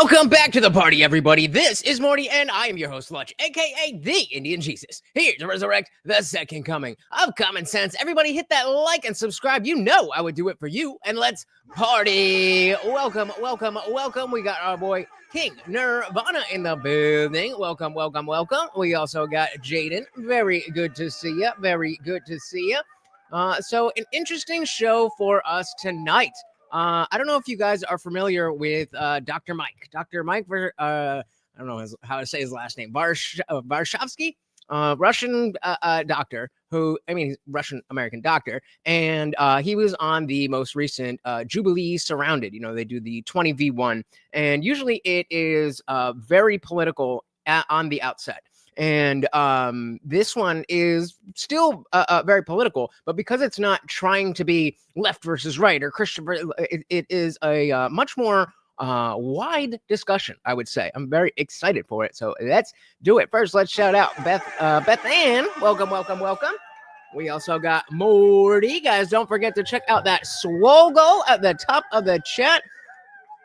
Welcome back to the party, everybody. This is Morty, and I am your host, Lunch, aka the Indian Jesus, here to resurrect the second coming of common sense. Everybody hit that like and subscribe. You know I would do it for you, and let's party. Welcome. We got our boy King Nirvana in the building. Welcome. We also got Jaden. Very good to see you. So an interesting show for us tonight. I don't know if you guys are familiar with Dr. Mike. Dr. Mike, I don't know how to say his last name. Varshavski, Russian doctor Russian-American doctor. And he was on the most recent Jubilee Surrounded. You know, they do the 20v1. And usually it is very political on the outset. And this one is still very political, but because it's not trying to be left versus right or Christian, it is a much more wide discussion, I would say. I'm very excited for it. So let's do it. First, let's shout out Beth Ann. Welcome. We also got Morty. Guys, don't forget to check out that Swogo at the top of the chat.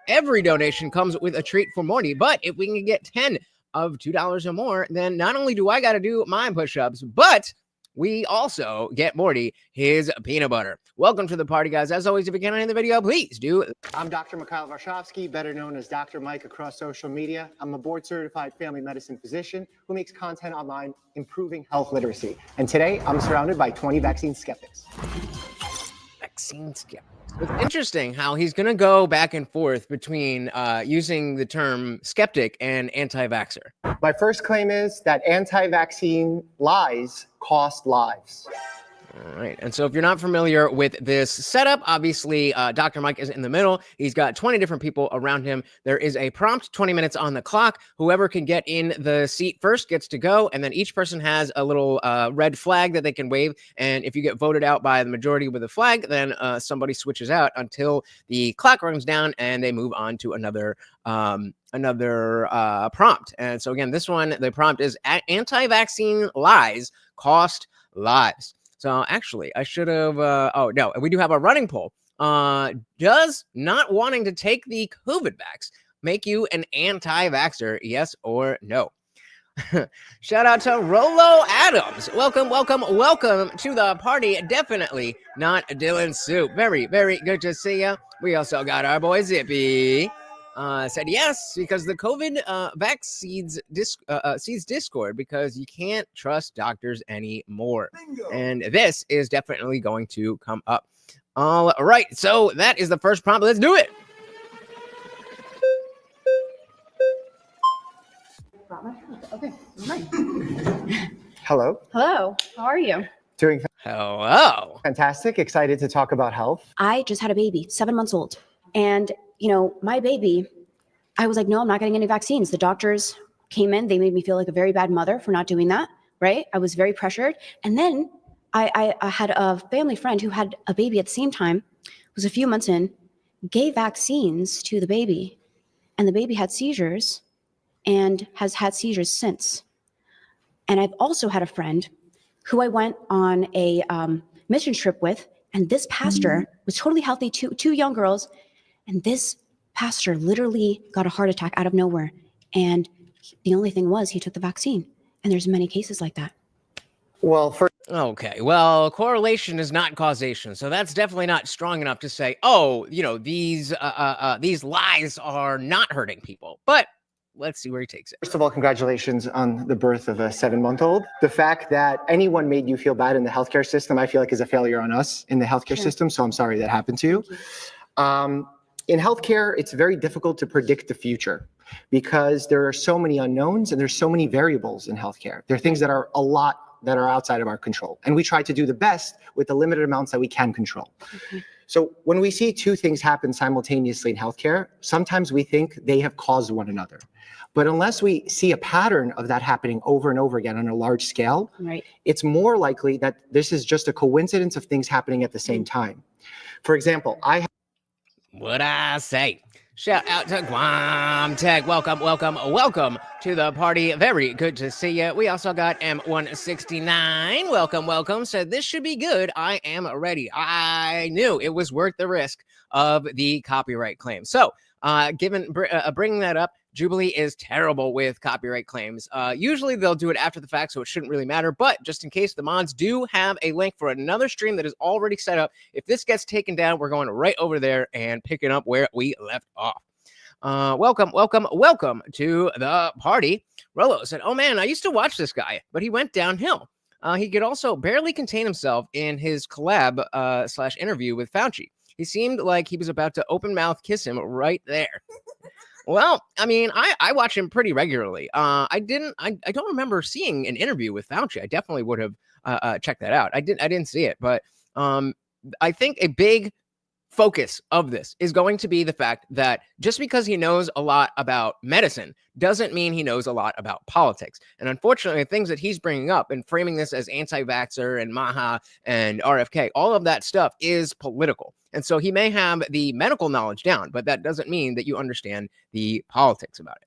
Every donation comes with a treat for Morty, but if we can get 10 of $2 or more, then not only do I got to do my push-ups, but we also get Morty his peanut butter. Welcome to the party, guys. As always, if you can end the video, please do. I'm Dr. Mikhail Varshavski, better known as Dr. Mike across social media. I'm a board-certified family medicine physician who makes content online improving health literacy. And today, I'm surrounded by 20 vaccine skeptics. Vaccine skeptics. It's interesting how he's going to go back and forth between using the term skeptic and anti-vaxxer. My first claim is that anti-vaccine lies cost lives. All right. And so if you're not familiar with this setup, obviously, Dr. Mike is in the middle. He's got 20 different people around him. There is a prompt, 20 minutes on the clock. Whoever can get in the seat first gets to go. And then each person has a little red flag that they can wave. And if you get voted out by the majority with a flag, then somebody switches out until the clock runs down and they move on to another prompt. And so again, this one, the prompt is anti-vaccine lies cost lives. So actually, I should have, oh no, we do have a running poll. Does not wanting to take the COVID vax make you an anti-vaxxer, yes or no? Shout out to Rolo Adams. Welcome to the party. Definitely not Dylan Soup. Very good to see you. We also got our boy Zippy. Said yes, because the COVID vaccines seeds Discord because you can't trust doctors anymore. Bingo. And this is definitely going to come up. All right, so that is the first prompt. Let's do it. Okay. Hello. Hello. How are you? Doing hello. Fantastic. Excited to talk about health. I just had a baby, 7 months old. And, you know, my baby, I was like, no, I'm not getting any vaccines. The doctors came in. They made me feel like a very bad mother for not doing that, right? I was very pressured. And then I had a family friend who had a baby at the same time, was a few months in, gave vaccines to the baby. And the baby had seizures and has had seizures since. And I've also had a friend who I went on a mission trip with. And this pastor was totally healthy, two young girls. And this pastor literally got a heart attack out of nowhere. And the only thing was he took the vaccine. And there's many cases like that. Well, okay. Well, correlation is not causation. So that's definitely not strong enough to say, oh, you know, these lies are not hurting people. But let's see where he takes it. First of all, congratulations on the birth of a 7-month-old. The fact that anyone made you feel bad in the healthcare system, I feel like is a failure on us in the healthcare system. So I'm sorry that happened to you. In healthcare, it's very difficult to predict the future because there are so many unknowns and there's so many variables in healthcare. There are things that are outside of our control. And we try to do the best with the limited amounts that we can control. So when we see two things happen simultaneously in healthcare, sometimes we think they have caused one another. But unless we see a pattern of that happening over and over again on a large scale, right, it's more likely that this is just a coincidence of things happening at the same time. For example, What'd I say? Shout out to Guam Tech. Welcome to the party. Very good to see you. We also got M169. Welcome. Said this should be good. I am ready. I knew it was worth the risk of the copyright claim. So Bringing that up, Jubilee is terrible with copyright claims. Usually they'll do it after the fact, so it shouldn't really matter. But just in case, the mods do have a link for another stream that is already set up. If this gets taken down, we're going right over there and picking up where we left off. Welcome to the party. Rolo said, "Oh man, I used to watch this guy, but he went downhill. He could also barely contain himself in his collab / interview with Fauci. He seemed like he was about to open mouth kiss him right there." Well, I mean, I watch him pretty regularly. I don't remember seeing an interview with Fauci. I definitely would have checked that out. I didn't see it, but I think a big focus of this is going to be the fact that just because he knows a lot about medicine doesn't mean he knows a lot about politics. And unfortunately, the things that he's bringing up and framing this as anti-vaxxer and MAHA and RFK, all of that stuff is political. And so he may have the medical knowledge down, but that doesn't mean that you understand the politics about it.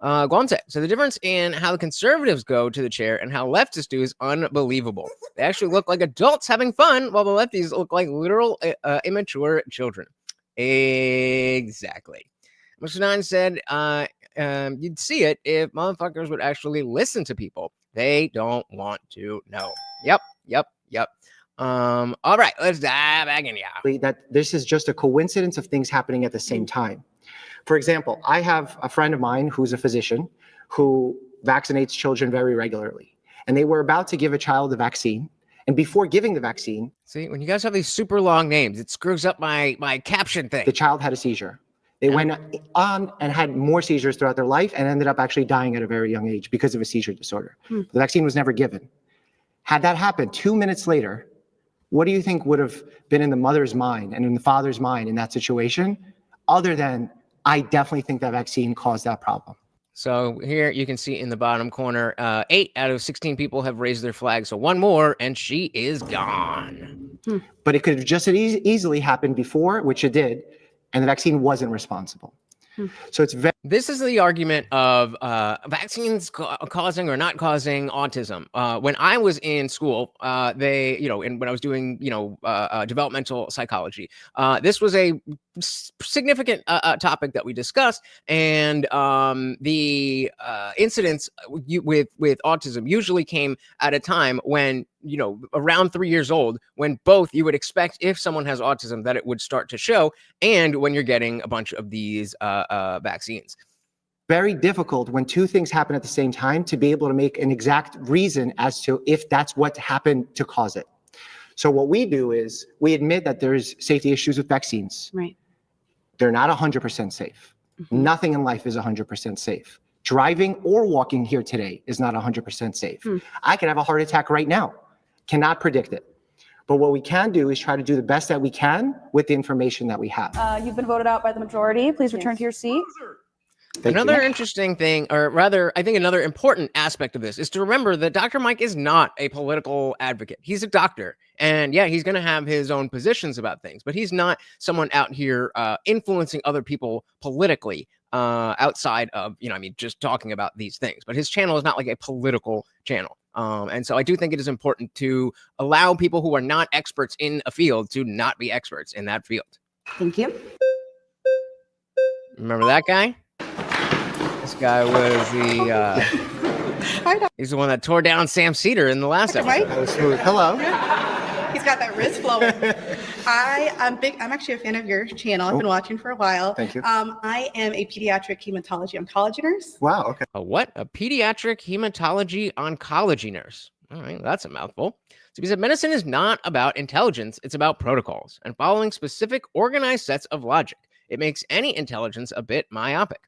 Guamse, so the difference in how the conservatives go to the chair and how leftists do is unbelievable. They actually look like adults having fun, while the lefties look like literal immature children. Exactly. Mr. Nine said, you'd see it if motherfuckers would actually listen to people. They don't want to know. Yep. All right, let's dive back in. Yeah. That this is just a coincidence of things happening at the same time. For example, I have a friend of mine who's a physician who vaccinates children very regularly. And they were about to give a child the vaccine. And before giving the vaccine... See, when you guys have these super long names, it screws up my caption thing. The child had a seizure. They went on and had more seizures throughout their life and ended up actually dying at a very young age because of a seizure disorder. The vaccine was never given. Had that happened 2 minutes later, what do you think would have been in the mother's mind and in the father's mind in that situation, other than, I definitely think that vaccine caused that problem? So here you can see in the bottom corner, 8 out of 16 people have raised their flag. So one more and she is gone. But it could have just as easily happened before, which it did, and the vaccine wasn't responsible. So it's very... This is the argument of vaccines causing or not causing autism. When I was in school, and when I was doing, developmental psychology, this was a significant topic that we discussed. And the incidents with autism usually came at a time when, around 3 years old, when both you would expect, if someone has autism, that it would start to show, and when you're getting a bunch of these vaccines. Very difficult when two things happen at the same time to be able to make an exact reason as to if that's what happened to cause it. So what we do is we admit that there's safety issues with vaccines. Right. They're not 100% safe. Nothing in life is 100% safe. Driving or walking here today is not 100% safe. I could have a heart attack right now. Cannot predict it. But what we can do is try to do the best that we can with the information that we have. You've been voted out by the majority. Please return to your seat. Another interesting thing, or rather, I think another important aspect of this is to remember that Dr. Mike is not a political advocate. He's a doctor. And yeah, he's going to have his own positions about things, but he's not someone out here influencing other people politically outside of, just talking about these things. But his channel is not like a political channel. And so I do think it is important to allow people who are not experts in a field to not be experts in that field. Thank you. Remember that guy? This guy was the, he's the one that tore down Sam Cedar in the last episode. That was smooth. Hello. He's got that wrist flowing. I'm actually a fan of your channel. I've been watching for a while. Thank you. I am a pediatric hematology oncology nurse. Wow. Okay. A what? A pediatric hematology oncology nurse. All right, that's a mouthful. So he said, medicine is not about intelligence. It's about protocols and following specific organized sets of logic. It makes any intelligence a bit myopic.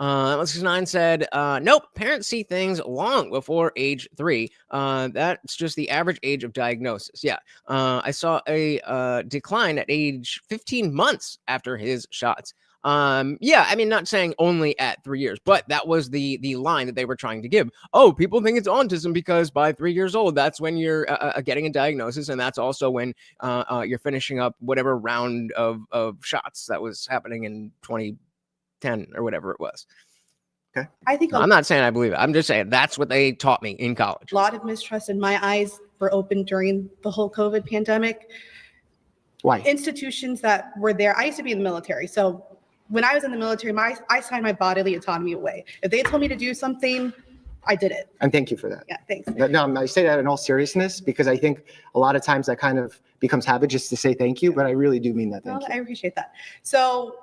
Let's 9 said, nope, parents see things long before age 3. That's just the average age of diagnosis. Yeah. I saw a decline at age 15 months after his shots. Yeah, I mean, not saying only at 3 years, but that was the line that they were trying to give. Oh, people think it's autism because by 3 years old, that's when you're getting a diagnosis. And that's also when you're finishing up whatever round of shots that was happening in 2010 or whatever it was. Okay. I think I'm not saying I believe it. I'm just saying that's what they taught me in college. a lot of mistrust, and my eyes were open during the whole COVID pandemic. Why? Institutions that were there. I used to be in the military, so when I was in the military, I signed my bodily autonomy away. If they told me to do something, I did it. And thank you for that. Yeah, thanks. No, I say that in all seriousness because I think a lot of times that kind of becomes habit just to say thank you, but I really do mean that. Thank you. I appreciate that. So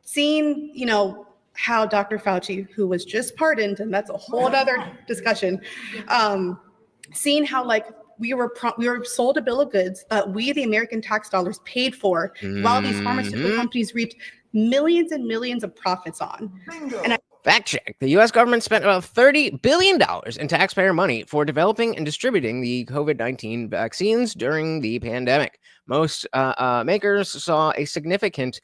seeing, how Dr. Fauci, who was just pardoned, and that's a whole other discussion, seeing how we were sold a bill of goods that we, the American tax dollars, paid for while these pharmaceutical companies reaped millions and millions of profits on. And Fact check. The U.S. government spent about $30 billion in taxpayer money for developing and distributing the COVID-19 vaccines during the pandemic. Most makers saw a significant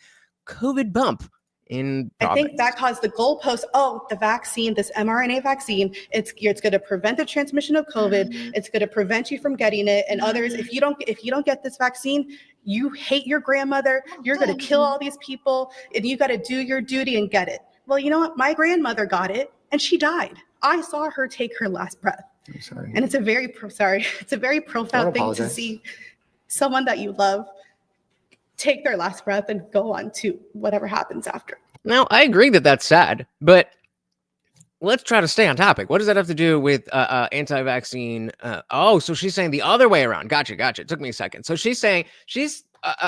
COVID bump in profits. I think that caused the goalpost. Oh, the vaccine, this mRNA vaccine, it's going to prevent the transmission of COVID. It's going to prevent you from getting it. And others, if you don't get this vaccine, you hate your grandmother. You're going to kill all these people, and you got to do your duty and get it. Well, you know what? My grandmother got it, and she died. I saw her take her last breath. I'm sorry. And it's a very profound thing to see someone that you love take their last breath and go on to whatever happens after. Now, I agree that that's sad, but let's try to stay on topic. What does that have to do with anti-vaccine? So she's saying the other way around. Gotcha. It took me a second. So she's saying she's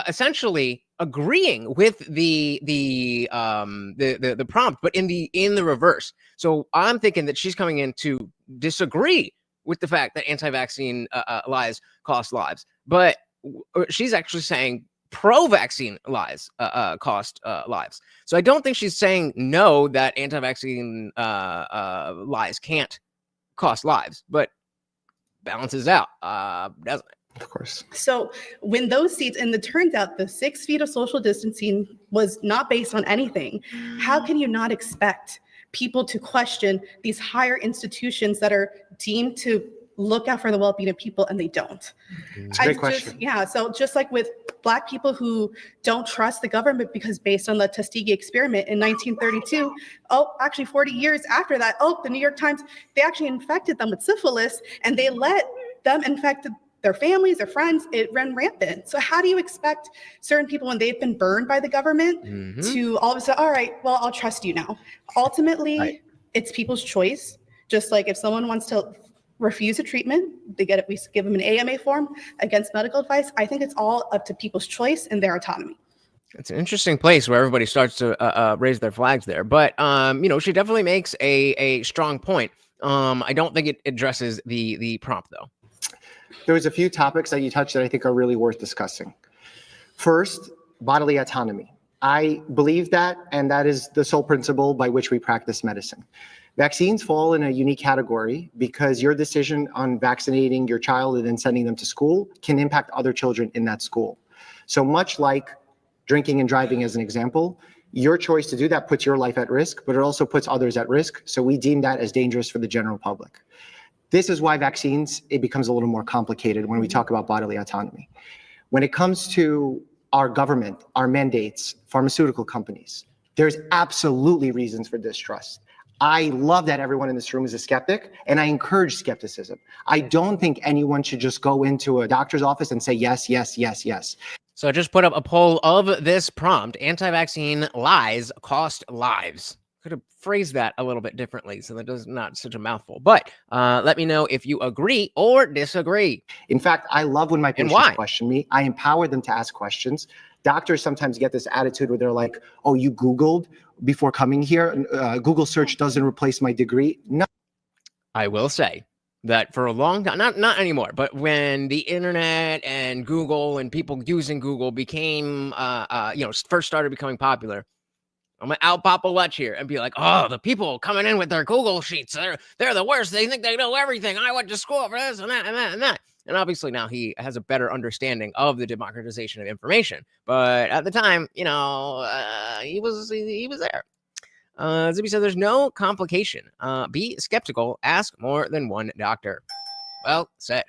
essentially agreeing with the prompt, but in the reverse. So I'm thinking that she's coming in to disagree with the fact that anti-vaccine lies cost lives, but she's actually saying pro-vaccine lies cost lives. So I don't think she's saying no, that anti-vaccine lies can't cost lives, but balances out, doesn't it? Of course. So when those seats, and it turns out the 6 feet of social distancing was not based on anything, how can you not expect people to question these higher institutions that are deemed to look out for the well-being of people, and they don't? It's a great question. So just like with Black people who don't trust the government because based on the Tuskegee experiment in 1932, actually 40 years after that, the New York Times, they actually infected them with syphilis, and they let them infect their families, their friends. It ran rampant. So how do you expect certain people, when they've been burned by the government, to all of a sudden, all right, well, I'll trust you now? Ultimately, It's people's choice. Just like if someone wants to refuse a treatment, we give them an AMA form against medical advice. I think it's all up to people's choice and their autonomy. It's an interesting place where everybody starts to raise their flags there. But, she definitely makes a strong point. I don't think it addresses the prompt, though. There was a few topics that you touched that I think are really worth discussing. First, bodily autonomy. I believe that, and that is the sole principle by which we practice medicine. Vaccines fall in a unique category because your decision on vaccinating your child and then sending them to school can impact other children in that school. So much like drinking and driving as an example, your choice to do that puts your life at risk, but it also puts others at risk. So we deem that as dangerous for the general public. This is why vaccines, it becomes a little more complicated when we talk about bodily autonomy. When it comes to our government, our mandates, pharmaceutical companies, there's absolutely reasons for distrust. I love that everyone in this room is a skeptic, and I encourage skepticism. I don't think anyone should just go into a doctor's office and say yes, yes, yes, yes. So I just put up a poll of this prompt: anti-vaccine lies cost lives. Could have phrased that a little bit differently so that it's not such a mouthful. But let me know if you agree or disagree. In fact, I love when my patients question me. I empower them to ask questions. Doctors sometimes get this attitude where they're like, oh, you Googled before coming here? Google search doesn't replace my degree. No. I will say that for a long time, not anymore, but when the internet and Google and people using Google became, first started becoming popular, I'm gonna out Papa Lutch here and be like, oh, the people coming in with their Google sheets, they're the worst. They think they know everything. I went to school for this and that and that and that. And obviously now he has a better understanding of the democratization of information. But at the time, he was there. Zippy said there's no complication. Be skeptical. Ask more than one doctor. Well said.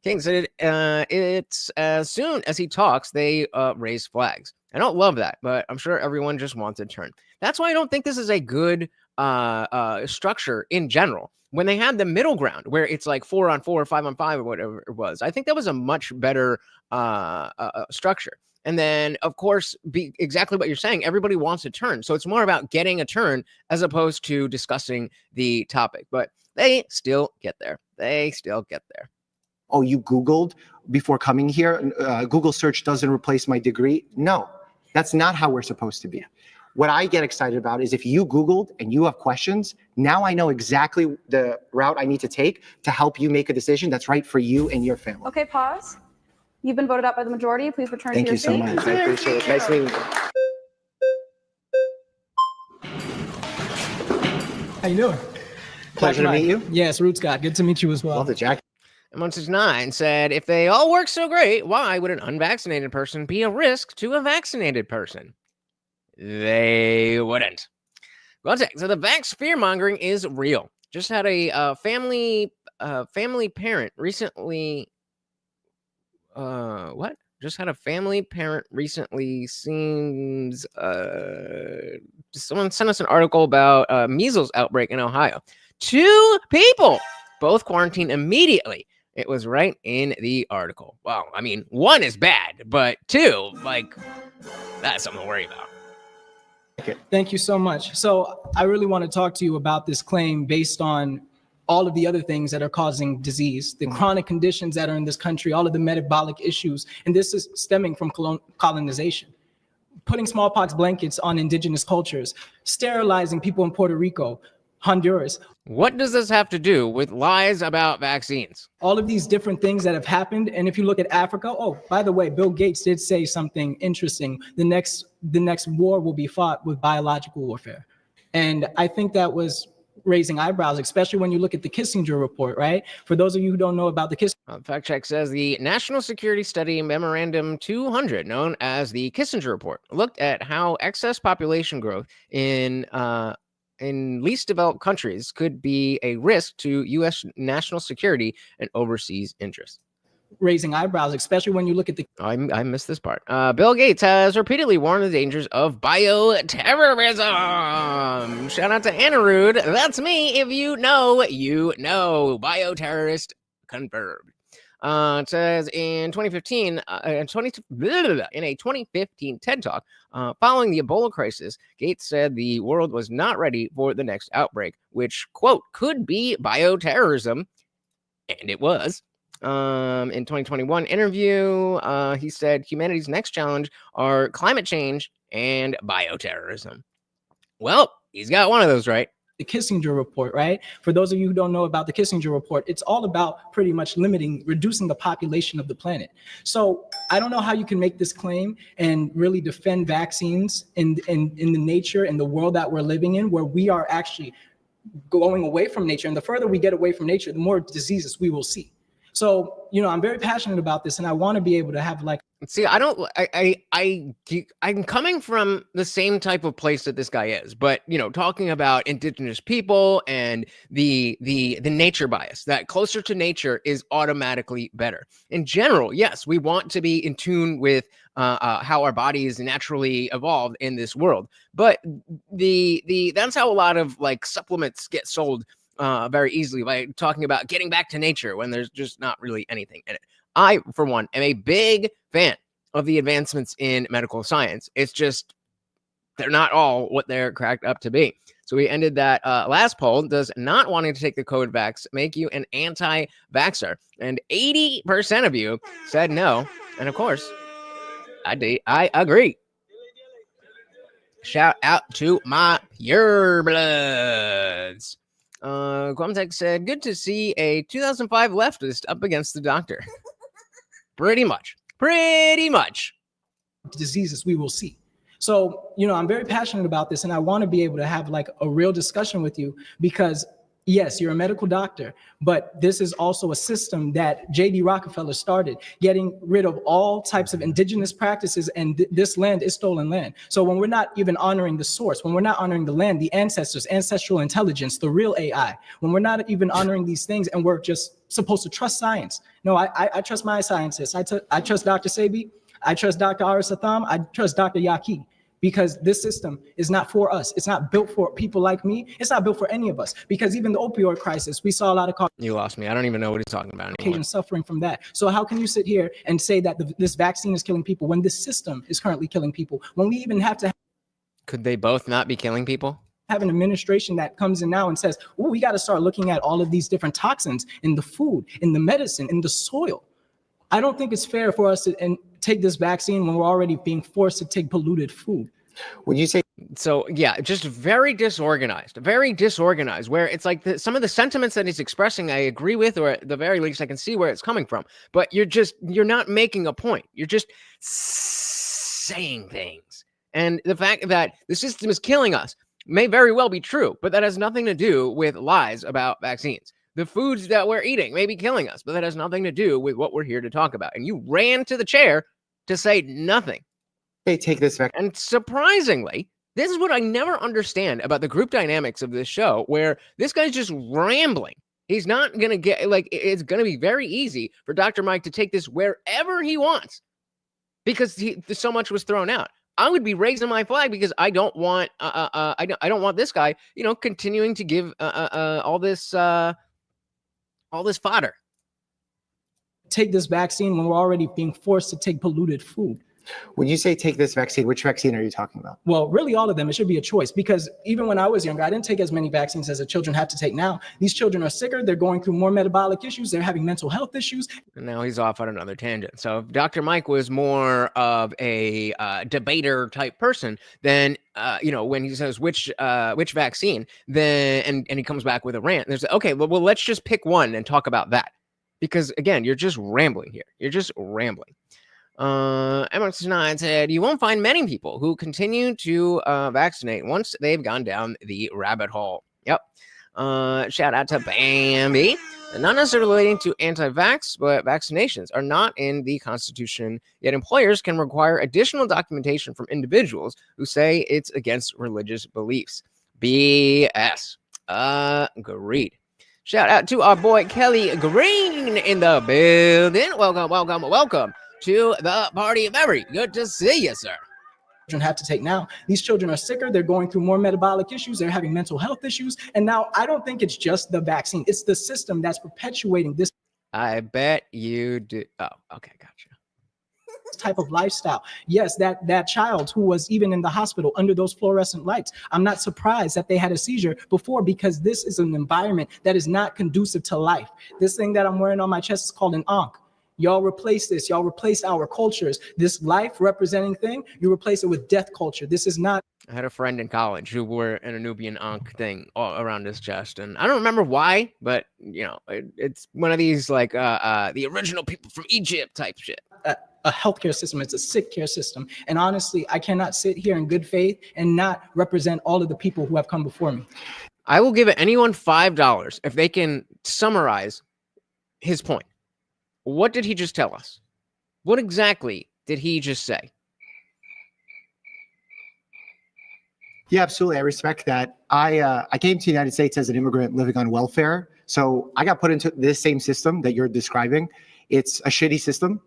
King said it's as soon as he talks, they raise flags. I don't love that, but I'm sure everyone just wants a turn. That's why I don't think this is a good structure in general. When they had the middle ground where it's like 4-on-4, 5-on-5, or whatever it was, I think that was a much better structure. And then, of course, be exactly what you're saying. Everybody wants a turn. So it's more about getting a turn as opposed to discussing the topic. But they still get there. They still get there. Oh, you Googled before coming here? Google search doesn't replace my degree? No, that's not how we're supposed to be. What I get excited about is if you Googled and you have questions, now I know exactly the route I need to take to help you make a decision that's right for you and your family. Okay, pause. You've been voted out by the majority. Please return to your seat. Thank you so much. I appreciate it. Nice meeting you. How you doing? Pleasure to meet you. Yes, Root Scott. Good to meet you as well. Love the jacket. And 169 said, if they all work so great, why would an unvaccinated person be a risk to a vaccinated person? They wouldn't. Well, so the vax fear mongering is real. Just had a family parent recently. What? Just had a family parent recently seems. Someone sent us an article about measles outbreak in Ohio. 2 people, both quarantined immediately. It was right in the article. Wow. I mean, 1 is bad, but 2, like, that's something to worry about. Thank you so much. So I really want to talk to you about this claim based on all of the other things that are causing disease, the chronic conditions that are in this country, all of the metabolic issues. And this is stemming from colonization, putting smallpox blankets on indigenous cultures, sterilizing people in Puerto Rico, Honduras. What does this have to do with lies about vaccines? All of these different things that have happened. And if you look at Africa, oh, by the way, Bill Gates did say something interesting. The next war will be fought with biological warfare. And I think that was raising eyebrows, especially when you look at the Kissinger report, right? For those of you who don't know about the Kissinger. Fact check says the National Security Study Memorandum 200, known as the Kissinger report, looked at how excess population growth in least developed countries could be a risk to U.S. national security and overseas interests. Raising eyebrows, especially when you look at the... I missed this part. Bill Gates has repeatedly warned of the dangers of bioterrorism. Shout out to Anirudh. That's me. If you know, you know. Bioterrorist confirmed. It says in 2015, in a 2015 TED Talk, following the Ebola crisis, Gates said the world was not ready for the next outbreak, which, quote, could be bioterrorism. And it was. In 2021 interview, he said humanity's next challenge are climate change and bioterrorism. Well, he's got one of those right. The Kissinger report, right? For those of you who don't know about the Kissinger report, it's all about pretty much reducing the population of the planet. So I don't know how you can make this claim and really defend vaccines in the nature and the world that we're living in, where we are actually going away from nature. And the further we get away from nature, the more diseases we will see. So, you know, I'm very passionate about this, and I want to be able to have like... See, I'm coming from the same type of place that this guy is, but, you know, talking about indigenous people and the nature bias, that closer to nature is automatically better. In general, yes, we want to be in tune with how our bodies naturally evolved in this world, but that's how a lot of like supplements get sold very easily, by talking about getting back to nature when there's just not really anything in it. I, for one, am a big fan of the advancements in medical science. It's just they're not all what they're cracked up to be. So we ended that last poll. Does not wanting to take the COVID vax make you an anti-vaxxer? And 80% of you said no. And of course, I agree. Shout out to my purebloods. Quamtech said, good to see a 2005 leftist up against the doctor. Pretty much. Diseases we will see. So, you know, I'm very passionate about this, and I want to be able to have like a real discussion with you, because yes, you're a medical doctor, but this is also a system that J.D. Rockefeller started, getting rid of all types of indigenous practices, and this land is stolen land. So when we're not even honoring the source, when we're not honoring the land, the ancestors, ancestral intelligence, the real AI, when we're not even honoring these things and we're just supposed to trust science. No, I trust my scientists. I trust Dr. Sebi. I trust Dr. Arasatham. I trust Dr. Yaki. because this system is not for us. It's not built for people like me. It's not built for any of us, because even the opioid crisis, we saw a lot of You lost me. I don't even know what he's talking about anymore. Caucasians suffering from that. So how can you sit here and say that this vaccine is killing people when this system is currently killing people? When we even have to Could they both not be killing people? have an administration that comes in now and says, oh, we got to start looking at all of these different toxins in the food, in the medicine, in the soil. I don't think it's fair for us to take this vaccine when we're already being forced to take polluted food. Would you say So yeah, just very disorganized, where it's like some of the sentiments that he's expressing, I agree with, or at the very least I can see where it's coming from, but you're not making a point. You're just saying things. And the fact that the system is killing us may very well be true, but that has nothing to do with lies about vaccines. The foods that we're eating may be killing us, but that has nothing to do with what we're here to talk about. And you ran to the chair to say nothing. they take this vaccine? And surprisingly, this is what I never understand about the group dynamics of this show, where this guy's just rambling. He's not going to get, like, it's going to be very easy for Dr. Mike to take this wherever he wants because so much was thrown out. I would be raising my flag because I don't want, I don't want this guy, continuing to give all this fodder. Take this vaccine when we're already being forced to take polluted food. When you say take this vaccine, which vaccine are you talking about? Well, really all of them. It should be a choice, because even when I was younger, I didn't take as many vaccines as the children have to take now. These children are sicker. They're going through more metabolic issues. They're having mental health issues. And now he's off on another tangent. So if Dr. Mike was more of a debater type person, then, when he says which vaccine, then and he comes back with a rant, there's okay, well, let's just pick one and talk about that. Because again, you're just rambling here. You're just rambling. MX9 said, you won't find many people who continue to vaccinate once they've gone down the rabbit hole. Yep. Shout out to Bambi. Not necessarily relating to anti-vax, but vaccinations are not in the Constitution, yet employers can require additional documentation from individuals who say it's against religious beliefs. BS. Agreed. Shout out to our boy Kelly Green in the building. Welcome to the party, very good to see you, sir. Children have to take now. These children are sicker. They're going through more metabolic issues. They're having mental health issues. And now I don't think it's just the vaccine. It's the system that's perpetuating this. I bet you do. Oh, okay, gotcha. Type of lifestyle. Yes, that child who was even in the hospital under those fluorescent lights, I'm not surprised that they had a seizure before, because this is an environment that is not conducive to life. This thing that I'm wearing on my chest is called an ankh. Y'all replace this. Y'all replace our cultures. This life representing thing, you replace it with death culture. This is not. I had a friend in college who wore an Anubian ankh thing all around his chest, and I don't remember why, but it's one of these like the original people from Egypt type shit. A healthcare system. It's a sick care system. And honestly, I cannot sit here in good faith and not represent all of the people who have come before me. I will give anyone $5 if they can summarize his point. What did he just tell us? What exactly did he just say? Yeah, absolutely. I respect that. I came to the United States as an immigrant living on welfare. So I got put into this same system that you're describing. It's a shitty system.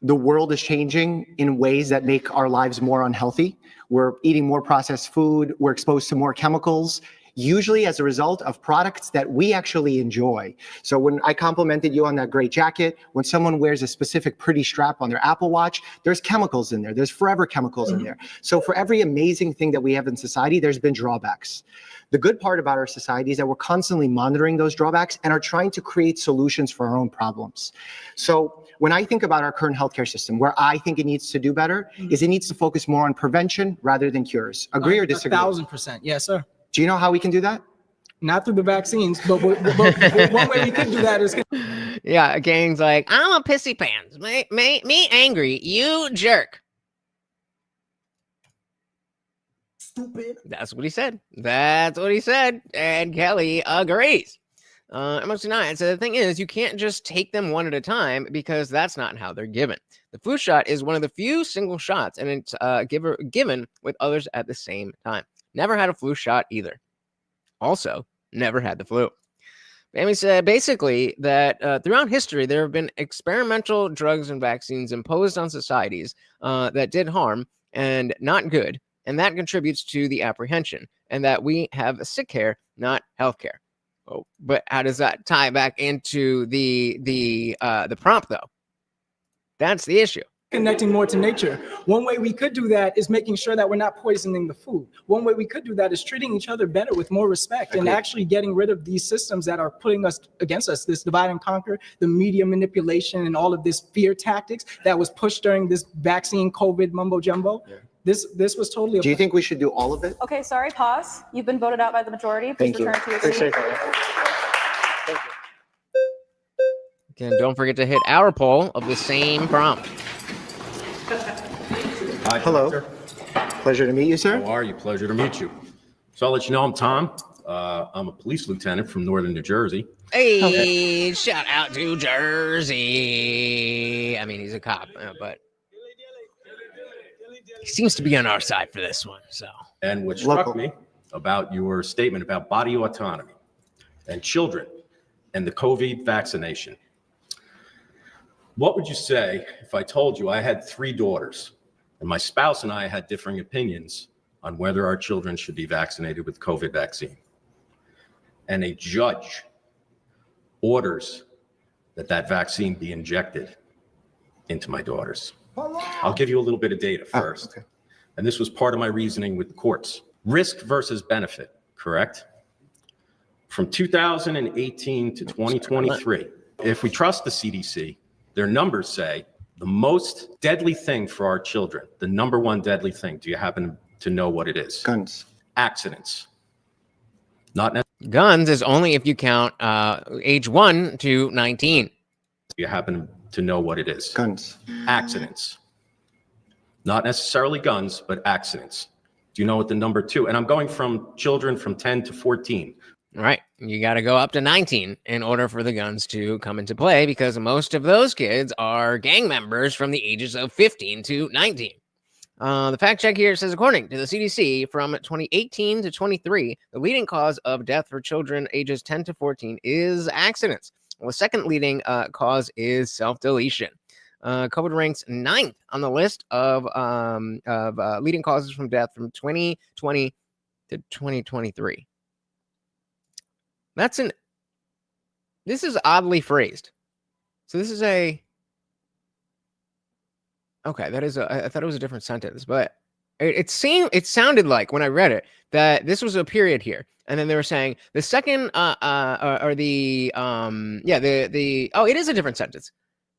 The world is changing in ways that make our lives more unhealthy. We're eating more processed food. We're exposed to more chemicals, usually as a result of products that we actually enjoy. So when I complimented you on that great jacket, when someone wears a specific pretty strap on their Apple Watch, there's chemicals in there. There's forever chemicals in there. So for every amazing thing that we have in society, there's been drawbacks. The good part about our society is that we're constantly monitoring those drawbacks and are trying to create solutions for our own problems. So when I think about our current healthcare system, where I think it needs to do better is it needs to focus more on prevention rather than cures. Agree or disagree? 1,000%. Yes, sir. Do you know how we can do that? Not through the vaccines, but one way we could do that is. Yeah, Gang's like, I'm a pissy pants. Me angry, you jerk. Stupid. That's what he said. And Kelly agrees. MX9 so the thing is, you can't just take them one at a time because that's not how they're given. The flu shot is one of the few single shots, and it's given with others at the same time. Never had a flu shot either. Also, never had the flu. Amy said basically that throughout history, there have been experimental drugs and vaccines imposed on societies that did harm, and not good. And that contributes to the apprehension, and that we have sick care, not health care. Oh, but how does that tie back into the prompt though? That's the issue. Connecting more to nature. One way we could do that is making sure that we're not poisoning the food. One way we could do that is treating each other better with more respect and actually getting rid of these systems that are putting us against us, this divide and conquer, the media manipulation, and all of this fear tactics that was pushed during this vaccine COVID mumbo jumbo. Yeah. This was totally. Do you think we should do all of it? Okay, sorry, pause. You've been voted out by the majority. Please Thank you. return to your Appreciate seat. that. Thank you. Again, don't forget to hit our poll of the same prompt. Hi, Hello. Doctor. Pleasure to meet you, sir. How are you? Pleasure to meet you. So I'll let you know I'm Tom. I'm a police lieutenant from northern New Jersey. Hey, shout out to Jersey. I mean, he's a cop, but he seems to be on our side for this one. So, And what struck Local. me about your statement about body autonomy and children and the COVID vaccination. What would you say if I told you I had 3 daughters and my spouse and I had differing opinions on whether our children should be vaccinated with COVID vaccine? And a judge orders that vaccine be injected into my daughters. I'll give you a little bit of data first. Okay. And this was part of my reasoning with the courts. Risk versus benefit, correct? From 2018 to 2023, if we trust the CDC, their numbers say the most deadly thing for our children, the number one deadly thing, do you happen to know what it is? Guns. Accidents. Not necessarily. guns is only if you count age 1 to 19. Do you happen to know what it is? Guns. Accidents. Not necessarily guns, but accidents. Do you know what the number 2? And I'm going from children from 10 to 14. Right. You got to go up to 19 in order for the guns to come into play, because most of those kids are gang members from the ages of 15 to 19. The fact check here says, according to the CDC, from 2018 to 23, the leading cause of death for children ages 10 to 14 is accidents. Well, the second leading cause is self-deletion. COVID ranks 9th on the list of leading causes from death from 2020 to 2023. This is oddly phrased. So this is okay, I thought it was a different sentence, but it sounded like when I read it that this was a period here. And then they were saying the second, it is a different sentence.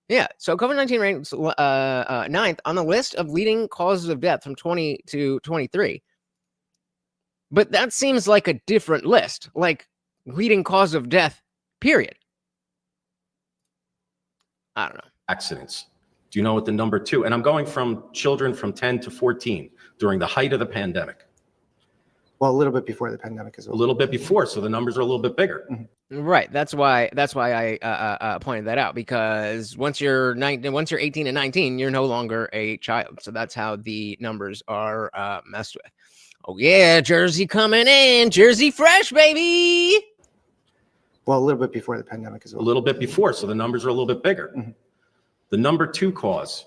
Yeah. So COVID-19 ranks 9th on the list of leading causes of death from 20 to 23. But that seems like a different list, like leading cause of death, period. I don't know. Accidents. Do you know what the number 2? And I'm going from children from 10 to 14 during the height of the pandemic. Well, a little bit before the pandemic as A well. little bit before, so the numbers are a little bit bigger. Mm-hmm. Right. That's why I pointed that out, because once you're 18 and 19, you're no longer a child. So that's how the numbers are messed with. Oh yeah, Jersey coming in, Jersey fresh, baby. Well, a little bit before the pandemic as A well. little bit before, so the numbers are a little bit bigger. Mm-hmm. The number 2 cause,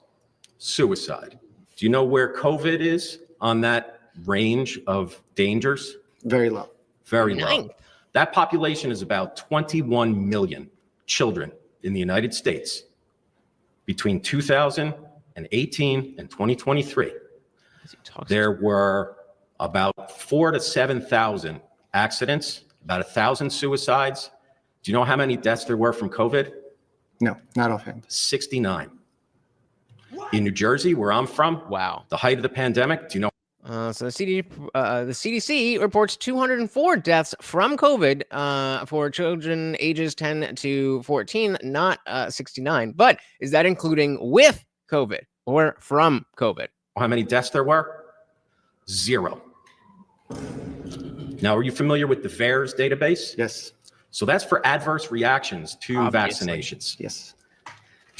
suicide. Do you know where COVID is on that range of dangers? Very low. Very low. 9th. That population is about 21 million children in the United States between 2018 and 2023. There were about 4,000 to 7,000 accidents, about 1,000 suicides. Do you know how many deaths there were from COVID? No, not offhand. 69. In New Jersey, where I'm from, Wow. the height of the pandemic, do you know? So the CDC reports 204 deaths from COVID for children ages 10 to 14, not 69. But is that including with COVID or from COVID? How many deaths there were? 0. Now, are you familiar with the VAERS database? Yes. So that's for adverse reactions to Obviously. vaccinations. Yes.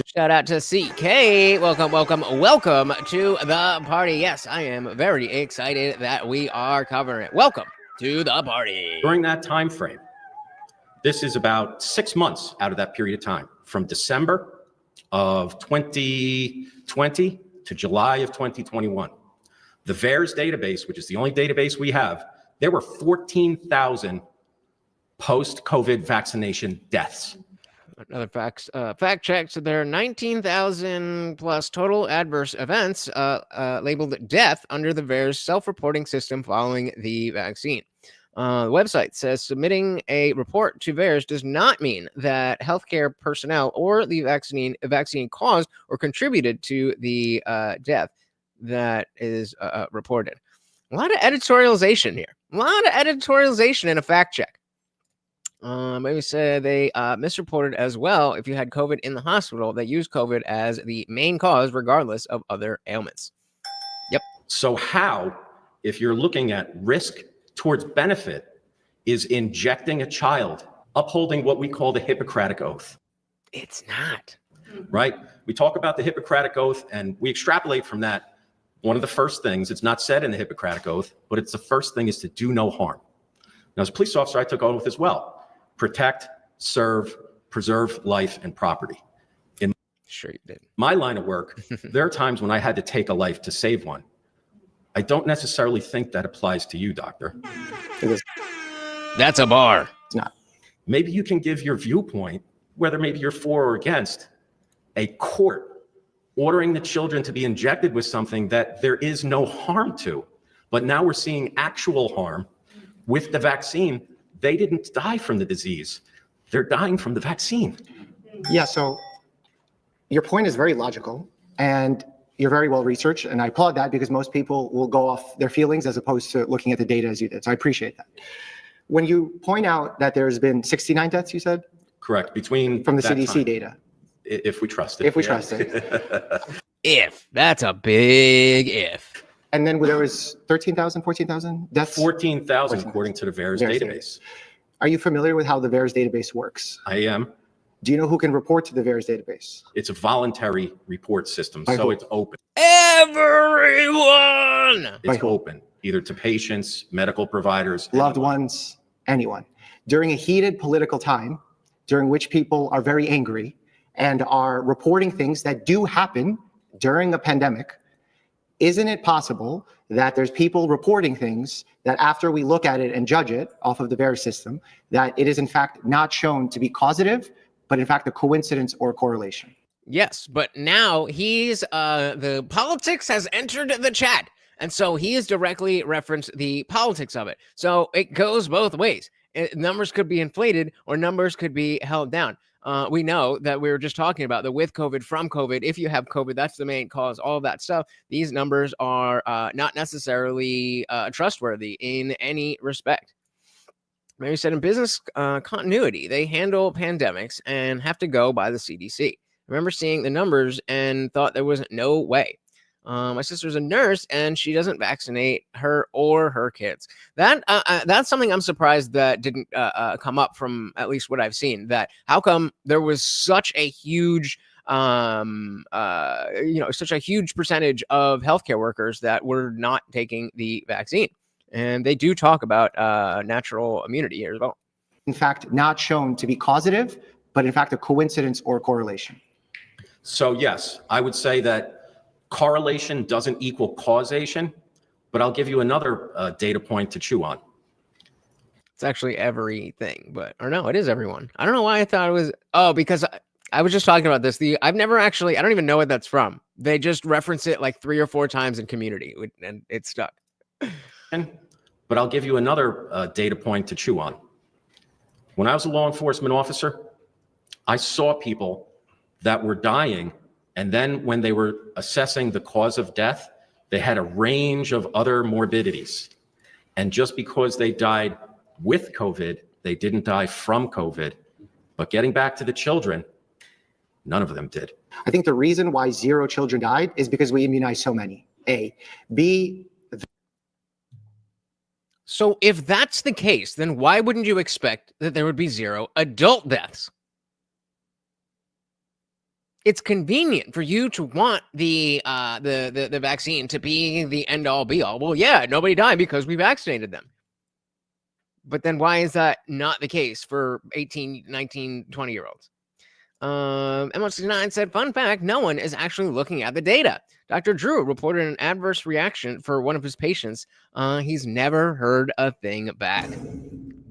Shout out to CK. Welcome to the party. Yes, I am very excited that we are covering it. Welcome to the party. During that time frame, this is about 6 months out of that period of time, from December of 2020 to July of 2021. The VAERS database, which is the only database we have, there were 14,000 post-COVID vaccination deaths. Another fact check. So there are 19,000 plus total adverse events labeled death under the VAERS self-reporting system following the vaccine. The website says submitting a report to VAERS does not mean that healthcare personnel or the vaccine caused or contributed to the death that is reported. A lot of editorialization here. A lot of editorialization in a fact check. Maybe say they misreported as well. If you had COVID in the hospital, they used COVID as the main cause, regardless of other ailments. Yep. So how, if you're looking at risk towards benefit, is injecting a child upholding what we call the Hippocratic Oath? It's not. Right? We talk about the Hippocratic Oath and we extrapolate from that. One of the first things, it's not said in the Hippocratic Oath, but it's the first thing is to do no harm. Now, as a police officer, I took oath as well. Protect, serve, preserve life and property. In Sure you did. my line of work, there are times when I had to take a life to save one. I don't necessarily think that applies to you, doctor. That's a bar. It's not. Maybe you can give your viewpoint, whether maybe you're for or against, a court ordering the children to be injected with something that there is no harm to. But now we're seeing actual harm with the vaccine. They didn't die from the disease. They're dying from the vaccine. Yeah, so your point is very logical and you're very well researched, and I applaud that because most people will go off their feelings as opposed to looking at the data as you did. So I appreciate that. When you point out that there's been 69 deaths, you said? Correct. Between From the that CDC time, data. if we trust it. If we yeah. trust it. If. That's a big if. And then there was 13,000, 14,000 deaths? 14,000 according to the VAERS VAERS database. Are you familiar with how the VAERS database works? I am. Do you know who can report to the VAERS database? It's a voluntary report system, By so who? it's open. Everyone. By It's who? open, either to patients, medical providers, Loved anyone. ones, anyone. During a heated political time, during which people are very angry and are reporting things that do happen during a pandemic, isn't it possible that there's people reporting things that after we look at it and judge it off of the VAERS system, that it is in fact not shown to be causative, but in fact a coincidence or correlation? Yes, but now the politics has entered the chat. And so he has directly referenced the politics of it. So it goes both ways. Numbers could be inflated or numbers could be held down. We know that we were just talking about the with COVID, from COVID. If you have COVID, that's the main cause, all of that stuff. These numbers are not necessarily trustworthy in any respect. Mary said in business continuity, they handle pandemics and have to go by the CDC. I remember seeing the numbers and thought there was no way. My sister's a nurse and she doesn't vaccinate her or her kids. That's something I'm surprised that didn't come up from at least what I've seen. That how come there was such a huge, such a huge percentage of healthcare workers that were not taking the vaccine, and they do talk about natural immunity here as well. In fact, not shown to be causative, but in fact a coincidence or correlation. So yes, I would say that correlation doesn't equal causation, but I'll give you another data point to chew on. It's actually everything, or no, it is everyone. I don't know why I thought it was. Oh, because I was just talking about this. I've never actually, I don't even know what that's from. They just reference it like 3 or 4 times in Community, and it stuck. But I'll give you another data point to chew on. When I was a law enforcement officer, I saw people that were dying, and then when they were assessing the cause of death, they had a range of other morbidities. And just because they died with COVID, they didn't die from COVID. But getting back to the children, none of them did. I think the reason why 0 children died is because we immunized so many. A. B. So if that's the case, then why wouldn't you expect that there would be 0 adult deaths? It's convenient for you to want the vaccine to be the end all be all. Well, yeah, nobody died because we vaccinated them. But then why is that not the case for 18, 19, 20-year-olds? M69 said, fun fact, no one is actually looking at the data. Dr. Drew reported an adverse reaction for one of his patients. He's never heard a thing back.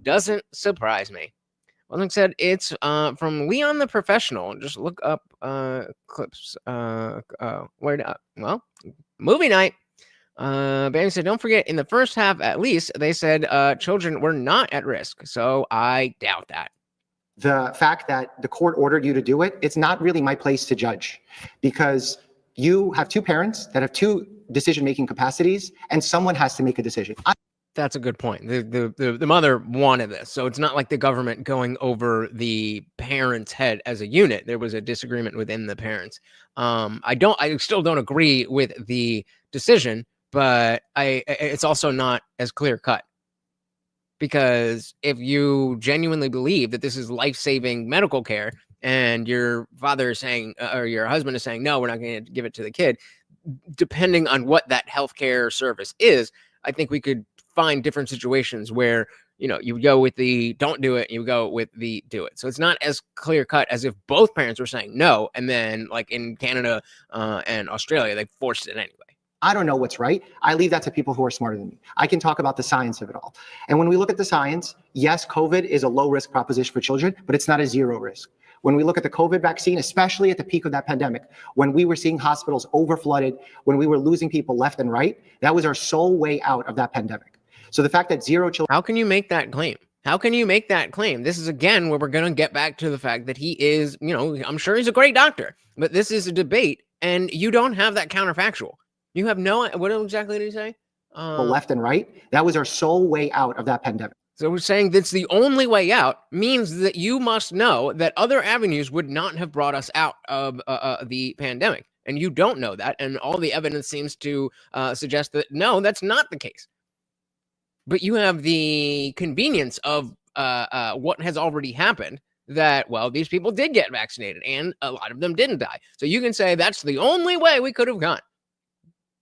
Doesn't surprise me. One thing said, it's from Leon the Professional. Just look up clips. Movie night. Baby said, don't forget, in the first half at least, they said children were not at risk. So I doubt that. The fact that the court ordered you to do it, it's not really my place to judge, because you have two parents that have two decision-making capacities, and someone has to make a decision. That's a good point. The mother wanted this, so it's not like the government going over the parent's head as a unit. There was a disagreement within the parents. I still don't agree with the decision, but it's also not as clear cut. Because if you genuinely believe that this is life-saving medical care, and your father is saying, or your husband is saying, no, we're not going to give it to the kid, depending on what that healthcare service is, I think we could find different situations where, you know, you go with the don't do it, you go with the do it. So it's not as clear cut as if both parents were saying no, and then like in Canada and Australia, they forced it anyway. I don't know what's right. I leave that to people who are smarter than me. I can talk about the science of it all. And when we look at the science, yes, COVID is a low risk proposition for children, but it's not a zero risk. When we look at the COVID vaccine, especially at the peak of that pandemic, when we were seeing hospitals overflooded, when we were losing people left and right, that was our sole way out of that pandemic. So the fact that zero children... How can you make that claim? How can you make that claim? This is, again, where we're going to get back to the fact that he is, you know, I'm sure he's a great doctor, but this is a debate, and you don't have that counterfactual. You have no, what exactly did he say? left and right, that was our sole way out of that pandemic. So we're saying that's the only way out means that you must know that other avenues would not have brought us out of the pandemic. And you don't know that. And all the evidence seems to suggest that, no, that's not the case. But you have the convenience of what has already happened, that, well, these people did get vaccinated and a lot of them didn't die. So you can say that's the only way we could have gone.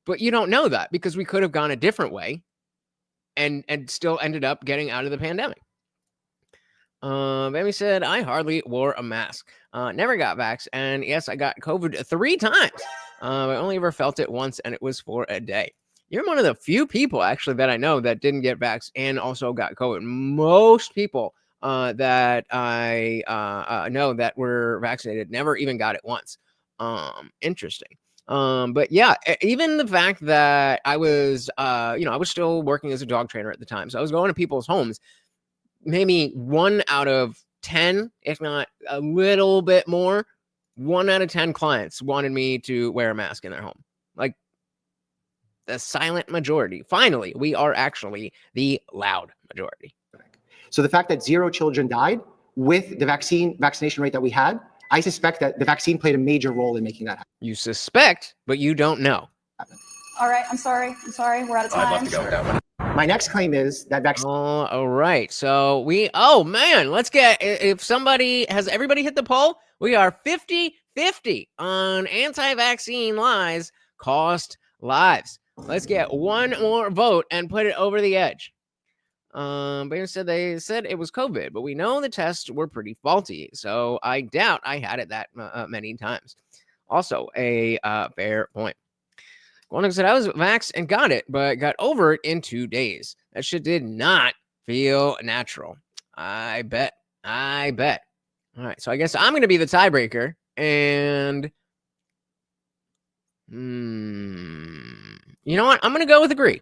But you don't know that, because we could have gone a different way and still ended up getting out of the pandemic. Baby said, I hardly wore a mask. Never got vaxxed. And yes, I got COVID 3 times. I only ever felt it once, and it was for a day. You're one of the few people, actually, that I know that didn't get vaxxed and also got COVID. Most people that I know that were vaccinated never even got it once. Interesting. But yeah, even the fact that I was, I was still working as a dog trainer at the time. So I was going to people's homes. Maybe 1 out of 10, if not a little bit more, 1 out of 10 clients wanted me to wear a mask in their home. Like, the silent majority. Finally, we are actually the loud majority. So the fact that 0 children died with the vaccination rate that we had, I suspect that the vaccine played a major role in making that happen. You suspect, but you don't know. All right, I'm sorry. We're out of time. I'd love to go with that one. My next claim is that vaccine. All right. So oh man, let's get, if somebody, has everybody hit the poll? We are 50-50 on anti-vaccine lies cost lives. Let's get one more vote and put it over the edge. But instead they said it was COVID, but we know the tests were pretty faulty. So I doubt I had it that many times. Also a fair point. One said I was vaxxed and got it, but got over it in 2 days. That shit did not feel natural. I bet. All right. So I guess I'm going to be the tiebreaker, and you know what? I'm going to go with agree.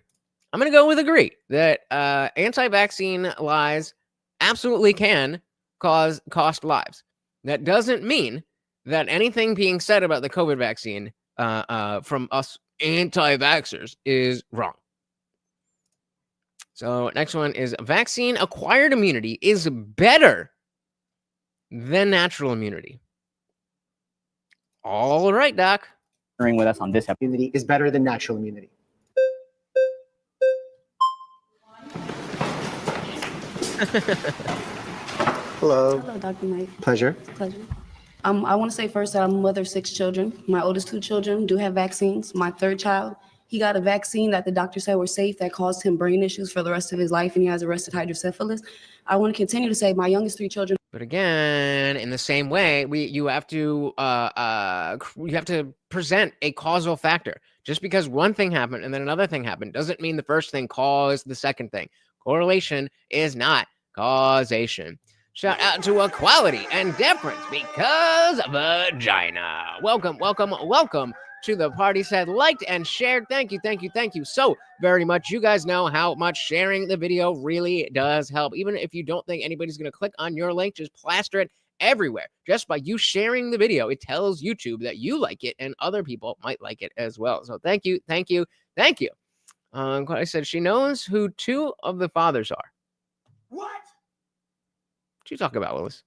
That anti-vaccine lies absolutely can cost lives. That doesn't mean that anything being said about the COVID vaccine from us anti-vaxxers is wrong. So next one is vaccine acquired immunity is better than natural immunity. All right, Doc. With us on this episode. Immunity is better than natural immunity. Hello. Hello, Dr. Mike. Pleasure. It's a pleasure. I want to say first that I'm a mother of 6 children. My oldest 2 children do have vaccines. My 3rd child, He got a vaccine that the doctor said were safe that caused him brain issues for the rest of his life, and he has arrested hydrocephalus. I want to continue to say my youngest 3 children. But again, in the same way, you have to present a causal factor. Just because one thing happened and then another thing happened doesn't mean the first thing caused the second thing. Correlation is not causation. Shout out to equality and deference because vagina. Welcome, welcome, welcome to the party. Said, liked, and shared. Thank you, thank you, thank you so very much. You guys know how much sharing the video really does help. Even if you don't think anybody's going to click on your link, just plaster it everywhere. Just by you sharing the video, it tells YouTube that you like it and other people might like it as well. So thank you, thank you, thank you. I said she knows who 2 of the fathers are. What you talking about, Willis?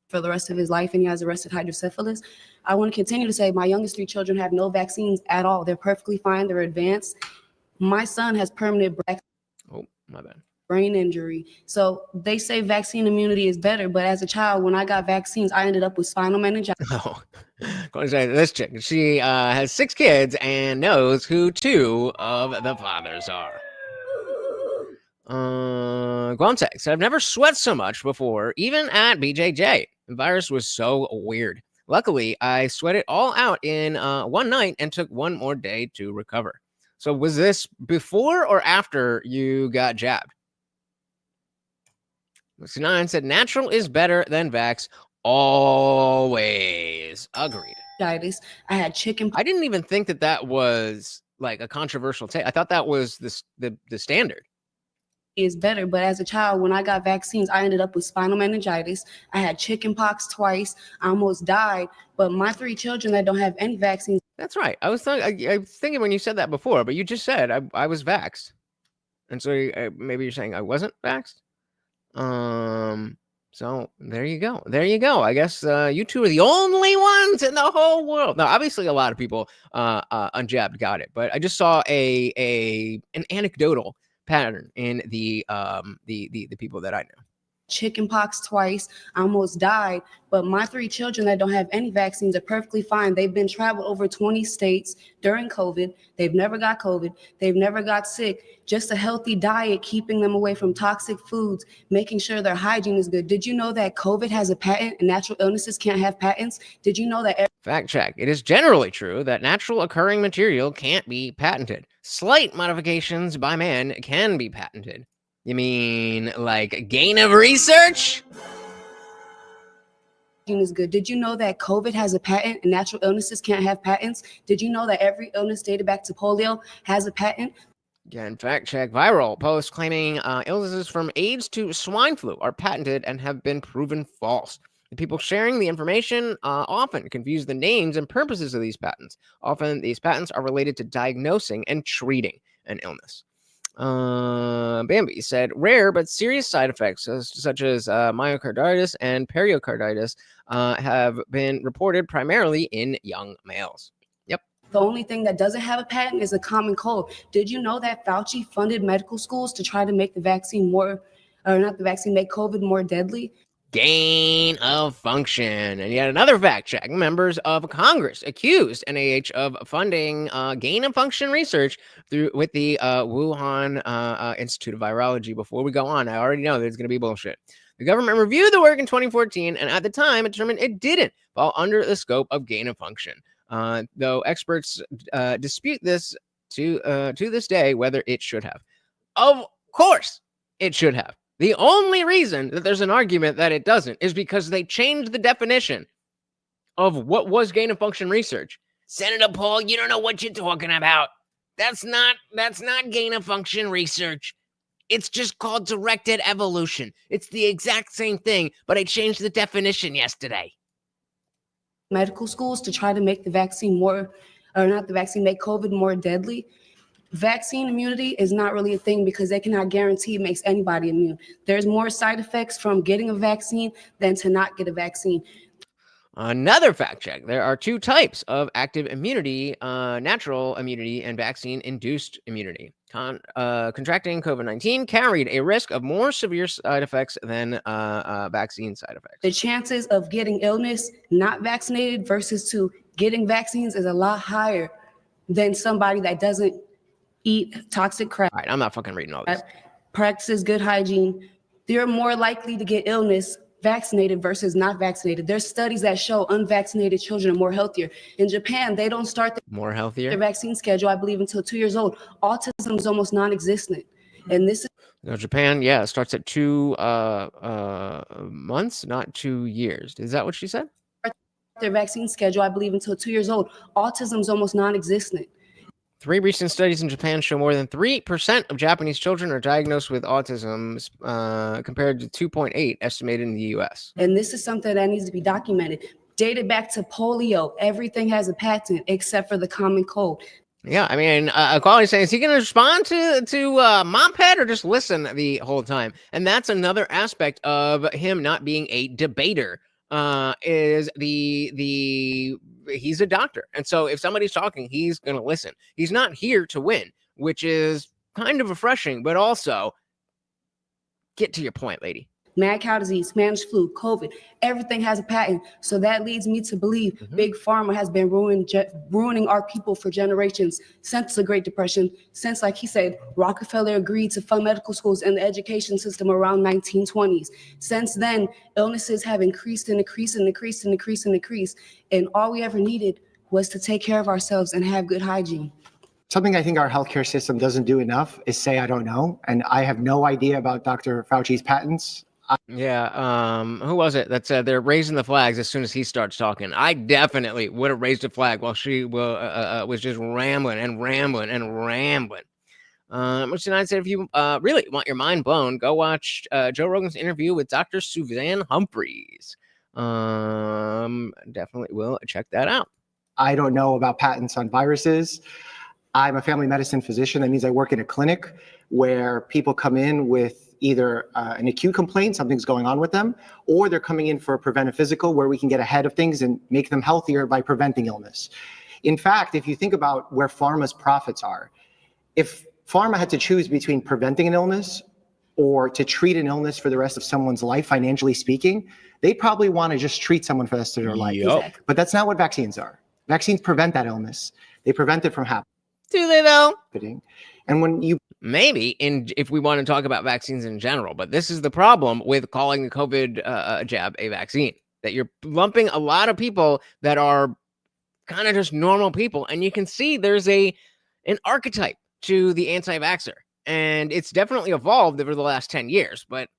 For the rest of his life, and he has arrested hydrocephalus. I want to continue to say my youngest 3 children have no vaccines at all. They're perfectly fine. They're advanced. My son has permanent My bad. brain injury. So they say vaccine immunity is better, but as a child, when I got vaccines, I ended up with spinal meningitis. Oh, this chick, she has 6 kids and knows who 2 of the fathers are. Guamtech said, I've never sweat so much before, even at BJJ. The virus was so weird. Luckily, I sweat it all out in one night and took 1 more day to recover. So was this before or after you got jabbed? 69 said, natural is better than vax. Always. Agreed. I had chicken. I didn't even think that was like a controversial take. I thought that was the standard. Is better, but as a child, when I got vaccines, I ended up with spinal meningitis. I had chicken pox twice. I almost died. But my 3 children that don't have any vaccines. That's right. I was thinking when you said that before, but you just said I was vaxxed, and so maybe you're saying I wasn't vaxxed. So there you go. There you go. I guess you 2 are the only ones in the whole world. Now, obviously, a lot of people unjabbed got it, but I just saw an anecdotal pattern in the people that I know. Chicken pox twice. I almost died. But my 3 children that don't have any vaccines are perfectly fine. They've been traveled over 20 states during COVID. They've never got COVID. They've never got sick. Just a healthy diet, keeping them away from toxic foods, making sure their hygiene is good. Did you know that COVID has a patent and natural illnesses can't have patents? Did you know that? Fact check. It is generally true that natural occurring material can't be patented. Slight modifications by man can be patented. You mean like gain of research? Is good. Did you know that COVID has a patent and natural illnesses can't have patents? Did you know that every illness dated back to polio has a patent? Again, fact check. Viral posts claiming illnesses from AIDS to swine flu are patented and have been proven false. The people sharing the information often confuse the names and purposes of these patents. Often these patents are related to diagnosing and treating an illness. Bambi said, rare but serious side effects such as myocarditis and pericarditis have been reported primarily in young males. Yep. The only thing that doesn't have a patent is a common cold. Did you know that Fauci funded medical schools to try to make the vaccine make COVID more deadly? Gain of function. And yet another fact check. Members of Congress accused NIH of funding gain of function research with the Wuhan Institute of Virology. Before we go on, I already know there's going to be bullshit. The government reviewed the work in 2014, and at the time, it determined it didn't fall under the scope of gain of function. Though experts dispute this to this day whether it should have. Of course, it should have. The only reason that there's an argument that it doesn't is because they changed the definition of what was gain of function research. Senator Paul, you don't know what you're talking about. That's not gain of function research. It's just called directed evolution. It's the exact same thing, but I changed the definition yesterday. Medical schools to try to make make COVID more deadly. Vaccine immunity is not really a thing because they cannot guarantee it makes anybody immune. There's more side effects from getting a vaccine than to not get a vaccine. Another fact check. There are 2 types of active immunity, natural immunity and vaccine-induced immunity. Contracting COVID-19 carried a risk of more severe side effects than vaccine side effects. The chances of getting illness not vaccinated versus to getting vaccines is a lot higher. than somebody that doesn't eat toxic crap, All right, I'm not fucking reading all this. practices good hygiene. They're more likely to get illness vaccinated versus not vaccinated. There's studies that show unvaccinated children are more healthier. In Japan, they don't start More their healthier. vaccine schedule, I believe, until 2 years old. Autism is almost non-existent. And this is No, Japan, yeah, starts at 2 months, not 2 years. Is that what she said? their vaccine schedule, I believe, until 2 years old. Autism is almost non-existent. 3 recent studies in Japan show more than 3% of Japanese children are diagnosed with autism, compared to 2.8 estimated in the U.S. And this is something that needs to be documented. Dated back to polio, everything has a patent except for the common cold. Yeah, I mean, Quality saying, is he going to respond to Mophead or just listen the whole time? And that's another aspect of him not being a debater. Is he's a doctor, and so if somebody's talking, he's going to listen. He's not here to win, which is kind of refreshing, but also get to your point, lady. Mad cow disease, Spanish flu, COVID, everything has a patent. So that leads me to believe Big Pharma has been ruining our people for generations since the Great Depression, since, like he said, Rockefeller agreed to fund medical schools and the education system around 1920s. Since then, illnesses have increased and increased and increased and increased and increased. And all we ever needed was to take care of ourselves and have good hygiene. Something I think our healthcare system doesn't do enough is say, I don't know. And I have no idea about Dr. Fauci's patents. Yeah, who was it that said they're raising the flags as soon as he starts talking? I definitely would have raised a flag while she was just rambling and rambling and rambling. Which tonight said, if you really want your mind blown, go watch Joe Rogan's interview with Dr. Suzanne Humphries. Definitely will check that out. I don't know about patents on viruses. I'm a family medicine physician. That means I work in a clinic where people come in with either an acute complaint, something's going on with them, or they're coming in for a preventive physical where we can get ahead of things and make them healthier by preventing illness. In fact, if you think about where pharma's profits are, if pharma had to choose between preventing an illness or to treat an illness for the rest of someone's life, financially speaking, they probably want to just treat someone for the rest of their life. Yep. But that's not what vaccines are. Vaccines prevent that illness. They prevent it from Do they though? happening. And when you Maybe, if we want to talk about vaccines in general, but this is the problem with calling the COVID jab a vaccine, that you're lumping a lot of people that are kind of just normal people, and you can see there's an archetype to the anti-vaxxer, and it's definitely evolved over the last 10 years, but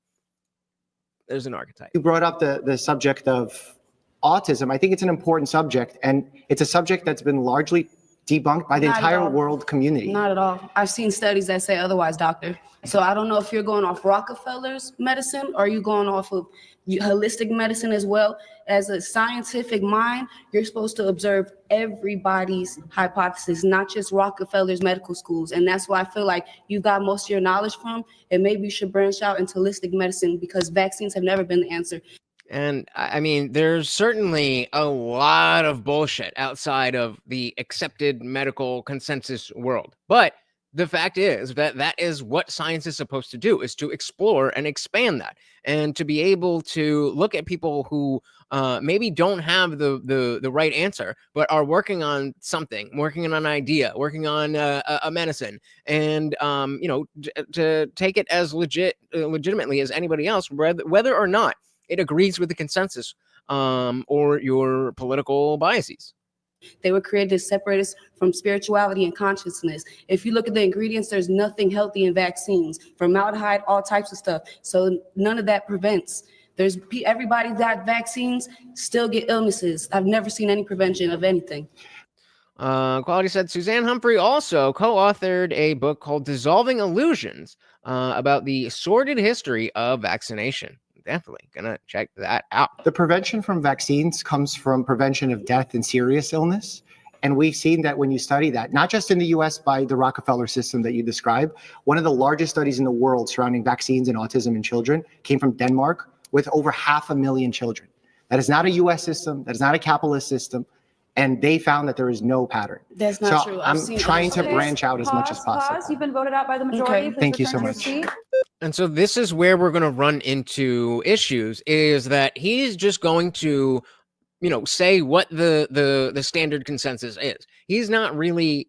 there's an archetype. You brought up the subject of autism. I think it's an important subject, and it's a subject that's been largely debunked by the Not at entire all. world community. Not at all. I've seen studies that say otherwise, doctor. So I don't know if you're going off Rockefeller's medicine or you going off of holistic medicine as well. As a scientific mind, you're supposed to observe everybody's hypothesis, not just Rockefeller's medical schools. And that's why I feel like you got most of your knowledge from, and maybe you should branch out into holistic medicine because vaccines have never been the answer. And I mean, there's certainly a lot of bullshit outside of the accepted medical consensus world. But the fact is that that is what science is supposed to do, is to explore and expand that, and to be able to look at people who maybe don't have the right answer, but are working on something, working on an idea, working on a medicine, and to take it as legitimately as anybody else, whether or not it agrees with the consensus or your political biases. They were created to separate us from spirituality and consciousness. If you look at the ingredients, there's nothing healthy in vaccines, formaldehyde, all types of stuff. So none of that prevents. Everybody got vaccines, still get illnesses. I've never seen any prevention of anything. Quality said Suzanne Humphrey also co-authored a book called Dissolving Illusions about the sordid history of vaccination. Definitely gonna check that out. The prevention from vaccines comes from prevention of death and serious illness. And we've seen that when you study that, not just in the US by the Rockefeller system that you described, one of the largest studies in the world surrounding vaccines and autism in children came from Denmark with over 500,000 children. That is not a US system, that is not a capitalist system. And they found that there is no pattern. That's not So true. I'm trying to Okay, branch out as much as possible. Pause. You've been voted out by the majority. Okay. Please Thank you so return to your much. seat. And so this is where we're going to run into issues, is that he's just going to, say what the standard consensus is. He's not really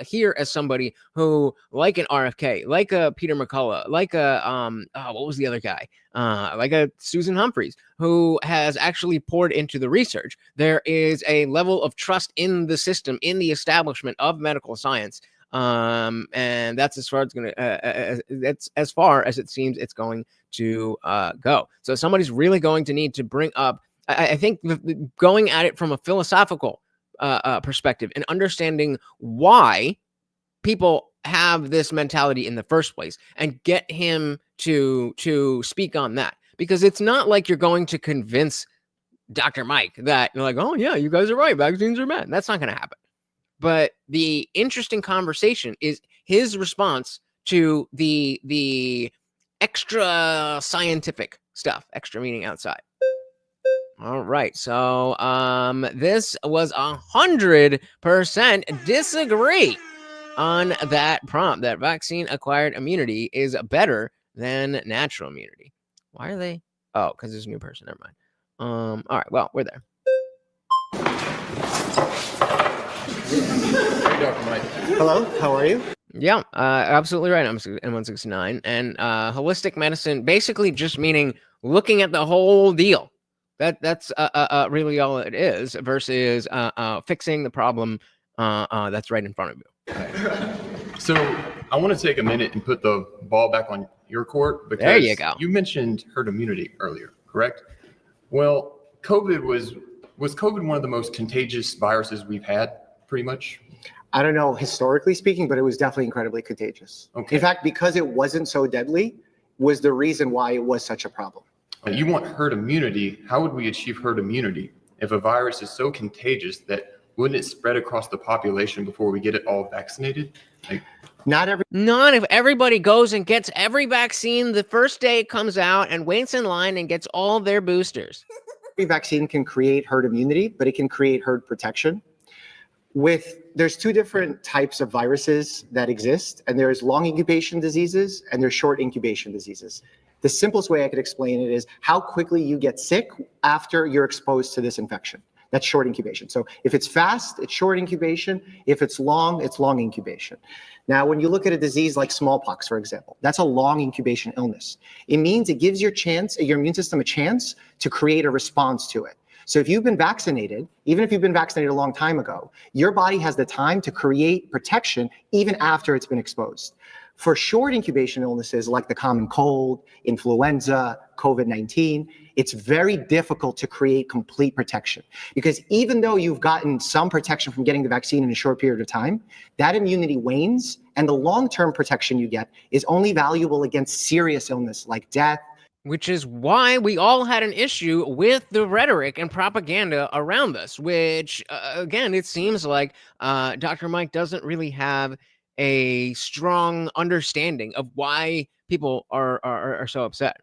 here as somebody who, like an RFK, like a Peter McCullough, like a what was the other guy, like a Susan Humphreys, who has actually poured into the research. There is a level of trust in the system, in the establishment of medical science, and that's as far as it seems it's going to go. So somebody's really going to need to bring up. I think going at it from a philosophical perspective and understanding why people have this mentality in the first place, and get him to speak on that, because it's not like you're going to convince Dr. Mike that you're like, oh yeah, you guys are right, vaccines are bad. That's not going to happen. But the interesting conversation is his response to the extra scientific stuff, extra meaning outside. All right, so this was 100% disagree on that prompt, that vaccine-acquired immunity is better than natural immunity. Why are they? Oh, because there's a new person. Never mind. All right, well, we're there. Hello, how are you? Yeah, absolutely right. I'm 169, and holistic medicine basically just meaning looking at the whole deal. That's really all it is, versus fixing the problem that's right in front of you. So I want to take a minute and put the ball back on your court, because there you go. You mentioned herd immunity earlier, correct? Well, was COVID one of the most contagious viruses we've had, pretty much? I don't know, historically speaking, but it was definitely incredibly contagious. Okay. In fact, because it wasn't so deadly was the reason why it was such a problem. You want herd immunity. How would we achieve herd immunity if a virus is so contagious that wouldn't it spread across the population before we get it all vaccinated? Not if everybody goes and gets every vaccine the first day it comes out and waits in line and gets all their boosters. every vaccine can create herd immunity, but it can create herd protection. There's two different types of viruses that exist, and there's long incubation diseases and there's short incubation diseases. The simplest way I could explain it is how quickly you get sick after you're exposed to this infection. That's short incubation. So if it's fast, it's short incubation. If it's long incubation. Now, when you look at a disease like smallpox, for example, that's a long incubation illness. It means it gives your immune system a chance to create a response to it. So if you've been vaccinated, even if you've been vaccinated a long time ago, your body has the time to create protection even after it's been exposed. For short incubation illnesses like the common cold, influenza, COVID-19, it's very difficult to create complete protection, because even though you've gotten some protection from getting the vaccine in a short period of time, that immunity wanes, and the long-term protection you get is only valuable against serious illness like death. Which is why we all had an issue with the rhetoric and propaganda around this, which, again, it seems like Dr. Mike doesn't really have a strong understanding of why people are so upset.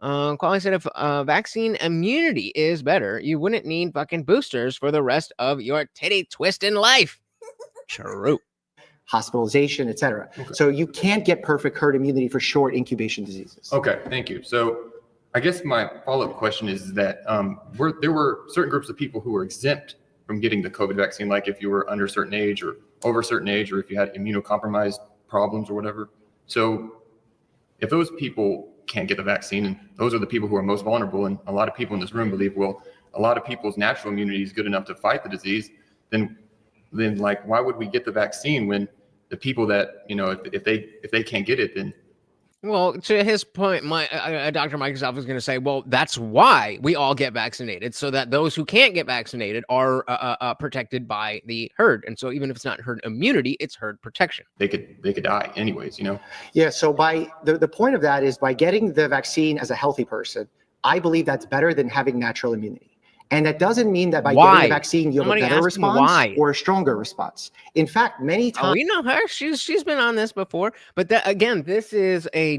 Quali said if vaccine immunity is better, you wouldn't need fucking boosters for the rest of your titty twisting life. True. Hospitalization, et cetera. Okay. So you can't get perfect herd immunity for short incubation diseases. Okay, thank you. So I guess my follow-up question is that there were certain groups of people who were exempt from getting the COVID vaccine, like if you were under a certain age or over a certain age, or if you had immunocompromised problems or whatever. So if those people can't get the vaccine, and those are the people who are most vulnerable, and a lot of people in this room believe, well, a lot of people's natural immunity is good enough to fight the disease, then like, why would we get the vaccine when the people that, you know, if they can't get it, then. Well, to his point, Dr. Microsoft was going to say, well, that's why we all get vaccinated, so that those who can't get vaccinated are protected by the herd. And so even if it's not herd immunity, it's herd protection. They could die anyways, you know? Yeah, so by the point of that is by getting the vaccine as a healthy person, I believe that's better than having natural immunity. And that doesn't mean that by getting the vaccine, you have a better response or a stronger response. In fact, many times. We know her. She's been on this before. But that, again, this is the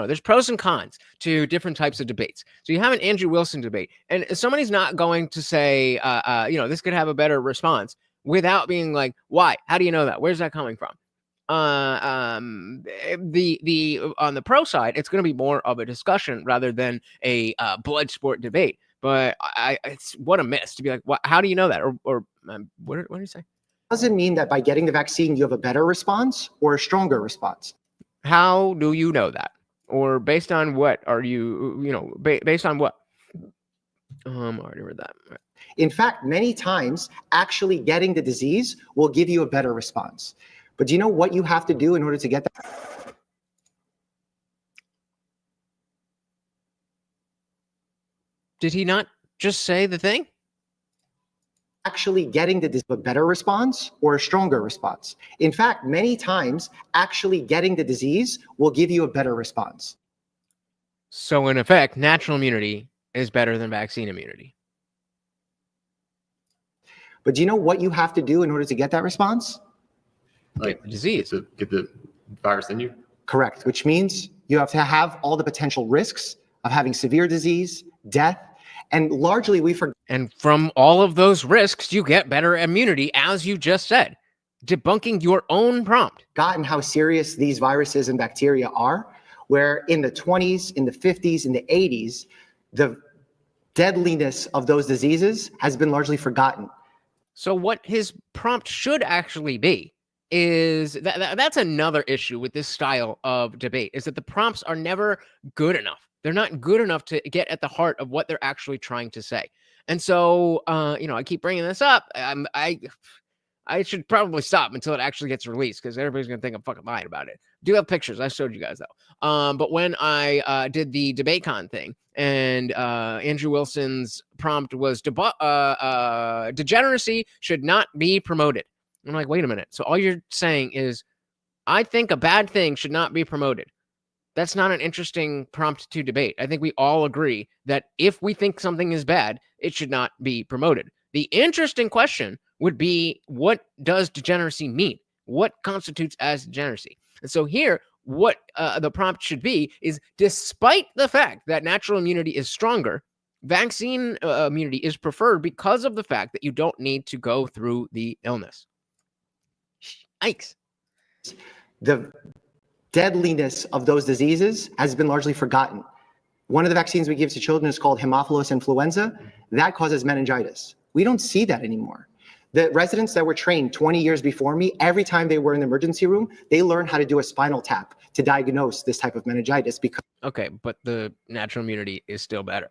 there's pros and cons to different types of debates. So you have an Andrew Wilson debate, and somebody's not going to say, this could have a better response without being like, why? How do you know that? Where's that coming from? On the pro side, it's going to be more of a discussion rather than a blood sport debate. But it's what a miss to be like, how do you know that? Or What did he say? Doesn't mean that by getting the vaccine, you have a better response or a stronger response. How do you know that? Or based on what are you, based on what? I already read that. In fact, many times, actually getting the disease will give you a better response. But do you know what you have to do in order to get that? Did he not just say the thing? Actually getting the disease, a better response or a stronger response. In fact, many times, actually getting the disease will give you a better response. So in effect, natural immunity is better than vaccine immunity. But do you know what you have to do in order to get that response? Like the disease. Get the virus in you? Correct, which means you have to have all the potential risks of having severe disease, death, and largely we forget. And from all of those risks, you get better immunity, as you just said, debunking your own prompt. Gotten how serious these viruses and bacteria are, where in the 20s, in the 50s, in the 80s, the deadliness of those diseases has been largely forgotten. So what his prompt should actually be is that's another issue with this style of debate, is that the prompts are never good enough. They're not good enough to get at the heart of what they're actually trying to say. And so, I keep bringing this up. I should probably stop until it actually gets released, because everybody's going to think I'm fucking lying about it. Do have pictures. I showed you guys, though. But when I did the DebateCon thing, and Andrew Wilson's prompt was degeneracy should not be promoted. I'm like, wait a minute. So all you're saying is, I think a bad thing should not be promoted. That's not an interesting prompt to debate. I think we all agree that if we think something is bad, it should not be promoted. The interesting question would be, what does degeneracy mean? What constitutes as degeneracy? And so here, what the prompt should be is, despite the fact that natural immunity is stronger, vaccine immunity is preferred because of the fact that you don't need to go through the illness. Yikes. The deadliness of those diseases has been largely forgotten. One of the vaccines we give to children is called Haemophilus influenza. That causes meningitis. We don't see that anymore. The residents that were trained 20 years before me, every time they were in the emergency room, they learned how to do a spinal tap to diagnose this type of meningitis. Because okay, but the natural immunity is still better.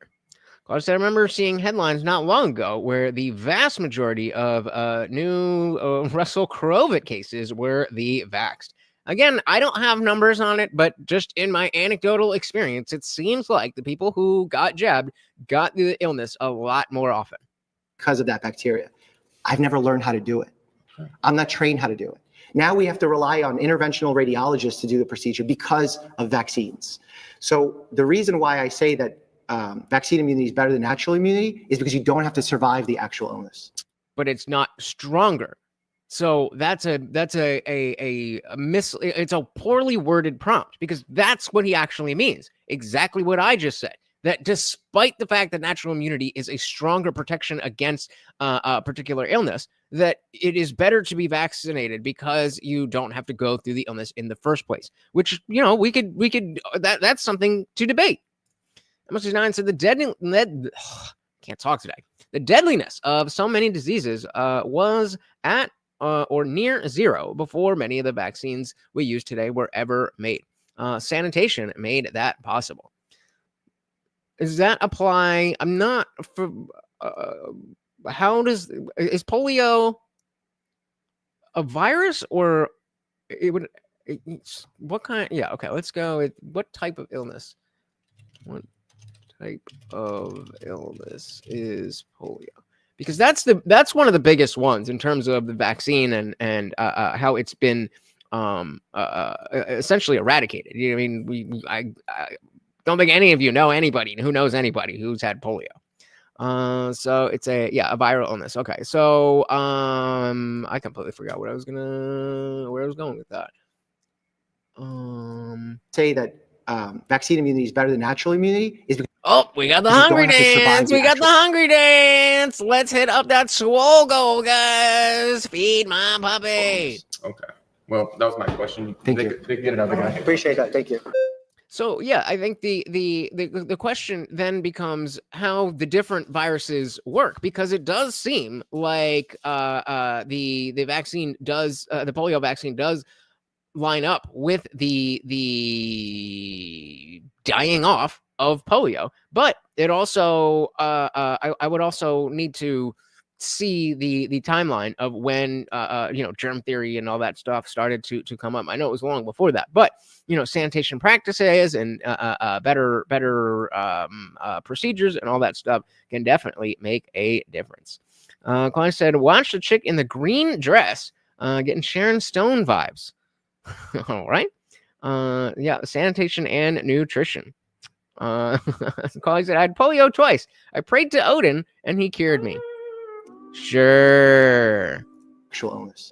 Because I remember seeing headlines not long ago where the vast majority of new Russell Crovet cases were the vaxxed. Again, I don't have numbers on it, but just in my anecdotal experience, it seems like the people who got jabbed got the illness a lot more often. Because of that bacteria. I've never learned how to do it. I'm not trained how to do it. Now we have to rely on interventional radiologists to do the procedure because of vaccines. So the reason why I say that vaccine immunity is better than natural immunity is because you don't have to survive the actual illness. But it's not stronger. So it's a poorly worded prompt, because that's what he actually means. Exactly what I just said. That despite the fact that natural immunity is a stronger protection against a particular illness, that it is better to be vaccinated because you don't have to go through the illness in the first place. Which, that's something to debate. MS9 said can't talk today. The deadliness of so many diseases was at or near zero before many of the vaccines we use today were ever made. Sanitation made that possible. Does that apply? I'm not for. Is polio a virus, or it would? What kind? Yeah. Okay. Let's go. What type of illness? What type of illness is polio? Because that's one of the biggest ones in terms of the vaccine and how it's been essentially eradicated. I mean, I don't think any of you know anybody who knows anybody who's had polio. So it's a viral illness. Okay. So I completely forgot where I was going with that. Say that vaccine immunity is better than natural immunity is because we got the hungry dance. We got the hungry dance. Let's hit up that swole goal, guys. Feed my puppy. Okay. Well, that was my question. Thank you. They get another guy. Appreciate that. Thank you. So yeah, I think the question then becomes how the different viruses work, because it does seem like the vaccine does the polio vaccine does line up with the dying off of polio, but it also I would also need to see the timeline of when germ theory and all that stuff started to come up. I know it was long before that, but sanitation practices and better procedures and all that stuff can definitely make a difference. Klein said, watch the chick in the green dress getting Sharon Stone vibes. All right. Yeah, sanitation and nutrition. Colleague said, I had polio twice. I prayed to Odin and he cured me. Sure. Actual illness.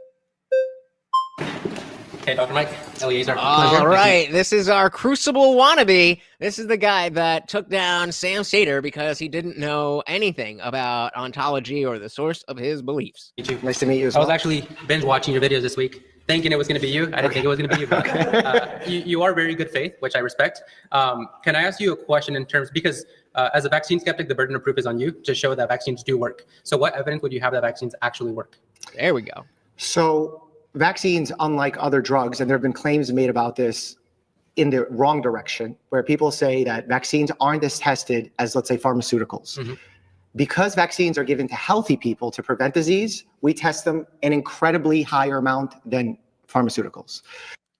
Hey, Dr. Mike, Eliezer. All right, this is our crucible wannabe. This is the guy that took down Sam Sater because he didn't know anything about ontology or the source of his beliefs. Nice to meet you as I well. was actually binge watching your videos this week, thinking it was going to be you. I didn't think it was going to be you, but you are very good faith, which I respect. Can I ask you a question in terms, because as a vaccine skeptic, the burden of proof is on you to show that vaccines do work. So what evidence would you have that vaccines actually work? There we go. So vaccines, unlike other drugs, and there have been claims made about this in the wrong direction, where people say that vaccines aren't as tested as, let's say, pharmaceuticals. Mm-hmm. Because vaccines are given to healthy people to prevent disease, we test them an incredibly higher amount than pharmaceuticals.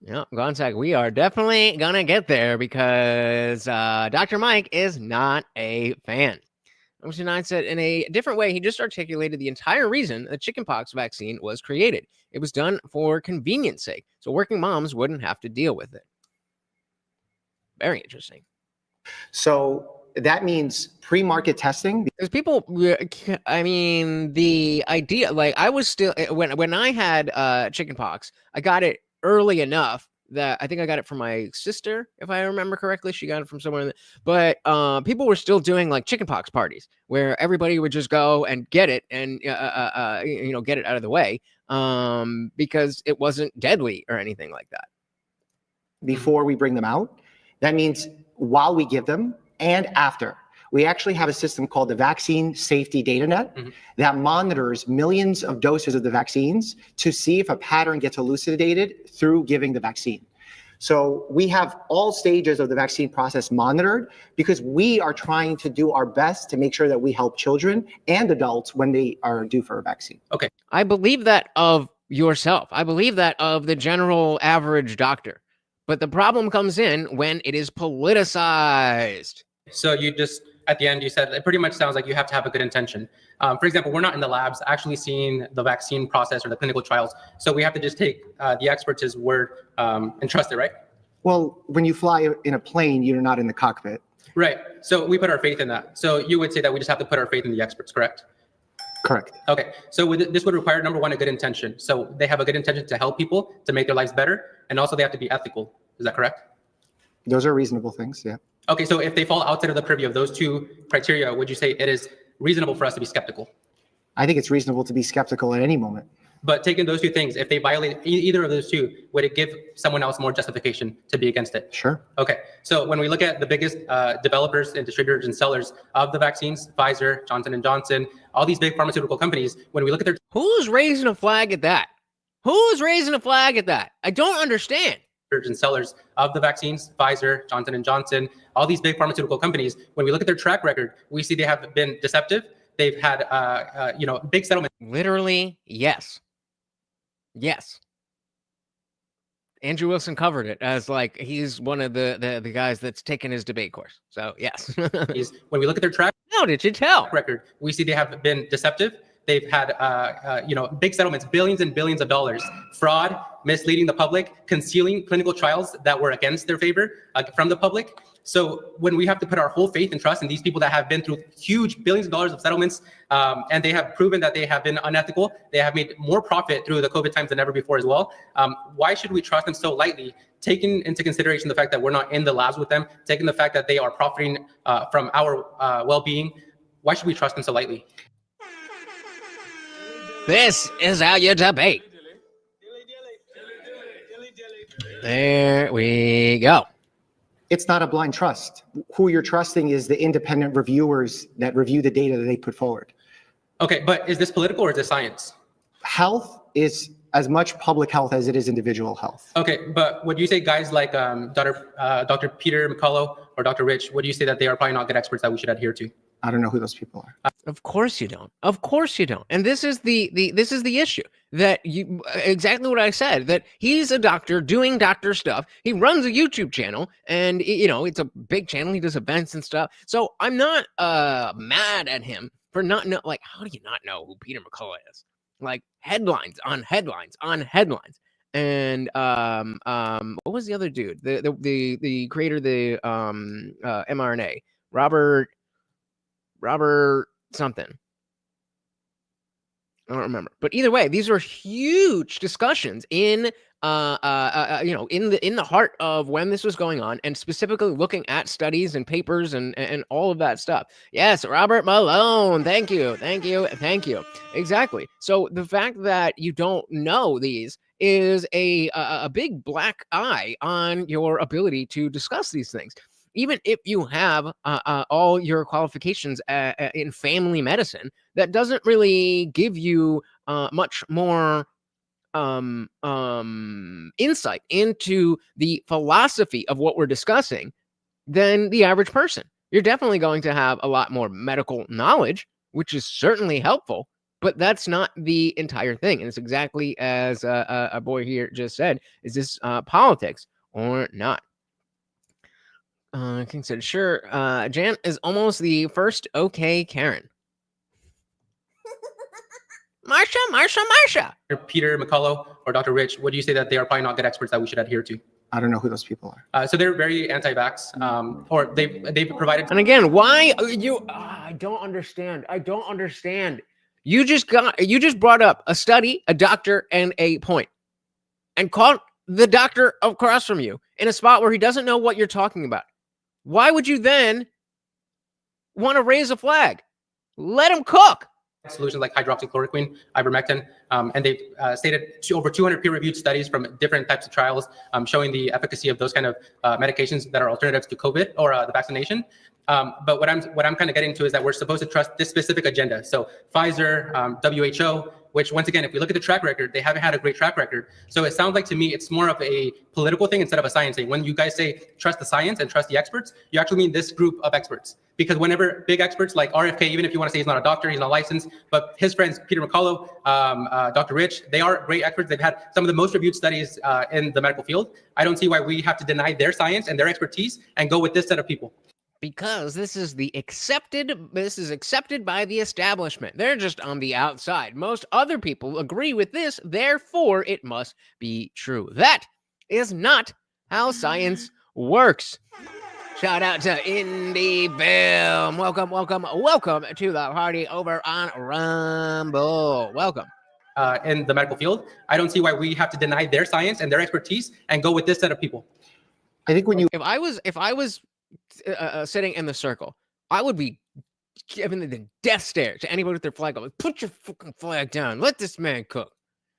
Yeah, Gonzaga, we are definitely going to get there because Dr. Mike is not a fan. Mr. Nine said, in a different way, he just articulated the entire reason the chickenpox vaccine was created. It was done for convenience sake, so working moms wouldn't have to deal with it. Very interesting. So that means pre-market testing. Because people, I mean, the idea, like I was still, when I had chickenpox, I got it early enough that I think I got it from my sister, if I remember correctly. She got it from somewhere. But people were still doing like chickenpox parties where everybody would just go and get it and, get it out of the way because it wasn't deadly or anything like that. Before we bring them out, that means while we give them and after. We actually have a system called the Vaccine Safety Data Net that monitors millions of doses of the vaccines to see if a pattern gets elucidated through giving the vaccine. So we have all stages of the vaccine process monitored because we are trying to do our best to make sure that we help children and adults when they are due for a vaccine. Okay. I believe that of yourself. I believe that of the general average doctor. But the problem comes in when it is politicized. So you just, at the end, you said it pretty much sounds like you have to have a good intention. For example, we're not in the labs actually seeing the vaccine process or the clinical trials. So we have to just take the experts' word and trust it, right? Well, when you fly in a plane, you're not in the cockpit. Right. So we put our faith in that. So you would say that we just have to put our faith in the experts, correct? Correct. Okay. So this would require, number one, a good intention. So they have a good intention to help people, to make their lives better. And also they have to be ethical. Is that correct? Those are reasonable things, yeah. Okay, so if they fall outside of the purview of those two criteria, would you say it is reasonable for us to be skeptical? I think it's reasonable to be skeptical at any moment. But taking those two things, if they violate either of those two, would it give someone else more justification to be against it? Sure. Okay, so when we look at the biggest developers and distributors and sellers of the vaccines, Pfizer, Johnson & Johnson, all these big pharmaceutical companies, when we look at their— Who's raising a flag at that? Who's raising a flag at that? I don't understand. And sellers of the vaccines, Pfizer, Johnson & Johnson, all these big pharmaceutical companies, when we look at their track record, we see they have been deceptive. They've had, big settlements. Literally, yes. Yes. Andrew Wilson covered it as like he's one of the guys that's taken his debate course. So, yes. When we look at their track How did you tell? record, we see they have been deceptive. They've had, big settlements, billions and billions of dollars, fraud, misleading the public, concealing clinical trials that were against their favor from the public. So when we have to put our whole faith and trust in these people that have been through huge billions of dollars of settlements, and they have proven that they have been unethical, they have made more profit through the COVID times than ever before as well. Why should we trust them so lightly, taking into consideration the fact that we're not in the labs with them, taking the fact that they are profiting from our well-being? Why should we trust them so lightly? This is how you debate. There we go. It's not a blind trust. Who you're trusting is the independent reviewers that review the data that they put forward. Okay, but is this political or is this science? Health is as much public health as it is individual health. Okay, but would you say guys like Dr. Peter McCullough or Dr. Rich, would you say that they are probably not good experts that we should adhere to? I don't know who those people are. Of course you don't. Of course you don't. And this is the issue, that you exactly what I said, that he's a doctor doing doctor stuff. He runs a YouTube channel, and it's a big channel. He does events and stuff. So I'm not mad at him for not know, like, how do you not know who Peter McCullough is? Like, headlines on headlines on headlines. And what was the other dude? The creator of the mRNA, Robert something. I don't remember. But either way, these are huge discussions in the heart of when this was going on, and specifically looking at studies and papers and all of that stuff. Yes, Robert Malone. Thank you. Exactly. So the fact that you don't know these is a big black eye on your ability to discuss these things. Even if you have all your qualifications in family medicine, that doesn't really give you much more insight into the philosophy of what we're discussing than the average person. You're definitely going to have a lot more medical knowledge, which is certainly helpful, but that's not the entire thing. And it's exactly as a boy here just said, is this politics or not? King said, sure. Jan is almost the first okay Karen. Marsha. Peter McCullough or Dr. Rich, would you say that they are probably not good experts that we should adhere to? I don't know who those people are. So they're very anti-vax, or they've provided. And again, why you? I don't understand. You just brought up a study, a doctor, and a point, and called the doctor across from you in a spot where he doesn't know what you're talking about. Why would you then want to raise a flag? Let him cook. Solutions like hydroxychloroquine, ivermectin, and they've stated over 200 peer-reviewed studies from different types of trials showing the efficacy of those kind of medications that are alternatives to COVID or the vaccination. But what I'm kind of getting to is that we're supposed to trust this specific agenda. So Pfizer, WHO, which once again, if we look at the track record, they haven't had a great track record. So it sounds like to me, it's more of a political thing instead of a science thing. When you guys say trust the science and trust the experts, you actually mean this group of experts. Because whenever big experts like RFK, even if you want to say he's not a doctor, he's not licensed, but his friends, Peter McCullough, Dr. Rich, they are great experts. They've had some of the most reviewed studies in the medical field. I don't see why we have to deny their science and their expertise and go with this set of people. Because this is accepted by the establishment. They're just on the outside. Most other people agree with this, therefore it must be true. That is not how science works. Shout out to Indie Film. Welcome to the party over on Rumble. Welcome. In the medical field, I don't see why we have to deny their science and their expertise and go with this set of people. I think when you, if I was sitting in the circle, I would be giving the death stare to anybody with their flag up. Put your fucking flag down. Let this man cook.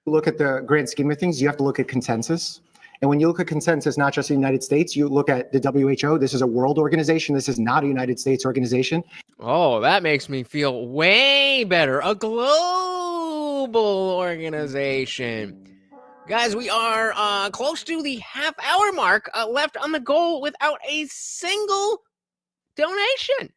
Look at the grand scheme of things, you have to look at consensus. And when you look at consensus, not just the United States, you look at the WHO. This is a world organization. This is not a United States organization. Oh, that makes me feel way better. A global organization. Guys, we are close to the half-hour mark left on the goal without a single donation.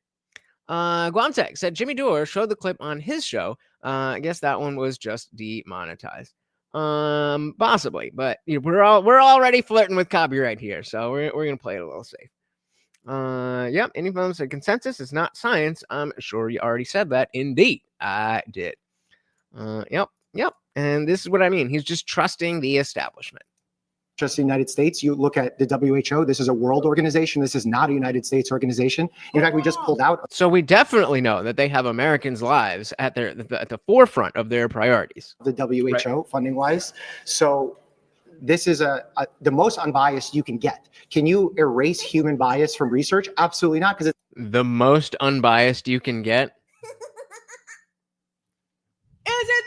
Guamtech said Jimmy Dore showed the clip on his show. I guess that one was just demonetized. Possibly, but we're already flirting with copyright here, so we're gonna play it a little safe. Yep. Any film said consensus is not science. I'm sure you already said that. Indeed, I did. Yep. And this is what I mean. He's just trusting the establishment. Just the United States, you look at the WHO. This is a world organization. This is not a United States organization. In fact, we just pulled out. So we definitely know that they have Americans' lives at the forefront of their priorities. The WHO funding wise. So this is the most unbiased you can get. Can you erase human bias from research? Absolutely not, because it's the most unbiased you can get. Is it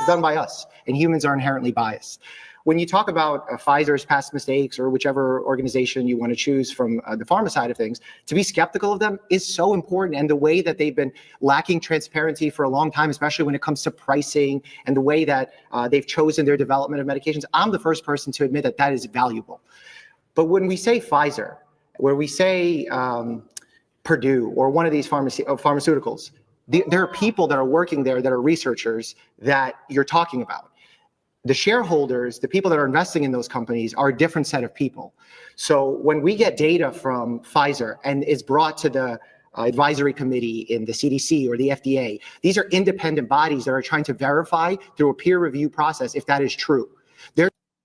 done by us, and humans are inherently biased. When you talk about Pfizer's past mistakes or whichever organization you want to choose from the pharma side of things, to be skeptical of them is so important. And the way that they've been lacking transparency for a long time, especially when it comes to pricing and the way that they've chosen their development of medications, I'm the first person to admit that that is valuable. But when we say Pfizer, where we say Purdue or one of these pharmaceuticals, there are people that are working there that are researchers that you're talking about. The shareholders, the people that are investing in those companies are a different set of people. So when we get data from Pfizer and is brought to the advisory committee in the CDC or the FDA, these are independent bodies that are trying to verify through a peer review process if that is true.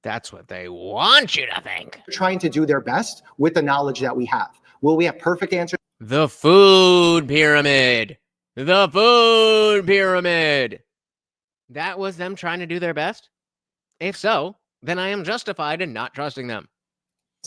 That's what they want you to think. Trying to do their best with the knowledge that we have. Will we have perfect answers? The food pyramid. The food pyramid. That was them trying to do their best? If so, then I am justified in not trusting them.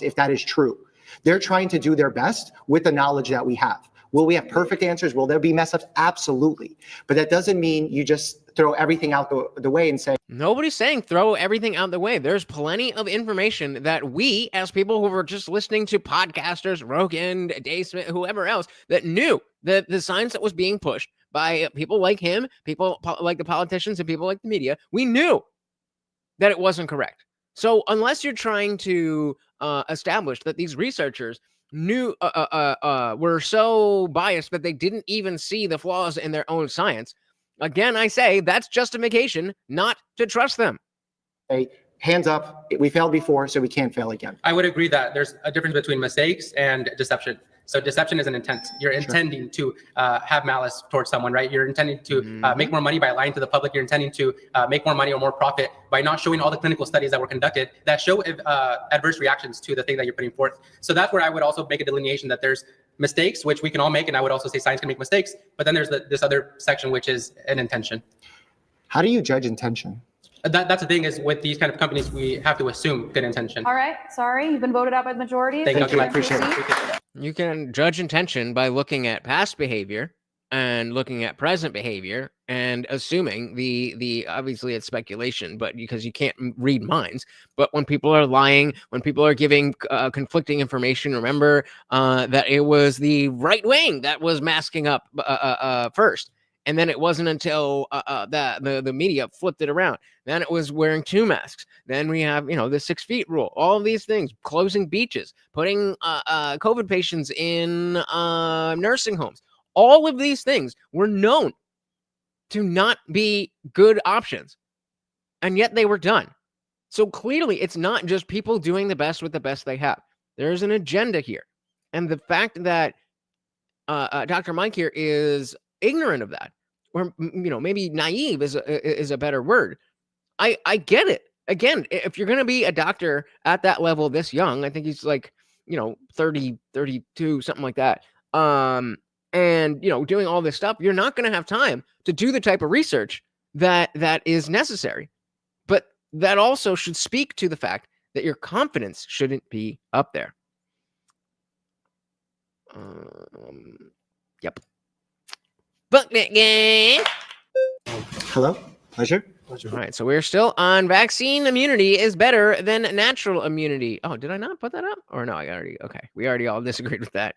If that is true. They're trying to do their best with the knowledge that we have. Will we have perfect answers? Will there be mess ups? Absolutely. But that doesn't mean you just throw everything out the way and say. Nobody's saying throw everything out the way. There's plenty of information that we, as people who were just listening to podcasters, Rogan, Dave Smith, whoever else, that knew that the science that was being pushed by people like him, people like the politicians and people like the media, we knew that it wasn't correct. So unless you're trying to establish that these researchers knew were so biased that they didn't even see the flaws in their own science, again, I say that's justification not to trust them. Hey, hands up, we failed before, so we can't fail again. I would agree that there's a difference between mistakes and deception. So deception is an intent. You're intending to have malice towards someone, right? You're intending to make more money by lying to the public. You're intending to make more money or more profit by not showing all the clinical studies that were conducted that show adverse reactions to the thing that you're putting forth. So that's where I would also make a delineation that there's mistakes, which we can all make, and I would also say science can make mistakes, but then there's this other section, which is an intention. How do you judge intention? That's the thing is with these kind of companies, we have to assume good intention. All right, sorry, you've been voted out by the majority. Thank you. I appreciate it. You can judge intention by looking at past behavior and looking at present behavior and assuming the obviously it's speculation, but because you can't read minds. But when people are lying, when people are giving conflicting information, remember that it was the right wing that was masking up first. And then it wasn't until the media flipped it around. Then it was wearing 2 masks. Then we have, the 6 feet rule, all of these things, closing beaches, putting COVID patients in nursing homes. All of these things were known to not be good options. And yet they were done. So clearly it's not just people doing the best with the best they have. There's an agenda here. And the fact that Dr. Mike here is ignorant of that, or maybe naive is a better word. I get it. Again, if you're going to be a doctor at that level this young, I think he's like 30, 32, something like that, and doing all this stuff, you're not going to have time to do the type of research that is necessary. But that also should speak to the fact that your confidence shouldn't be up there. Yep. Book it, gang. Hello, pleasure. All right, so we're still on vaccine immunity is better than natural immunity. Oh, did I not put that up? Or no, we already all disagreed with that.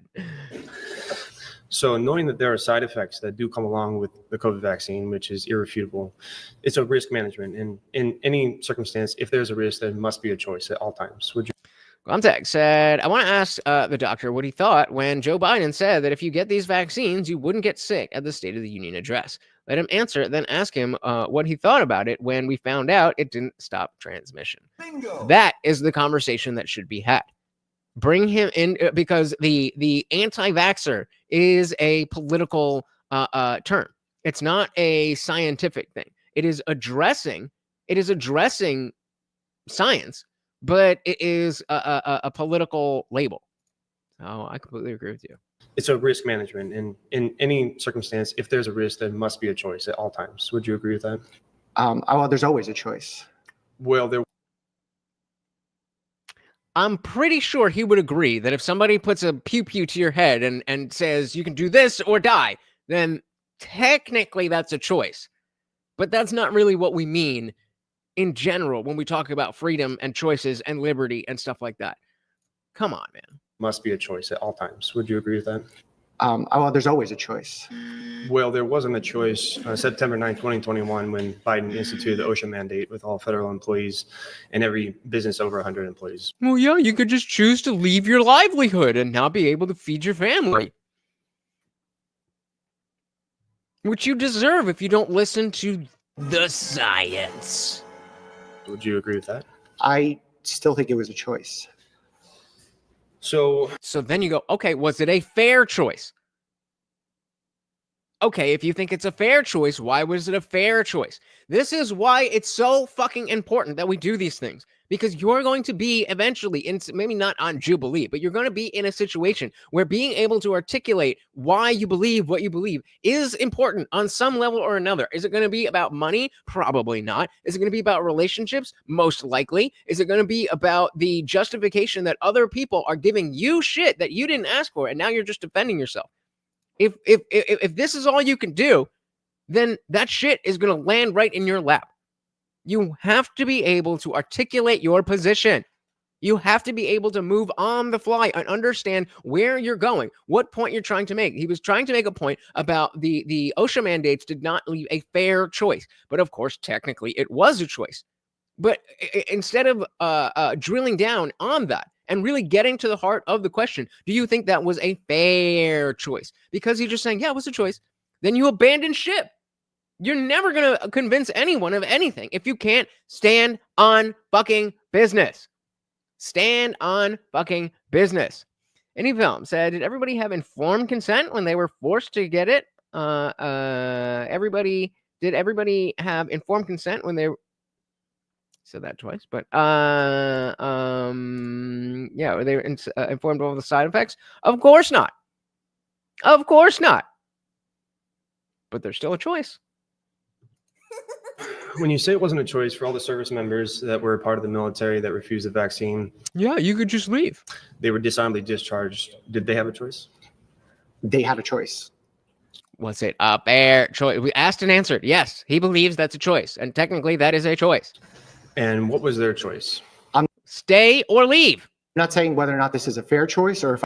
So knowing that there are side effects that do come along with the COVID vaccine, which is irrefutable, it's a risk management. And in any circumstance, if there's a risk, there must be a choice at all times. Would you? Contact said, I want to ask the doctor what he thought when Joe Biden said that if you get these vaccines, you wouldn't get sick at the State of the Union address. Let him answer, then ask him what he thought about it when we found out it didn't stop transmission. Bingo. That is the conversation that should be had. Bring him in because the anti-vaxxer is a political term. It's not a scientific thing. It is addressing science, but it is a political label. Oh, I completely agree with you. It's a risk management. And in any circumstance, if there's a risk, there must be a choice at all times. Would you agree with that? Well, there's always a choice. Well, I'm pretty sure he would agree that if somebody puts a pew-pew to your head and says you can do this or die, then technically that's a choice. But that's not really what we mean in general when we talk about freedom and choices and liberty and stuff like that. Come on, man. Must be a choice at all times. Would you agree with that? Well, there's always a choice. Well, there wasn't a choice September 9, 2021, when Biden instituted the OSHA mandate with all federal employees and every business over 100 employees. Well, yeah, you could just choose to leave your livelihood and not be able to feed your family. Which you deserve if you don't listen to the science. Would you agree with that? I still think it was a choice. So then you go, okay, was it a fair choice? Okay, if you think it's a fair choice, why was it a fair choice? This is why it's so fucking important that we do these things. Because you're going to be eventually, maybe not on Jubilee, but you're going to be in a situation where being able to articulate why you believe what you believe is important on some level or another. Is it going to be about money? Probably not. Is it going to be about relationships? Most likely. Is it going to be about the justification that other people are giving you shit that you didn't ask for, and now you're just defending yourself? If this is all you can do, then that shit is going to land right in your lap. You have to be able to articulate your position. You have to be able to move on the fly and understand where you're going, what point you're trying to make. He was trying to make a point about the OSHA mandates did not leave a fair choice. But of course, technically, it was a choice. But instead of drilling down on that and really getting to the heart of the question, do you think that was a fair choice? Because he's just saying, yeah, it was a choice. Then you abandon ship. You're never going to convince anyone of anything if you can't stand on fucking business. Stand on fucking business. Any film said, did everybody have informed consent when they were forced to get it? Did everybody have informed consent when they said that twice, but yeah, were they informed of all the side effects? Of course not. Of course not. But there's still a choice. When you say it wasn't a choice for all the service members that were a part of the military that refused the vaccine, yeah, you could just leave. They were dishonorably discharged. Did they have a choice? They had a choice. Was it a fair choice? We asked and answered. Yes, he believes that's a choice. And technically, that is a choice. And what was their choice? Stay or leave. I'm not saying whether or not this is a fair choice or if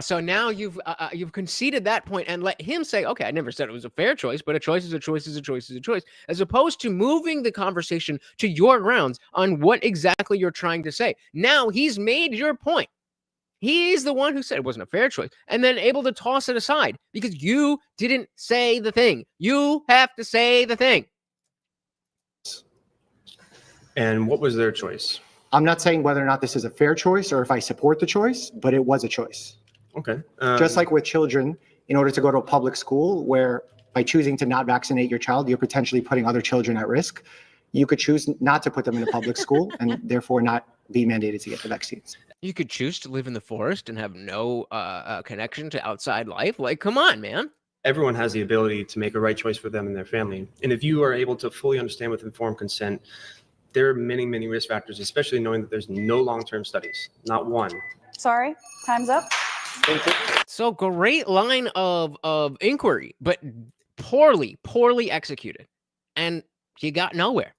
so now you've conceded that point and let him say, okay, I never said it was a fair choice, but a choice is a choice is a choice is a choice, as opposed to moving the conversation to your grounds on what exactly you're trying to say. Now he's made your point. He's the one who said it wasn't a fair choice and then able to toss it aside because you didn't say the thing. You have to say the thing. And what was their choice? I'm not saying whether or not this is a fair choice or if I support the choice, but it was a choice. Okay. Just like with children, in order to go to a public school where by choosing to not vaccinate your child, you're potentially putting other children at risk. You could choose not to put them in a public school and therefore not be mandated to get the vaccines. You could choose to live in the forest and have no connection to outside life. Like, come on, man. Everyone has the ability to make a right choice for them and their family. And if you are able to fully understand with informed consent, there are many, many risk factors, especially knowing that there's no long-term studies, not one. Sorry, time's up. So great line of inquiry, but poorly executed. And you got nowhere.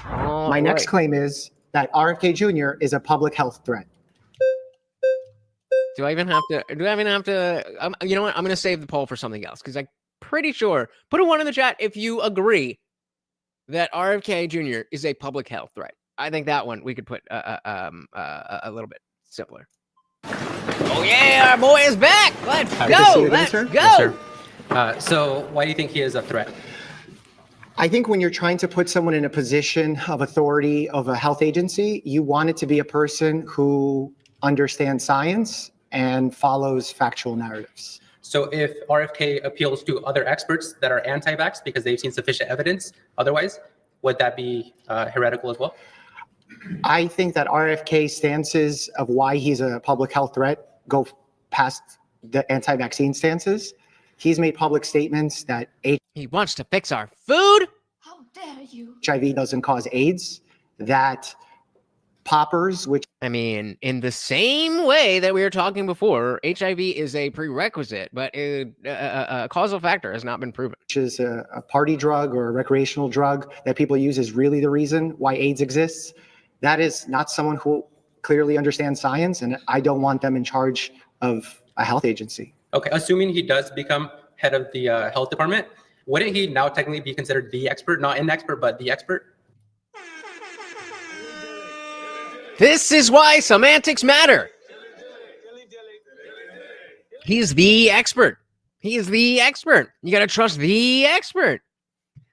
My next claim is that RFK Jr. is a public health threat. Do I even have to, you know what? I'm going to save the poll for something else because I'm pretty sure, put a 1 in the chat if you agree that RFK Jr. is a public health threat. I think that one we could put a little bit simpler. Oh yeah, our boy is back. Let's go. Let's go. Yes, sir. So why do you think he is a threat? I think when you're trying to put someone in a position of authority of a health agency, you want it to be a person who understands science and follows factual narratives. So if RFK appeals to other experts that are anti-vax because they've seen sufficient evidence otherwise, would that be heretical as well? I think that RFK stances of why he's a public health threat go past the anti-vaccine stances. He's made public statements that he wants to fix our food. How dare you? HIV doesn't cause AIDS, that poppers, which I mean, in the same way that we were talking before, HIV is a prerequisite, but a causal factor has not been proven. is a party drug or a recreational drug that people use is really the reason why AIDS exists. That is not someone who clearly understands science, and I don't want them in charge of a health agency. Okay, assuming he does become head of the health department, wouldn't he now technically be considered the expert, not an expert, but the expert? This is why semantics matter. He's the expert. He is the expert. You got to trust the expert.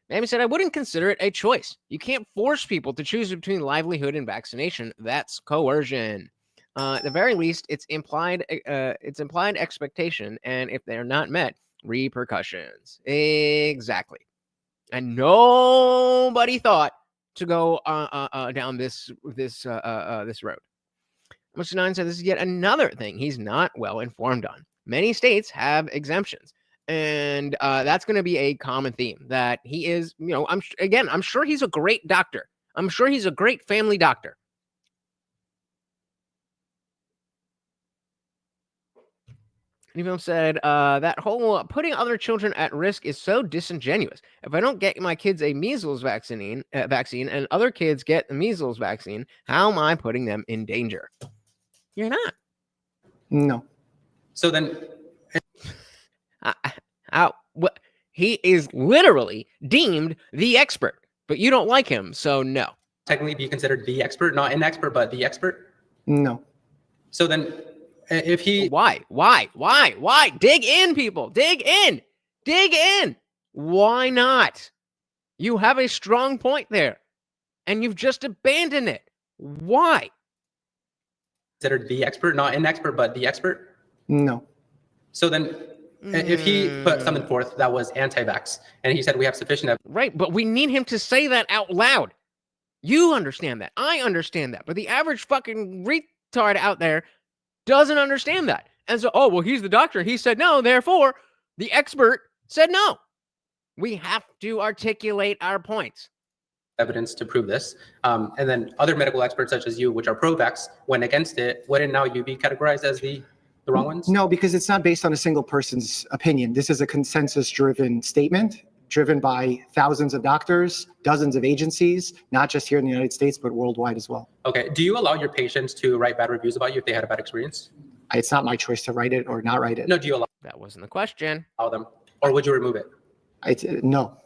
Mammy said, I wouldn't consider it a choice. You can't force people to choose between livelihood and vaccination. That's coercion. At the very least, it's implied expectation, and if they're not met, repercussions. Exactly. And nobody thought to go down this road. Mr. Nine said this is yet another thing he's not well informed on. Many states have exemptions, and that's going to be a common theme that he is. I'm sure he's a great doctor. I'm sure he's a great family doctor. Even said that whole putting other children at risk is so disingenuous. If I don't get my kids a measles vaccine and other kids get the measles vaccine, how am I putting them in danger? You're not. No. So then, what? He is literally deemed the expert, but you don't like him, so no. Technically be considered the expert, not an expert, but the expert? No. So then, if he... Why? Dig in, people. Dig in. Why not? You have a strong point there, and you've just abandoned it. Why? Considered the expert, not an expert, but the expert? No. So then, if he put something forth that was anti-vax, and he said we have sufficient evidence... Right, but we need him to say that out loud. You understand that. I understand that. But the average fucking retard out there doesn't understand that. And so, oh, well, he's the doctor. He said no, therefore, the expert said no. We have to articulate our points. Evidence to prove this. And then other medical experts such as you, which are pro-vax, went against it. Wouldn't now you be categorized as the wrong ones? No, because it's not based on a single person's opinion. This is a consensus-driven statement driven by thousands of doctors, dozens of agencies, not just here in the United States, but worldwide as well. Okay. Do you allow your patients to write bad reviews about you if they had a bad experience? It's not my choice to write it or not write it. No, do you allow That wasn't the question. them? Or would you remove it? No.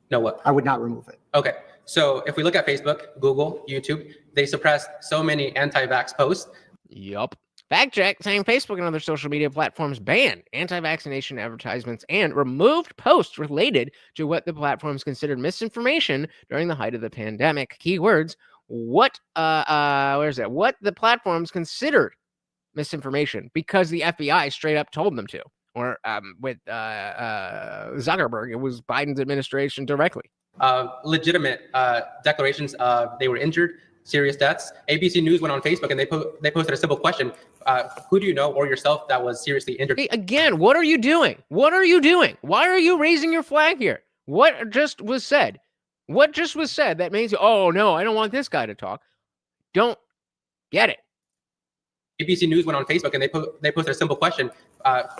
No what? I would not remove it. Okay. So if we look at Facebook, Google, YouTube, they suppressed so many anti-vax posts. Yup. Fact check saying Facebook and other social media platforms banned anti-vaccination advertisements and removed posts related to what the platforms considered misinformation during the height of the pandemic. Keywords, what the platforms considered misinformation because the FBI straight up told them to. Or with Zuckerberg, it was Biden's administration directly. Legitimate declarations of they were injured, serious deaths. ABC News went on Facebook and they posted a simple question. Who do you know or yourself that was seriously injured? Hey, again, what are you doing? What are you doing? Why are you raising your flag here? What just was said? What just was said that means, oh, no, I don't want this guy to talk. Don't get it. ABC News went on Facebook and they posted a simple question.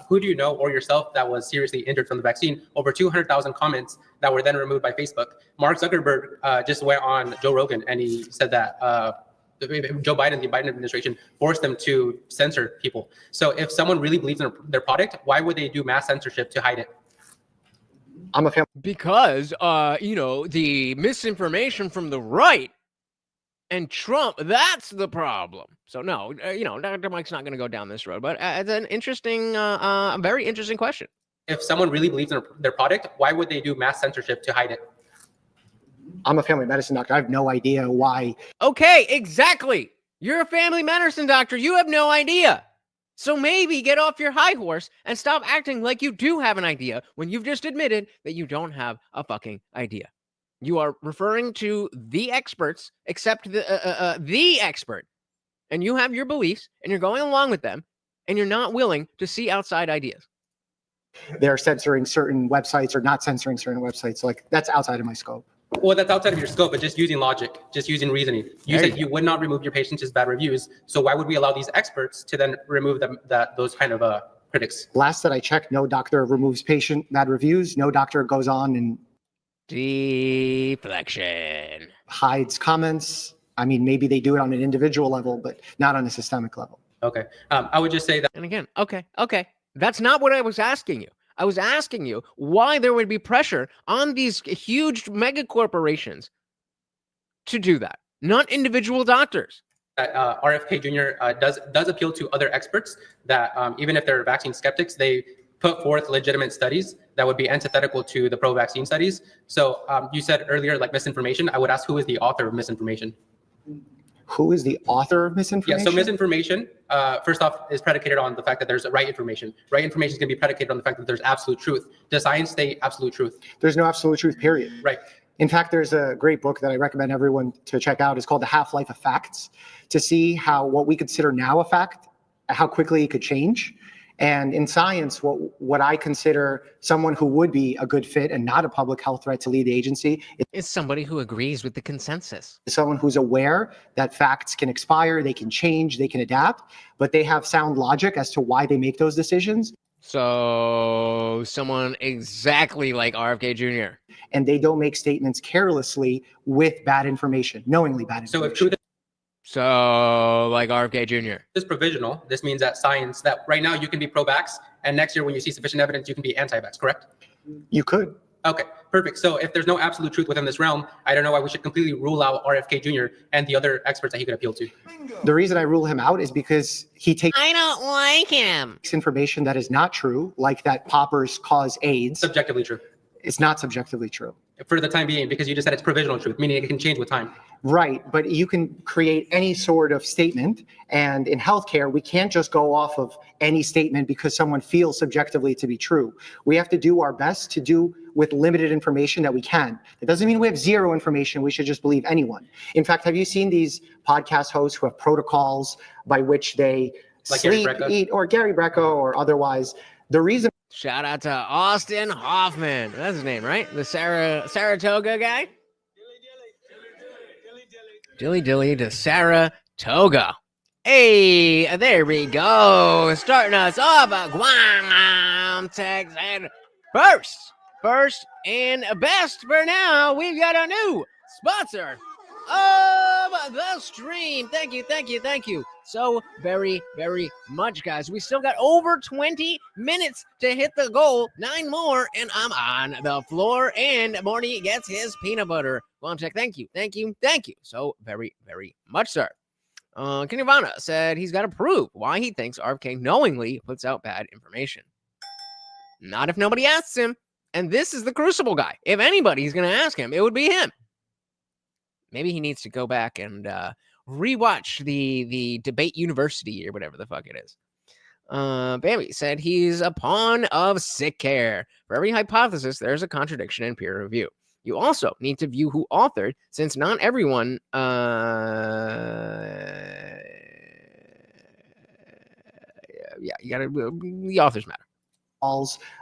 Who do you know or yourself that was seriously injured from the vaccine? Over 200,000 comments that were then removed by Facebook. Mark Zuckerberg just went on Joe Rogan and he said that Joe Biden, the Biden administration, forced them to censor people. So if someone really believes in their product, why would they do mass censorship to hide it? I'm a fan. Because, the misinformation from the right and Trump, that's the problem. So no, Dr. Mike's not going to go down this road, but it's an interesting, very interesting question. If someone really believes in their product, why would they do mass censorship to hide it? I'm a family medicine doctor. I have no idea why. Okay, exactly. You're a family medicine doctor. You have no idea. So maybe get off your high horse and stop acting like you do have an idea when you've just admitted that you don't have a fucking idea. You are referring to the experts, except the expert, and you have your beliefs, and you're going along with them, and you're not willing to see outside ideas. They're censoring certain websites or not censoring certain websites. Like, that's outside of my scope. Well, that's outside of your scope, but just using logic, just using reasoning. You said you would not remove your patients as bad reviews. So why would we allow these experts to then remove them, those kind of critics? Last that I checked, no doctor removes patient bad reviews. No doctor goes on and deflection, hides comments. I mean, maybe they do it on an individual level, but not on a systemic level. Okay. I would just say that. And again, okay. That's not what I was asking you. I was asking you why there would be pressure on these huge mega corporations to do that, not individual doctors. RFK Jr. Does appeal to other experts that even if they're vaccine skeptics, they put forth legitimate studies that would be antithetical to the pro-vaccine studies. So you said earlier, like misinformation. I would ask, who is the author of misinformation? Who is the author of misinformation? Yeah, so misinformation, first off, is predicated on the fact that there's right information. Right information is going to be predicated on the fact that there's absolute truth. Does science state absolute truth? There's no absolute truth, period. Right. In fact, there's a great book that I recommend everyone to check out. It's called The Half-Life of Facts, to see how what we consider now a fact, how quickly it could change. And in science, what I consider someone who would be a good fit and not a public health threat to lead the agency is somebody who agrees with the consensus. Someone who's aware that facts can expire, they can change, they can adapt, but they have sound logic as to why they make those decisions. So someone exactly like RFK Jr. And they don't make statements carelessly with bad information, knowingly bad information. So if truth So like RFK Jr. is provisional, this means that science, that right now you can be pro-vax, and next year when you see sufficient evidence, you can be anti-vax, correct? You could. Okay, perfect. So if there's no absolute truth within this realm, I don't know why we should completely rule out RFK Jr. and the other experts that he could appeal to. The reason I rule him out is because he takes I don't like him. information that is not true, like that poppers cause AIDS. Subjectively true. It's not subjectively true. For the time being, because you just said it's provisional truth, meaning it can change with time. Right, but you can create any sort of statement, and in healthcare, we can't just go off of any statement because someone feels subjectively to be true. We have to do our best to do with limited information that we can. That doesn't mean we have zero information. We should just believe anyone. In fact, have you seen these podcast hosts who have protocols by which they Like sleep, Gary Brecka? eat, or Gary Brecka or otherwise? The reason Shout out to Austin Hoffman. That's his name, right? The Saratoga guy? Dilly to Saratoga. Hey, there we go. Starting us off, Guam, Texas. First and best for now, we've got a new sponsor of the stream. Thank you so very much, guys. We still got over 20 minutes to hit the goal. 9 more and I'm on the floor, and Morty gets his peanut butter. Well, check. Thank you so very much, sir. Kinivana said he's got to prove why he thinks RFK knowingly puts out bad information. Not if nobody asks him. And this is the Crucible guy. If anybody's going to ask him, it would be him. Maybe he needs to go back and rewatch the Debate University or whatever the fuck it is. Bambi said he's a pawn of sick care. For every hypothesis, there's a contradiction in peer review. You also need to view who authored, since not everyone you gotta the authors matter.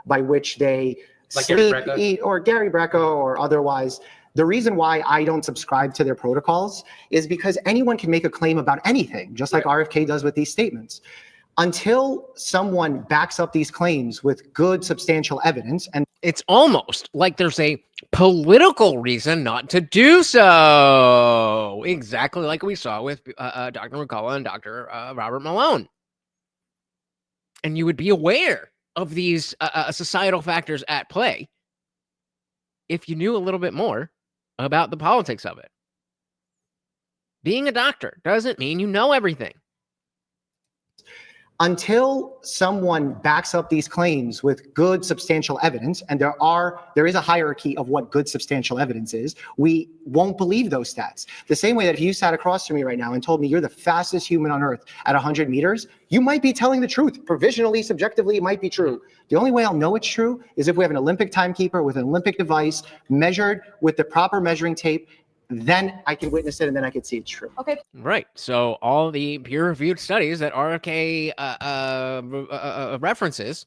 By which they Like sleep, Gary Brecka? eat, or Gary Brecka or otherwise. The reason why I don't subscribe to their protocols is because anyone can make a claim about anything, just like RFK does with these statements. Until someone backs up these claims with good, substantial evidence, and It's almost like there's a political reason not to do so. Exactly like we saw with Dr. McCullough and Dr. Robert Malone. And you would be aware of these societal factors at play if you knew a little bit more about the politics of it. Being a doctor doesn't mean you know everything. until someone backs up these claims with good substantial evidence, and there is a hierarchy of what good substantial evidence is, we won't believe those stats. The same way that if you sat across from me right now and told me you're the fastest human on earth at 100 meters, you might be telling the truth. Provisionally, subjectively, it might be true. The only way I'll know it's true is if we have an Olympic timekeeper with an Olympic device measured with the proper measuring tape. Then I can witness it, and then I can see it's true. Okay. Right. So all the peer-reviewed studies that RFK references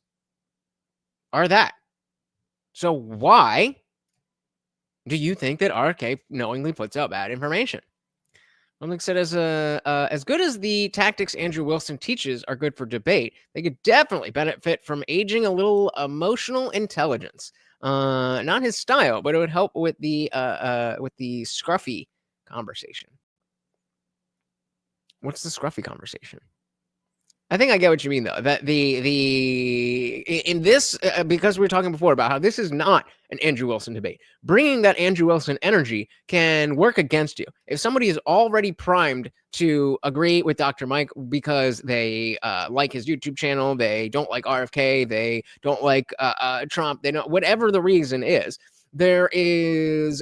are that. So why do you think that RFK knowingly puts out bad information? Like said, as good as the tactics Andrew Wilson teaches are good for debate, they could definitely benefit from aging a little emotional intelligence. Not his style, but it would help with the scruffy conversation. What's the scruffy conversation? I think I get what you mean, though. That in this, because we were talking before about how this is not an Andrew Wilson debate. Bringing that Andrew Wilson energy can work against you. If somebody is already primed to agree with Dr. Mike because they like his YouTube channel, they don't like RFK, they don't like Trump, they don't, whatever the reason is, there is,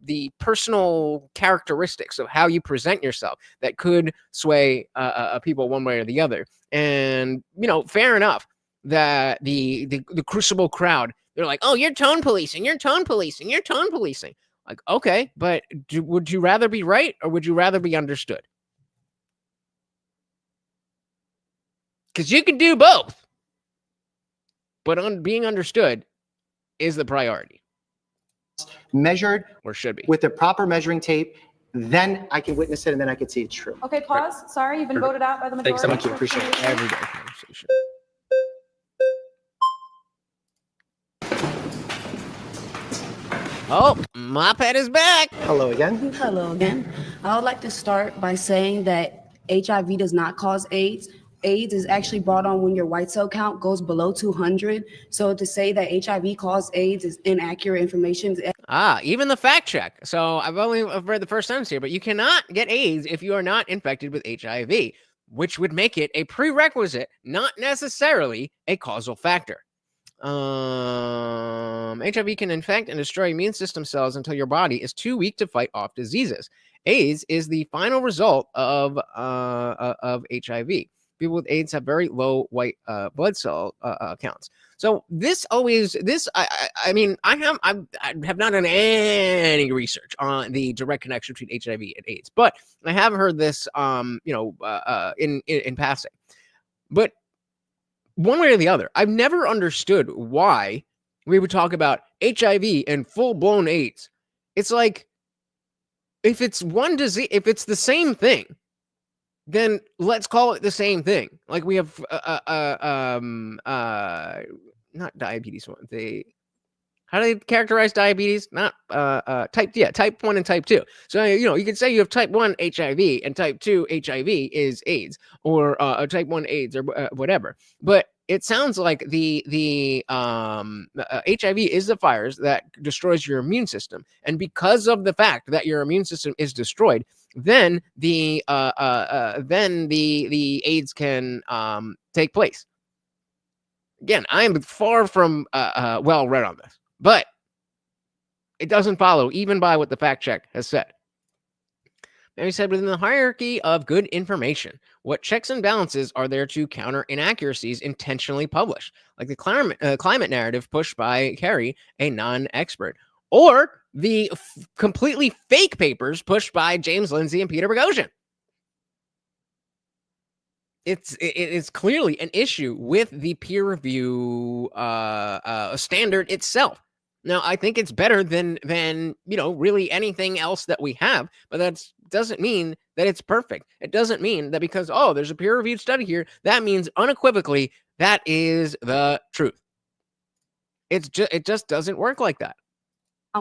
the personal characteristics of how you present yourself that could sway people one way or the other. And, fair enough that the crucible crowd, they're like, oh, you're tone policing, you're tone policing, you're tone policing. Like, okay, but would you rather be right or would you rather be understood? Because you can do both. But being understood is the priority. Measured or should be with the proper measuring tape, then I can witness it and then I can see it's true. Okay, pause. Sorry, you've been voted out by the majority. Thanks so much. Appreciate it. Everyday conversation. Oh, Mophead is back. Hello again. Hello again. I would like to start by saying that HIV does not cause AIDS. AIDS is actually brought on when your white cell count goes below 200. So to say that HIV caused AIDS is inaccurate information. Even the fact check. So I've read the first sentence here, but you cannot get AIDS if you are not infected with HIV, which would make it a prerequisite, not necessarily a causal factor. HIV can infect and destroy immune system cells until your body is too weak to fight off diseases. AIDS is the final result of HIV. People with AIDS have very low white blood cell counts. So I have not done any research on the direct connection between HIV and AIDS, but I have heard this, in passing. But one way or the other, I've never understood why we would talk about HIV and full-blown AIDS. It's like, if it's one disease, if it's the same thing, then let's call it the same thing. Like we have, not diabetes one. How do they characterize diabetes? Not type 1 and type 2. So you could say you have type 1 HIV and type 2 HIV is AIDS, or type 1 AIDS, or whatever. But it sounds like the HIV is the virus that destroys your immune system, and because of the fact that your immune system is destroyed, then the AIDS can take place. Again, I am far from well read on this, but it doesn't follow even by what the fact check has said. And he said, within the hierarchy of good information, what checks and balances are there to counter inaccuracies intentionally published, like the climate narrative pushed by Kerry, a non-expert, or the completely fake papers pushed by James Lindsay and Peter Boghossian. It is clearly an issue with the peer review standard itself. Now, I think it's better than really anything else that we have, but that doesn't mean that it's perfect. It doesn't mean that because, there's a peer-reviewed study here, that means unequivocally that is the truth. It just doesn't work like that.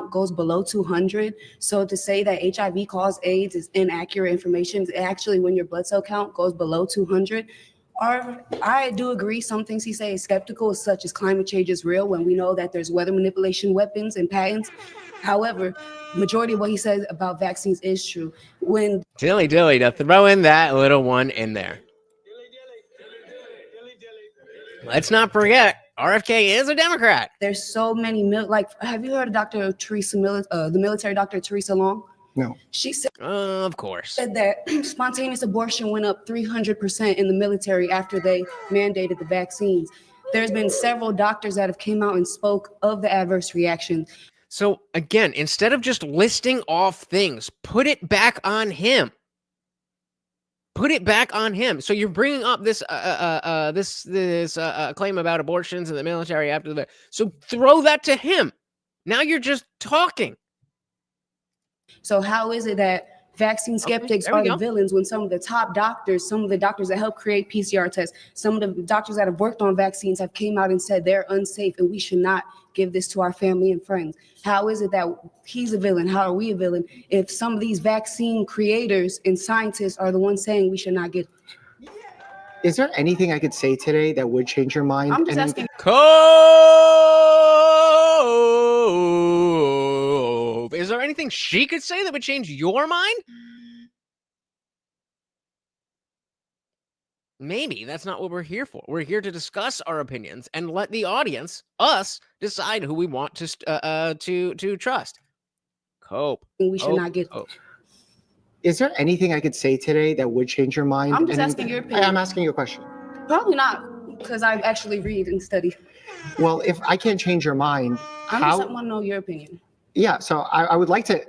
Goes below 200. So to say that HIV caused AIDS is inaccurate information. Actually, when your blood cell count goes below 200, I do agree. Some things he says is skeptical, such as climate change is real, when we know that there's weather manipulation weapons and patents. However, majority of what he says about vaccines is true. When dilly to throw in that little one in there. Let's not forget, RFK is a Democrat. There's so many, have you heard of Dr. Teresa the military doctor Teresa Long? No. She said, of course, said that spontaneous abortion went up 300% in the military after they mandated the vaccines. There's been several doctors that have came out and spoke of the adverse reaction. So again, instead of just listing off things, put it back on him. Put it back on him. So you're bringing up this claim about abortions in the military after the. So throw that to him. Now you're just talking. So how is it that vaccine skeptics there we are the go. villains when some of the top doctors, some of the doctors that help create PCR tests, some of the doctors that have worked on vaccines have came out and said they're unsafe and we should not give this to our family and friends? How is it that he's a villain? How are we a villain if some of these vaccine creators and scientists are the ones saying we should not get? Is there anything I could say today that would change your mind? I'm just And- asking. Cove. Is there anything she could say that would change your mind? Maybe that's not what we're here for. We're here to discuss our opinions and let the audience, us, decide who we want to trust. Cope. We should not get. Is there anything I could say today that would change your mind? I'm just asking your opinion. I'm asking you a question. Probably not, because I actually read and study. Well, if I can't change your mind, I how? just want to know your opinion. Yeah, so I would like to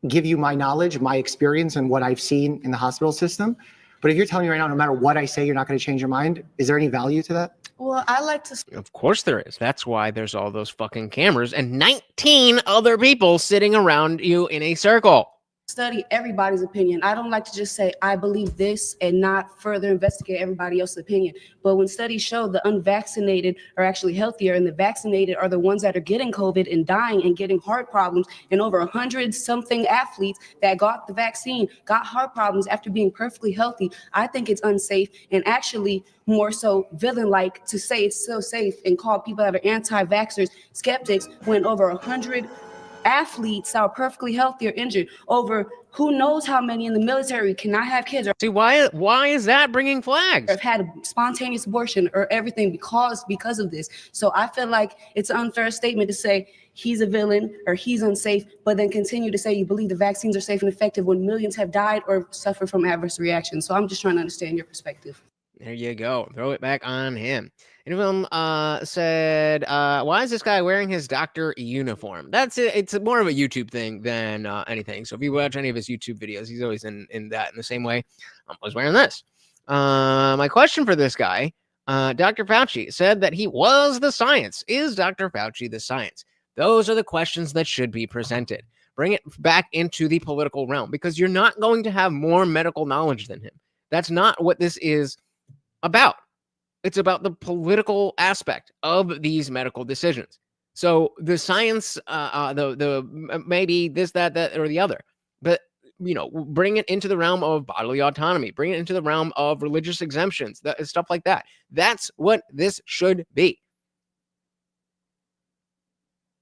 give you my knowledge, my experience, and what I've seen in the hospital system. But if you're telling me right now, no matter what I say, you're not going to change your mind, is there any value to that? Well, I like to. Of course there is. That's why there's all those fucking cameras and 19 other people sitting around you in a circle. Study everybody's opinion. I don't like to just say I believe this and not further investigate everybody else's opinion. But when studies show the unvaccinated are actually healthier and the vaccinated are the ones that are getting COVID and dying and getting heart problems, and over 100-something athletes that got the vaccine got heart problems after being perfectly healthy, I think it's unsafe and actually more so villain-like to say it's so safe and call people that are anti-vaxxers skeptics when over 100 athletes that are perfectly healthy or injured, over who knows how many in the military cannot have kids, or See, why is that bringing flags? have had a spontaneous abortion or everything because of this. So I feel like it's an unfair statement to say he's a villain or he's unsafe, but then continue to say you believe the vaccines are safe and effective when millions have died or suffered from adverse reactions. So I'm just trying to understand your perspective. There you go. Throw it back on him. And one said, why is this guy wearing his doctor uniform? That's it. It's more of a YouTube thing than anything. So if you watch any of his YouTube videos, he's always in the same way. I was wearing this. My question for this guy, Dr. Fauci said that he was the science. Is Dr. Fauci the science? Those are the questions that should be presented. Bring it back into the political realm, because you're not going to have more medical knowledge than him. That's not what this is about. It's about the political aspect of these medical decisions. So the science, the maybe this, that, or the other, but bring it into the realm of bodily autonomy, bring it into the realm of religious exemptions, stuff like that. That's what this should be.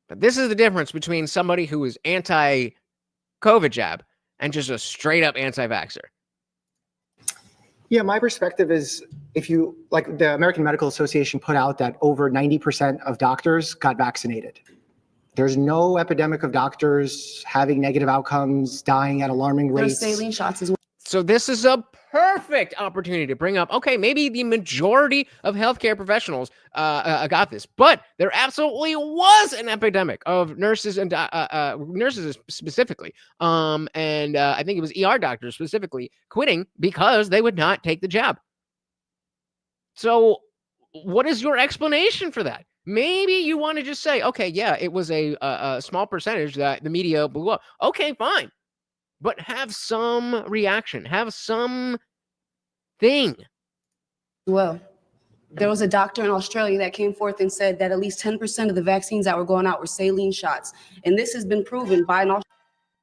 But this is the difference between somebody who is anti-COVID jab and just a straight up anti-vaxxer. Yeah, my perspective is, if you, like, the American Medical Association put out that over 90% of doctors got vaccinated. There's no epidemic of doctors having negative outcomes, dying at alarming There's rates. saline shots as well. So this is a perfect opportunity to bring up, okay, maybe the majority of healthcare professionals got this, but there absolutely was an epidemic of nurses and nurses specifically, and I think it was ER doctors specifically quitting because they would not take the jab. So what is your explanation for that? Maybe you want to just say, okay, yeah, it was a small percentage that the media blew up. Okay, fine. But have some reaction, have some thing. Well, there was a doctor in Australia that came forth and said that at least 10% of the vaccines that were going out were saline shots. And this has been proven by an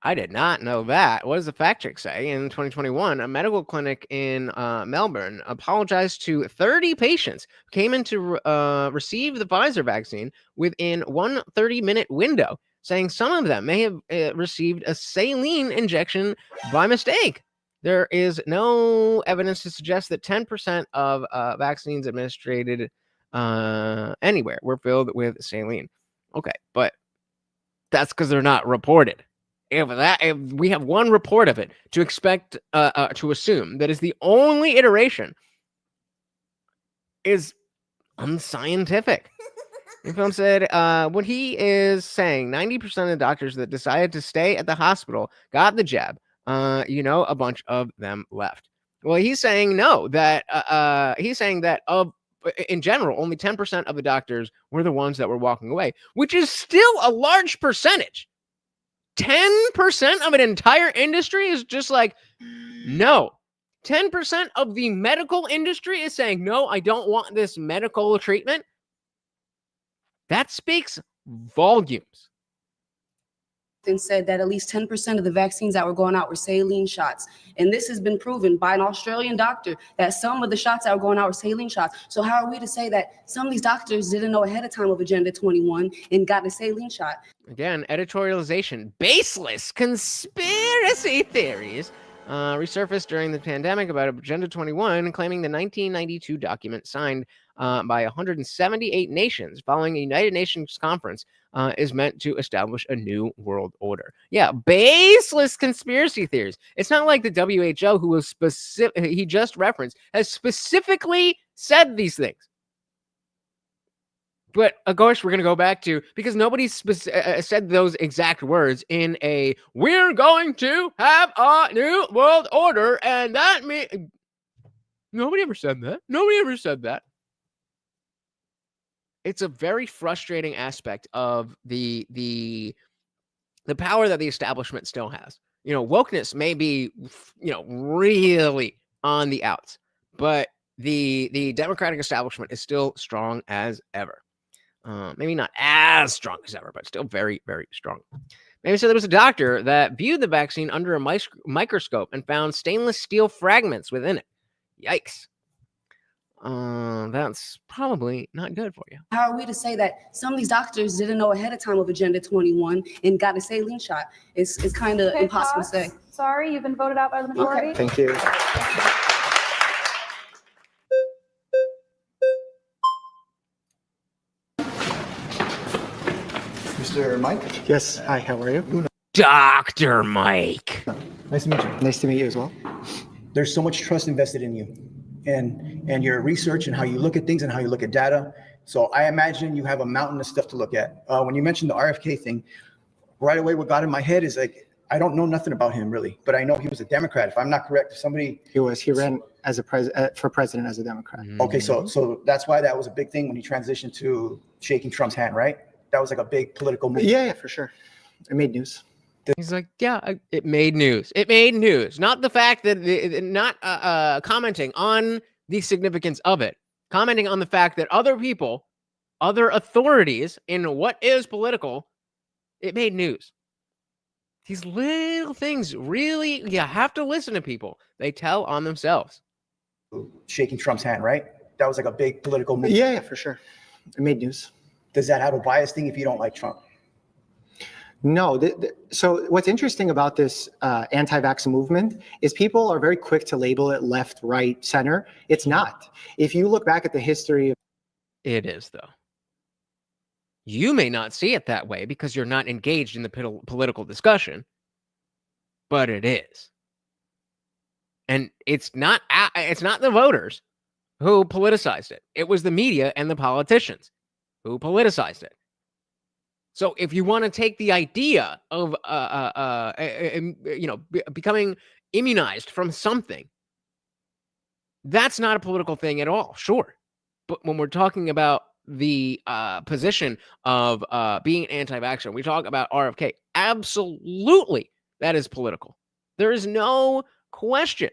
I did not know that. What does the fact check say? In 2021, a medical clinic in Melbourne apologized to 30 patients who came in to receive the Pfizer vaccine within one 30-minute window, saying some of them may have received a saline injection by mistake. There is no evidence to suggest that 10% of vaccines administered anywhere were filled with saline. Okay, but that's because they're not reported. If we have one report of it, to expect to assume that is the only iteration is unscientific. Film said what he is saying, 90% of doctors that decided to stay at the hospital got the jab. A bunch of them left. Well, he's saying no, that he's saying that in general, only 10% of the doctors were the ones that were walking away, which is still a large percentage. 10% of an entire industry is just like, no. 10% of the medical industry is saying, no, I don't want this medical treatment. That speaks volumes. And said that at least 10% of the vaccines that were going out were saline shots. And this has been proven by an Australian doctor that some of the shots that were going out were saline shots. So how are we to say that some of these doctors didn't know ahead of time of Agenda 21 and got a saline shot? Again, editorialization, baseless conspiracy theories resurfaced during the pandemic about Agenda 21, claiming the 1992 document signed by 178 nations following a United Nations conference is meant to establish a new world order. Yeah, baseless conspiracy theories. It's not like the WHO, who was he just referenced, has specifically said these things. But of course, we're going to go back to, because nobody said those exact words in a, we're going to have a new world order, and that means, nobody ever said that. Nobody ever said that. It's a very frustrating aspect of the power that the establishment still has. You know, wokeness may be, you know, really on the outs, but the Democratic establishment is still strong as ever. Maybe not as strong as ever, but still very, very strong. Maybe so there was a doctor that viewed the vaccine under a microscope and found stainless steel fragments within it. Yikes. That's probably not good for you. How are we to say that some of these doctors didn't know ahead of time of Agenda 21 and got a saline shot? It's kind of impossible to say. Sorry, you've been voted out by the majority. Okay, thank you. Mr. Mike? Yes, hi, how are you? Dr. Mike. Nice to meet you. Nice to meet you as well. There's so much trust invested in you and your research and how you look at things and how you look at data. So I imagine you have a mountain of stuff to look at. When you mentioned the RFK thing, right away what got in my head is like, I don't know nothing about him really, but I know he was a Democrat. If I'm not correct, He ran as for president as a Democrat. Okay, so that's why that was a big thing when he transitioned to shaking Trump's hand, right? That was like a big political move. Yeah, for sure. It made news. He's like, yeah, it made news. It made news. Not the fact that, not commenting on the significance of it. Commenting on the fact that other people, other authorities in what is political, it made news. These little things really, you have to listen to people. They tell on themselves. Shaking Trump's hand, right? That was like a big political move. Yeah, for sure. It made news. Does that have a bias thing if you don't like Trump? No. So what's interesting about this anti-vax movement is people are very quick to label it left, right, center. It's not. If you look back at the history of... It is, though. You may not see it that way because you're not engaged in the political discussion, but it is. And it's not the voters who politicized it. It was the media and the politicians who politicized it. So if you want to take the idea of becoming immunized from something, that's not a political thing at all, sure. But when we're talking about the position of being an anti-vaxxer, we talk about RFK, absolutely that is political. There is no question.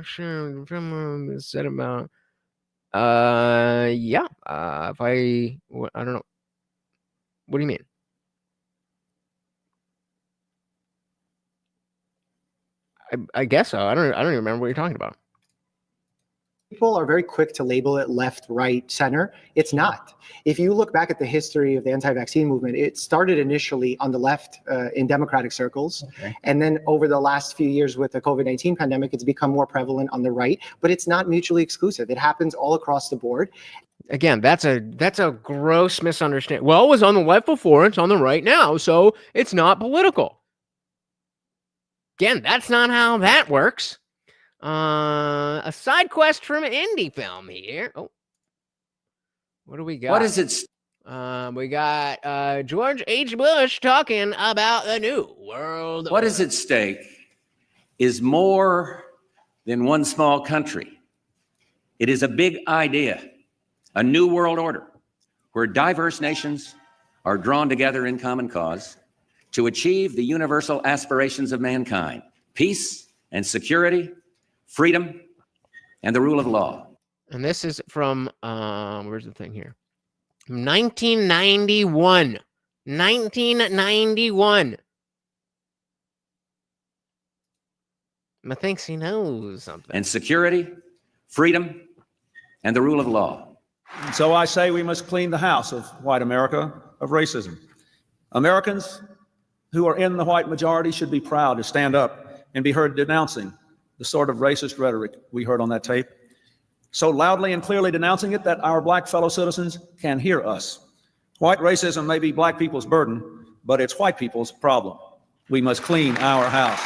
Sure, said about if I don't know. What do you mean? I guess so. I don't even remember what you're talking about. People are very quick to label it left, right, center. It's not. If you look back at the history of the anti-vaccine movement, it started initially on the left in Democratic circles. Okay. And then over the last few years with the COVID-19 pandemic, it's become more prevalent on the right, but it's not mutually exclusive. It happens all across the board. Again, that's a gross misunderstanding. Well, it was on the left before, it's on the right now, so it's not political. Again, that's not how that works. A side quest from indie film here. Oh, what do we got? What is it? We got George H. Bush talking about the new world. What is at stake? is more than one small country. It is a big idea, a new world order where diverse nations are drawn together in common cause to achieve the universal aspirations of mankind, peace and security, freedom, and the rule of law. And this is from, where's the thing here? 1991. 1991. Methinks he knows something. And security, freedom, and the rule of law. So I say we must clean the house of white America of racism. Americans who are in the white majority should be proud to stand up and be heard denouncing the sort of racist rhetoric we heard on that tape, so loudly and clearly denouncing it that our black fellow citizens can hear us. White racism may be black people's burden, but it's white people's problem. We must clean our house.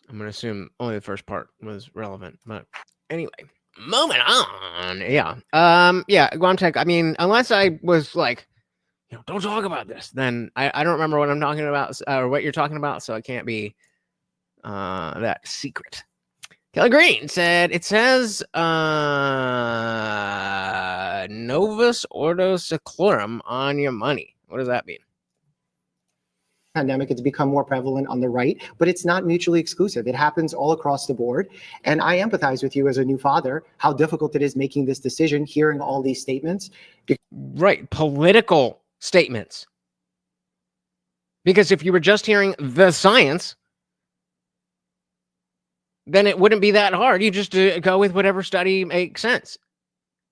I'm going to assume only the first part was relevant, but anyway, moving on. Yeah. Yeah, Guamtech, I mean, unless I was like, don't talk about this, then I don't remember what I'm talking about or what you're talking about, so it can't be that secret. Kelly Green said, it says Novus Ordo Seclorum on your money. What does that mean? Pandemic, it's become more prevalent on the right, but it's not mutually exclusive. It happens all across the board. And I empathize with you as a new father, how difficult it is making this decision, hearing all these statements. Right, political statements. Because if you were just hearing the science, then it wouldn't be that hard. You just go with whatever study makes sense.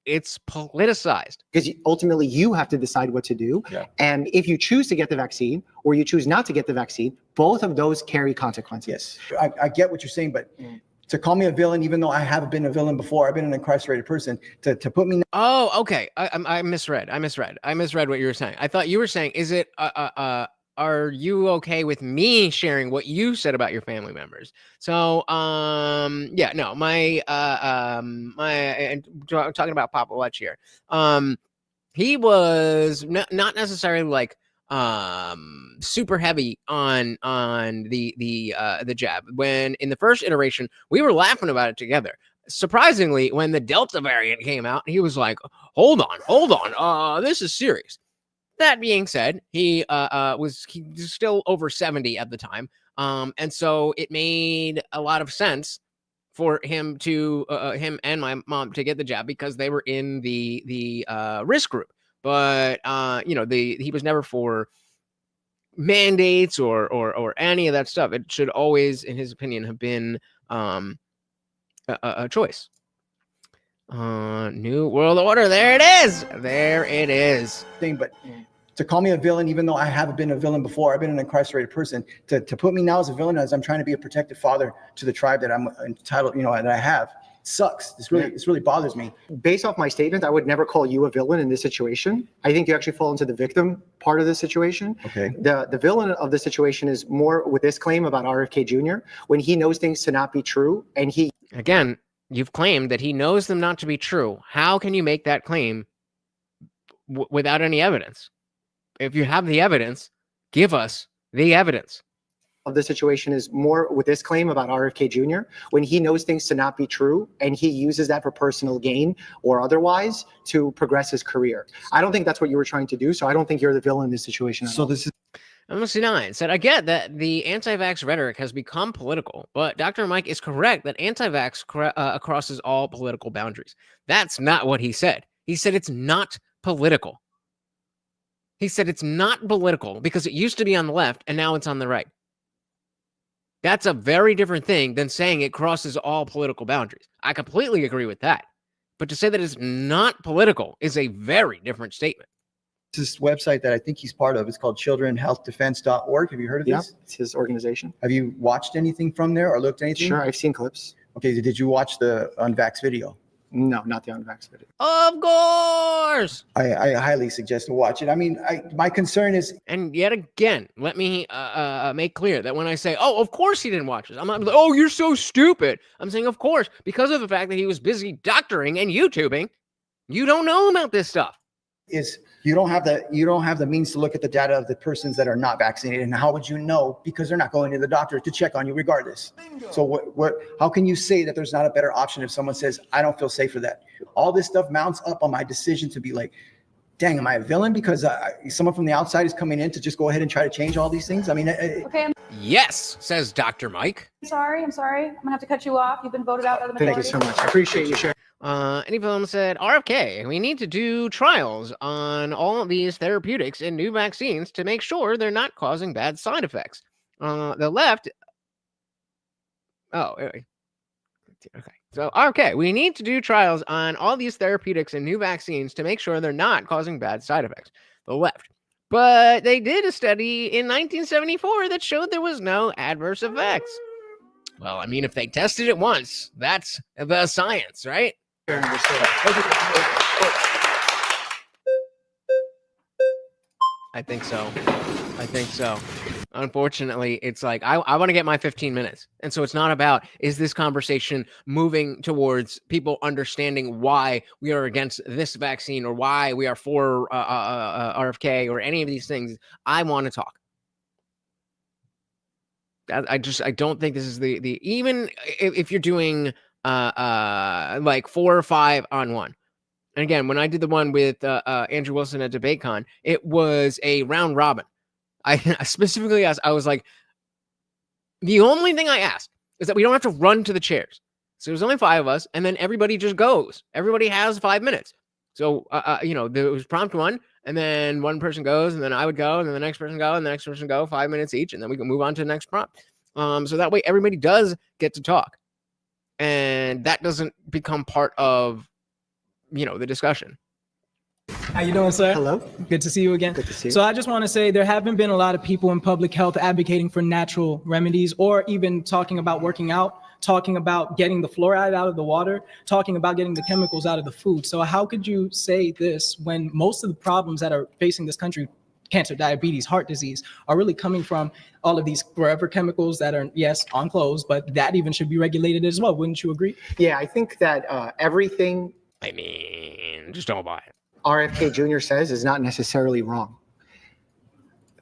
It's politicized. Because ultimately you have to decide what to do. Yeah. And if you choose to get the vaccine or you choose not to get the vaccine, both of those carry consequences. Yes, I get what you're saying, but to call me a villain, even though I haven't been a villain before, I've been an incarcerated person, to put me. Oh, okay. I misread. I misread what you were saying. I thought you were saying, is it, are you okay with me sharing what you said about your family members? So, yeah, no, talking about Papa Lutch here. He was not necessarily like, super heavy on the jab. When in the first iteration, we were laughing about it together. Surprisingly, when the Delta variant came out, he was like, hold on, this is serious. That being said, he was still over 70 at the time. And so it made a lot of sense for him to him and my mom to get the jab because they were in the risk group. But he was never for mandates or any of that stuff. It should always, in his opinion, have been a choice. New World Order. There it is. But to call me a villain, even though I haven't been a villain before, I've been an incarcerated person, to put me now as a villain as I'm trying to be a protective father to the tribe that I'm entitled, that I have, sucks. This really bothers me. Based off my statement, I would never call you a villain in this situation. I think you actually fall into the victim part of the situation. Okay. The villain of the situation is more with this claim about RFK Jr. when he knows things to not be true, and he again. You've claimed that he knows them not to be true. How can you make that claim without any evidence? If you have the evidence, give us the evidence. Of the situation is more with this claim about RFK Jr. when he knows things to not be true and he uses that for personal gain or otherwise to progress his career. I don't think that's what you were trying to do, so I don't think you're the villain in this situation. So this is MC9 said, I get that the anti-vax rhetoric has become political, but Dr. Mike is correct that anti-vax crosses all political boundaries. That's not what he said. He said it's not political. He said it's not political because it used to be on the left and now it's on the right. That's a very different thing than saying it crosses all political boundaries. I completely agree with that. But to say that it's not political is a very different statement. This website that I think he's part of is called childrenhealthdefense.org. Have you heard of this? Yeah, it's his organization. Have you watched anything from there or looked at anything? Sure, I've seen clips. Okay, did you watch the unvaxxed video? No, not the unvaxxed video. Of course. I highly suggest to watch it. I mean, my concern is... And yet again, let me make clear that when I say, oh, of course he didn't watch this, I'm not like, oh, you're so stupid. I'm saying, of course, because of the fact that he was busy doctoring and YouTubing, you don't know about this stuff. Is You don't have the means to look at the data of the persons that are not vaccinated. And how would you know? Because they're not going to the doctor to check on you regardless. Bingo. So how can you say that there's not a better option if someone says, I don't feel safe for that? All this stuff mounts up on my decision to be like, dang, am I a villain because someone from the outside is coming in to just go ahead and try to change all these things? I mean, Okay, Yes, says Dr. Mike. I'm sorry. I'm gonna have to cut you off. You've been voted out by the majority. Thank you so much. I appreciate you sharing. Any film said, RFK, we need to do trials on all of these therapeutics and new vaccines to make sure they're not causing bad side effects. The left. Oh, okay. So, RFK, we need to do trials on all these therapeutics and new vaccines to make sure they're not causing bad side effects. The left. But they did a study in 1974 that showed there was no adverse effects. Well, I mean, if they tested it once, that's the science, right? I think so. Unfortunately, it's like I want to get my 15 minutes. And so it's not about, is this conversation moving towards people understanding why we are against this vaccine or why we are for RFK or any of these things. I want to talk. I don't think this is the even if you're doing like 4 or 5 on one. And again, when I did the one with Andrew Wilson at DebateCon, it was a round robin. I specifically asked, I was like, the only thing I asked is that we don't have to run to the chairs. So there's only 5 of us, and then everybody just goes. Everybody has 5 minutes. So, there was prompt 1, and then one person goes, and then I would go, and then the next person go, and the next person go, 5 minutes each, and then we can move on to the next prompt. So that way everybody does get to talk. And that doesn't become part of, the discussion. How you doing, sir? Hello. Good to see you again. Good to see you. So I just want to say there haven't been a lot of people in public health advocating for natural remedies or even talking about working out, talking about getting the fluoride out of the water, talking about getting the chemicals out of the food. So how could you say this when most of the problems that are facing this country, cancer, diabetes, heart disease, are really coming from all of these forever chemicals that are, yes, on clothes, but that even should be regulated as well. Wouldn't you agree? Yeah, I think that everything I mean, just don't buy it. RFK Jr. says is not necessarily wrong.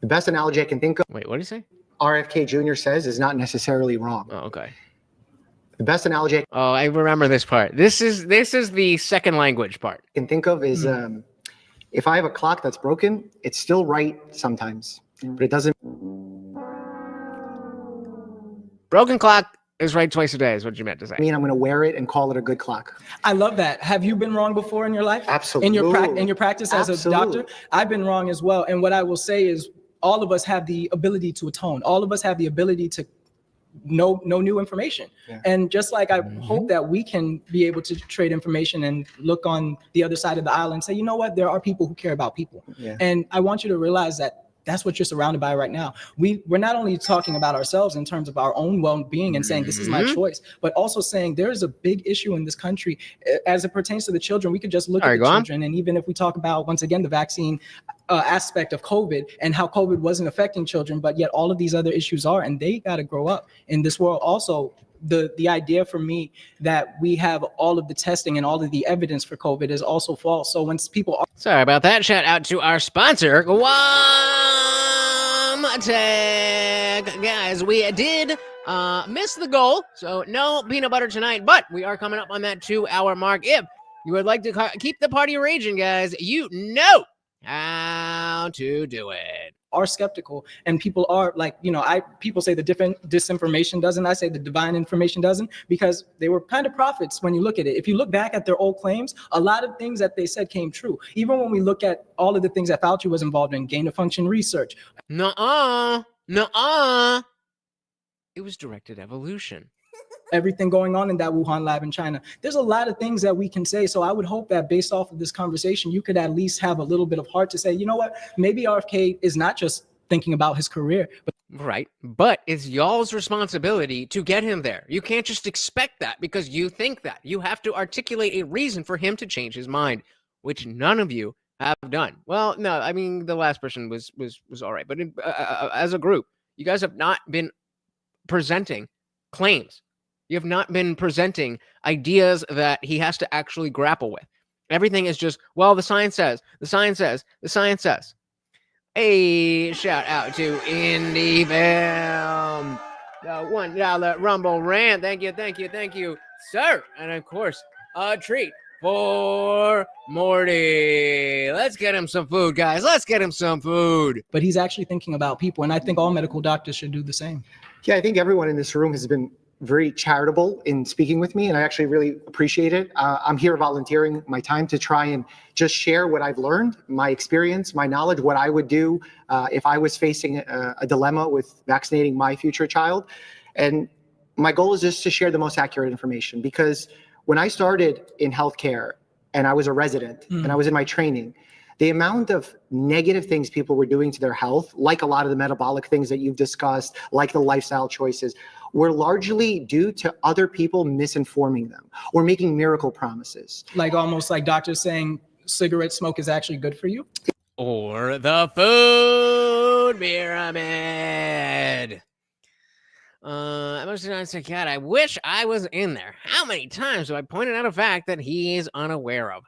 The best analogy I can think of. Wait, what did he say? RFK Jr. says is not necessarily wrong. Oh, okay. The best analogy I remember this part. This is the second language part. I can think of is if I have a clock that's broken, it's still right sometimes, but it doesn't. Broken clock is right twice a day is what you meant to say. I mean, I'm going to wear it and call it a good clock. I love that. Have you been wrong before in your life? Absolutely. In your practice as a doctor? I've been wrong as well. And what I will say is all of us have the ability to atone. All of us have the ability to know new information. Yeah. And just like I hope that we can be able to trade information and look on the other side of the aisle and say, you know what, there are people who care about people. Yeah. And I want you to realize that that's what you're surrounded by right now. We're not only talking about ourselves in terms of our own well-being and saying this is my choice, but also saying there is a big issue in this country as it pertains to the children. We could just look at the children. And even if we talk about, once again, the vaccine aspect of COVID and how COVID wasn't affecting children, but yet all of these other issues are, and they got to grow up in this world. Also, the idea for me that we have all of the testing and all of the evidence for COVID is also false. So when people are— Sorry about that. Shout out to our sponsor, Tech. Guys, we did miss the goal, so no peanut butter tonight, but we are coming up on that 2-hour mark. If you would like to keep the party raging, guys, you know how to do it. Are skeptical, and people are like, people say the disinformation doesn't. I say the divine information doesn't, because they were kind of prophets when you look at it. If you look back at their old claims, a lot of things that they said came true. Even when we look at all of the things that Fauci was involved in, gain of function research. Nuh-uh. It was directed evolution. Everything going on in that Wuhan lab in China. There's a lot of things that we can say. So I would hope that based off of this conversation, you could at least have a little bit of heart to say, you know what, maybe RFK is not just thinking about his career. Right. But it's y'all's responsibility to get him there. You can't just expect that because you think that. You have to articulate a reason for him to change his mind, which none of you have done. Well, no, I mean, the last person was all right. But as a group, you guys have not been presenting claims. You have not been presenting ideas that he has to actually grapple with. Everything is just, well, the science says, the science says, the science says. Hey, shout out to Indie Film. The $1 Rumble Rant. Thank you, sir. And of course, a treat for Morty. Let's get him some food, guys. Let's get him some food. But he's actually thinking about people, and I think all medical doctors should do the same. Yeah, I think everyone in this room has been very charitable in speaking with me, and I actually really appreciate it. I'm here volunteering my time to try and just share what I've learned, my experience, my knowledge, what I would do if I was facing a dilemma with vaccinating my future child. And my goal is just to share the most accurate information, because when I started in healthcare and I was a resident and I was in my training, the amount of negative things people were doing to their health, like a lot of the metabolic things that you've discussed, like the lifestyle choices, were largely due to other people misinforming them or making miracle promises. Like almost like doctors saying cigarette smoke is actually good for you? Or the food pyramid. I must not say, God, I wish I was in there. How many times have I pointed out a fact that he is unaware of?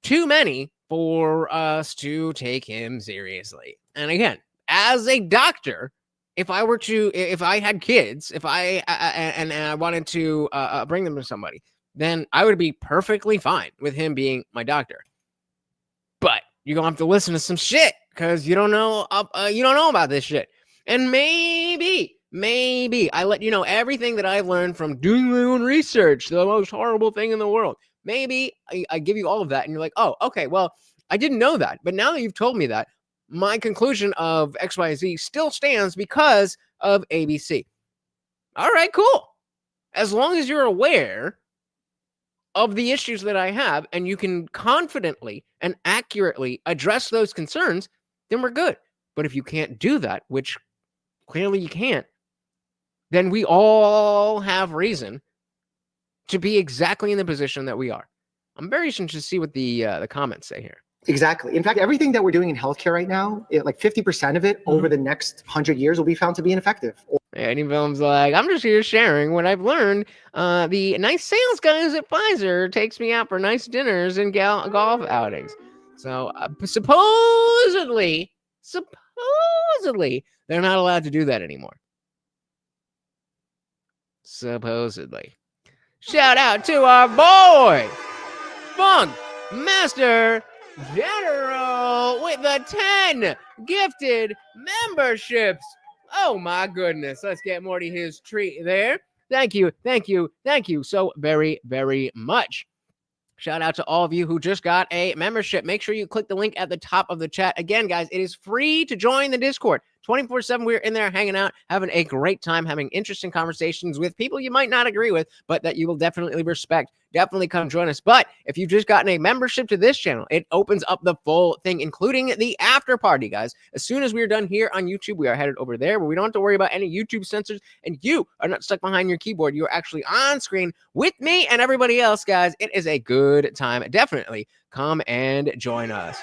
Too many for us to take him seriously. And again, as a doctor, if I had kids, and I wanted to bring them to somebody, then I would be perfectly fine with him being my doctor. But you're gonna have to listen to some shit because you don't know about this shit. And maybe I let you know everything that I've learned from doing my own research, the most horrible thing in the world. Maybe I give you all of that and you're like, oh, okay, well, I didn't know that. But now that you've told me that, my conclusion of XYZ still stands because of ABC. All right, cool. As long as you're aware of the issues that I have and you can confidently and accurately address those concerns, then we're good. But if you can't do that, which clearly you can't, then we all have reason to be exactly in the position that we are. I'm very interested to see what the comments say here. Exactly. In fact, everything that we're doing in healthcare right now, like 50% of it over the next 100 years will be found to be ineffective. Any film's like, I'm just here sharing what I've learned. The nice sales guys at Pfizer takes me out for nice dinners and golf outings. So supposedly, they're not allowed to do that anymore. Supposedly. Shout out to our boy, Funk Master General, with the 10 gifted memberships. Oh my goodness. Let's get Morty his treat there. Thank you so very, very much. Shout out to all of you who just got a membership. Make sure you click the link at the top of the chat. Again, guys, it is free to join the Discord. 24/7, we're in there hanging out, having a great time, having interesting conversations with people you might not agree with, but that you will definitely respect. Definitely come join us. But if you've just gotten a membership to this channel, it opens up the full thing, including the after party, guys. As soon as we're done here on YouTube, we are headed over there where we don't have to worry about any YouTube censors, and you are not stuck behind your keyboard. You are actually on screen with me and everybody else, guys. It is a good time. Definitely come and join us.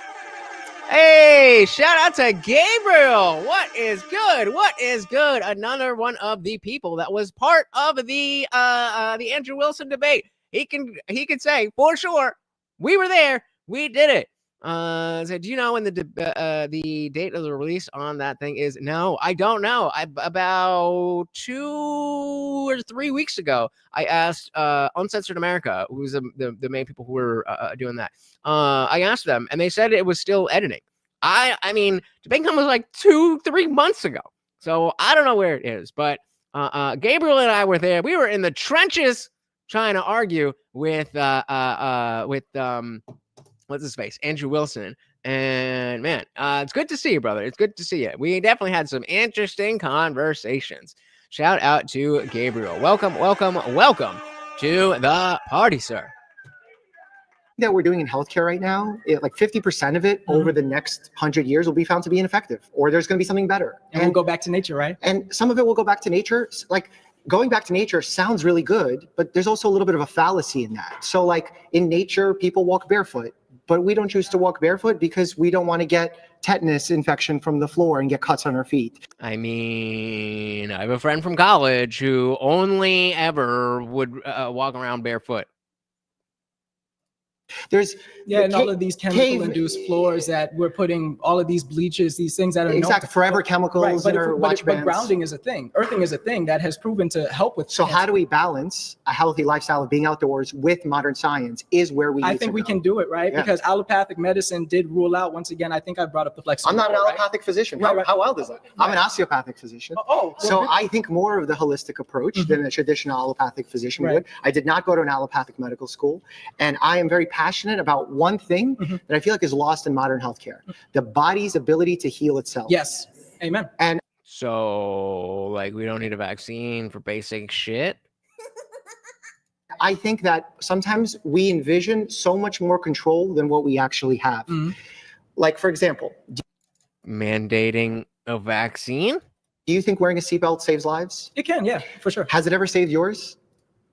Hey, shout out to Gabriel. What is good? What is good? Another one of the people that was part of the Andrew Wilson debate. He can say for sure we were there. We did it. So do you know when the date of the release on that thing is? No, I don't know. About 2 or 3 weeks ago, I asked Uncensored America, who's the main people who were doing that. I asked them, and they said it was still editing. I mean, debate was like 2-3 months ago, so I don't know where it is. But Gabriel and I were there. We were in the trenches trying to argue with what's his face, Andrew Wilson. And man, it's good to see you, brother. It's good to see you. We definitely had some interesting conversations. Shout out to Gabriel. Welcome to the party, sir. That we're doing in healthcare right now, like 50% of it over the next 100 years will be found to be ineffective, or there's going to be something better. And we'll go back to nature, right? And some of it will go back to nature. Like going back to nature sounds really good, but there's also a little bit of a fallacy in that. So like in nature, people walk barefoot, but we don't choose to walk barefoot because we don't want to get tetanus infection from the floor and get cuts on our feet. I mean, I have a friend from college who only ever would walk around barefoot. There's and all of these chemical-induced floors that we're putting, all of these bleaches, these things that are exactly forever chemicals in our watch bands. But grounding is a thing. Earthing is a thing that has proven to help with. So how do we balance a healthy lifestyle of being outdoors with modern science? Is where we. I think we can do it, right? Yeah. Because allopathic medicine did rule out. Once again, I think I brought up the flexible. I'm not an right? allopathic physician. How wild is that? I'm an osteopathic physician. So I think more of the holistic approach than a traditional allopathic physician would. I did not go to an allopathic medical school, and I am very passionate about one thing that I feel like is lost in modern healthcare: the body's ability to heal itself. Yes, amen. And so, like, we don't need a vaccine for basic shit. I think that sometimes we envision so much more control than what we actually have. Like, for example, mandating a vaccine. Do you think wearing a seatbelt saves lives? It can, yeah, for sure. Has it ever saved yours?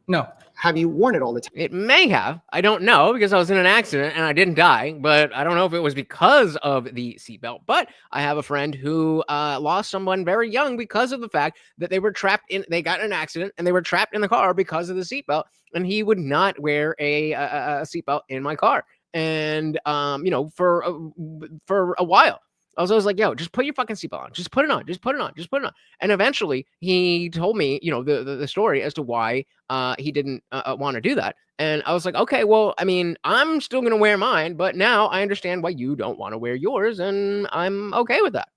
No. Have you worn it all the time? It may have. I don't know, because I was in an accident and I didn't die, but I don't know if it was because of the seatbelt. But I have a friend who lost someone very young because of the fact that they were trapped in, they got in an accident and they were trapped in the car because of the seatbelt, and he would not wear a seatbelt in my car. And, you know, for a while. I was always like, yo, just put your fucking seatbelt on. Just put it on. Just put it on. Just put it on. And eventually he told me, you know, the story as to why he didn't want to do that. And I was like, okay, well, I mean, I'm still going to wear mine, but now I understand why you don't want to wear yours, and I'm okay with that.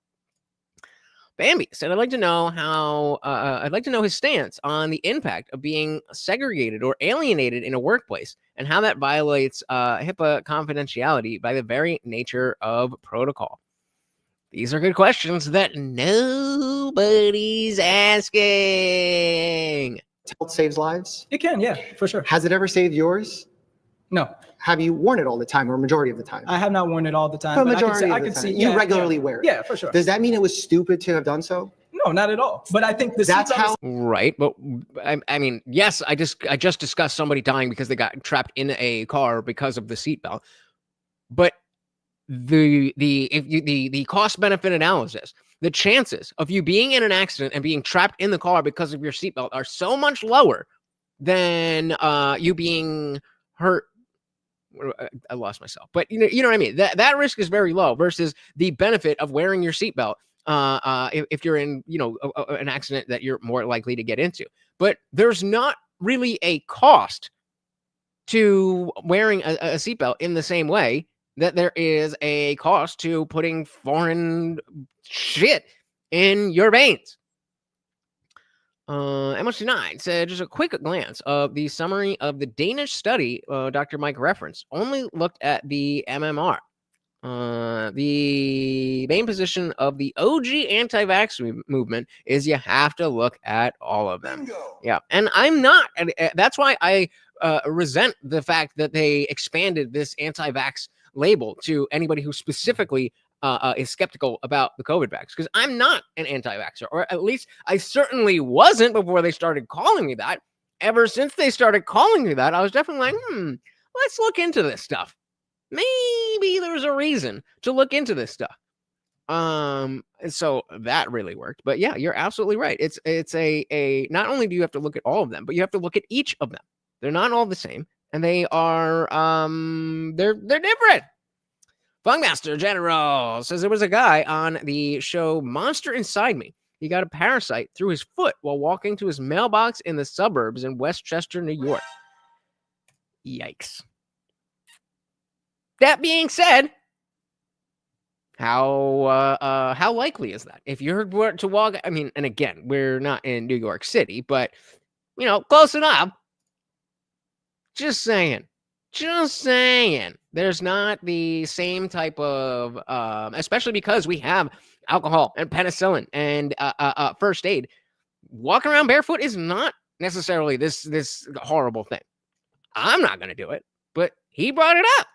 Bambi said, I'd like to know how, I'd like to know his stance on the impact of being segregated or alienated in a workplace and how that violates HIPAA confidentiality by the very nature of protocol. These are good questions that nobody's asking. It saves lives? It can, yeah, for sure. Has it ever saved yours? No. Have you worn it all the time or majority of the time? I have not worn it all the time. For But majority I of the could time. see You yeah, regularly wear it? Yeah, for sure. Does that mean it was stupid to have done so? No, not at all. But I think That's how. Right, but I mean, yes, I just discussed somebody dying because they got trapped in a car because of the seatbelt. But the cost benefit analysis, the chances of you being in an accident and being trapped in the car because of your seatbelt are so much lower than you being hurt. I lost myself, but you know what I mean. That risk is very low versus the benefit of wearing your seatbelt. If you're in, you know, an accident that you're more likely to get into, but there's not really a cost to wearing a seatbelt in the same way that there is a cost to putting foreign shit in your veins. MH9 said, just a quick glance of the summary of the Danish study Dr. Mike referenced only looked at the MMR. The main position of the OG anti-vax movement is you have to look at all of them. Bingo. Yeah, and I'm not, and that's why I resent the fact that they expanded this anti-vax label to anybody who specifically is skeptical about the COVID vax, because I'm not an anti-vaxxer, or at least I certainly wasn't before they started calling me that. Ever since they started calling me that, I was definitely like, let's look into this stuff. Maybe there's a reason to look into this stuff. And so that really worked. But yeah, you're absolutely right. It's a not only do you have to look at all of them, but you have to look at each of them. They're not all the same, and they are they're different. Funkmaster General says there was a guy on the show Monster Inside Me. He got a parasite through his foot while walking to his mailbox in the suburbs in Westchester, New York. Yikes. That being said, how likely is that? If you were to walk, I mean, and again, we're not in New York City, but, you know, close enough. Just saying. There's not the same type of, especially because we have alcohol and penicillin and first aid. Walking around barefoot is not necessarily this horrible thing. I'm not going to do it, but he brought it up.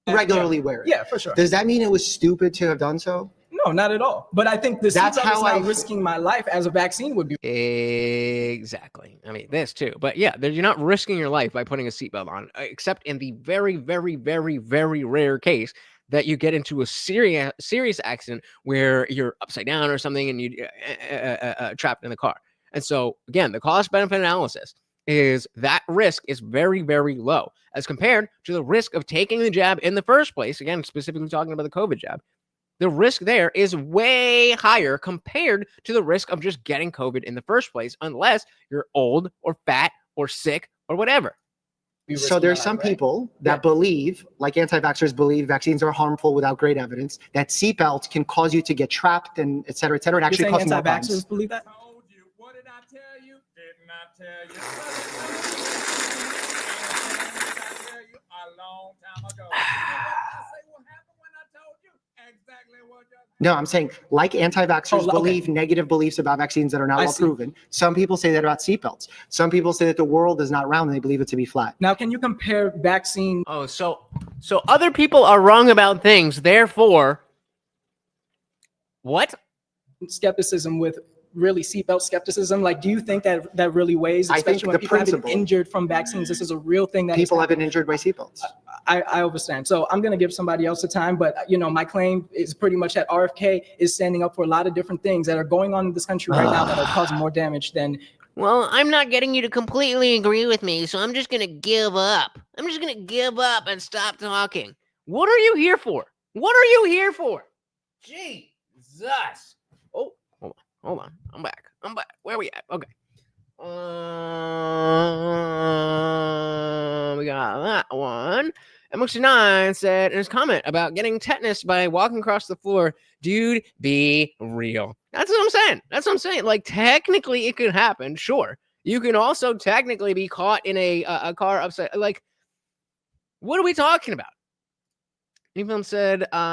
Regularly wear it. Yeah, for sure. Does that mean it was stupid to have done so? No, not at all. But I think that's how I'm risking my life as a vaccine would be. Exactly. I mean, this too. But yeah, you're not risking your life by putting a seatbelt on, except in the very, very, very, very rare case that you get into a serious accident where you're upside down or something and you trapped in the car. And so again, the cost benefit analysis is that risk is very, very low as compared to the risk of taking the jab in the first place. Again, specifically talking about the COVID jab. The risk there is way higher compared to the risk of just getting COVID in the first place, unless you're old or fat or sick or whatever. So there's some people that believe, like anti-vaxxers believe vaccines are harmful without great evidence, that seatbelts can cause you to get trapped and et cetera, and actually cause more problems. Anti-vaxxers believe that? What did I tell you? Didn't I tell you? I tell you a long time ago. What did I say what happened when I told you? Exactly what you No, I'm saying like anti-vaxxers believe negative beliefs about vaccines that are not well proven. Some people say that about seatbelts. Some people say that the world is not round and they believe it to be flat. Now, can you compare vaccine? Oh, so other people are wrong about things. Therefore, what? Skepticism with really seatbelt skepticism. Like, do you think that that really weighs? I think Especially when the people have been principle- injured from vaccines. This is a real thing that People have been injured by seatbelts. I understand. So I'm going to give somebody else the time, but my claim is pretty much that RFK is standing up for a lot of different things that are going on in this country right now that are causing more damage than. Well, I'm not getting you to completely agree with me, so I'm just going to give up. I'm just going to give up and stop talking. What are you here for? What are you here for? Jesus. Oh, hold on. I'm back. Where are we at? Okay. We got that one. MX9 said in his comment about getting tetanus by walking across the floor, dude, be real. That's what I'm saying. Like, technically, it could happen. Sure. You can also technically be caught in a car upside. Like, what are we talking about? Anyone said, I'm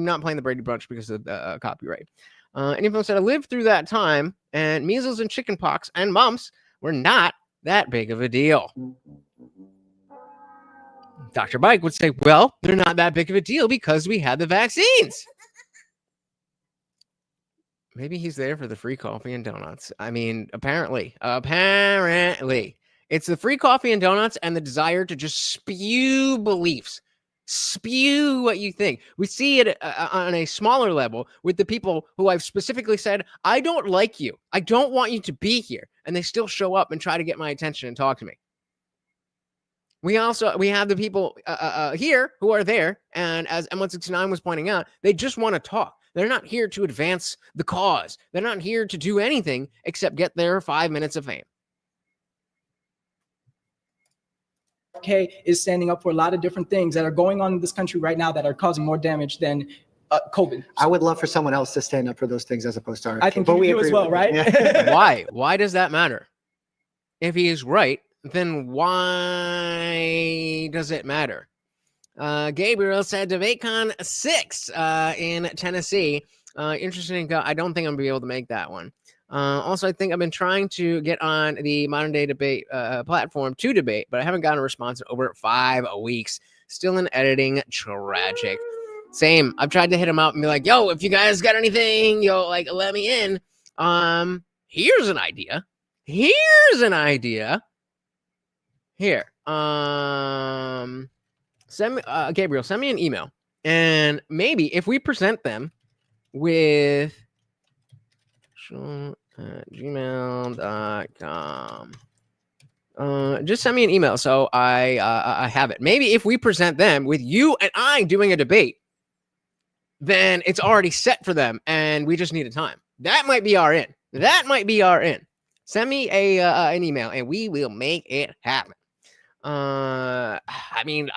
not playing the Brady Bunch because of copyright. Anyone said, I lived through that time, and measles and chickenpox and mumps were not that big of a deal. Dr. Mike would say, well, they're not that big of a deal because we had the vaccines. Maybe he's there for the free coffee and donuts. I mean, apparently. It's the free coffee and donuts and the desire to just spew beliefs. Spew what you think. We see it on a smaller level with the people who I've specifically said, I don't like you. I don't want you to be here. And they still show up and try to get my attention and talk to me. We have the people here who are there. And as M169 was pointing out, they just want to talk. They're not here to advance the cause. They're not here to do anything except get their 5 minutes of fame. RFK is standing up for a lot of different things that are going on in this country right now that are causing more damage than COVID. I would love for someone else to stand up for those things as opposed to RFK. I think you do as well, right? Yeah. Why? Why does that matter? If he is right, then why does it matter? Gabriel said DebateCon 6 in Tennessee. Interesting. I don't think I'm going to be able to make that one. Also, I think I've been trying to get on the Modern Day Debate platform to debate, but I haven't gotten a response in over 5 weeks. Still in editing. Tragic. Same. I've tried to hit him up and be like, yo, if you guys got anything, like, let me in. Here's an idea. Here. Gabriel, send me an email. And maybe if we present them with gmail.com. Just send me an email so I have it. Maybe if we present them with you and I doing a debate, then it's already set for them and we just need a time. That might be our in. Send me an email and we will make it happen. I made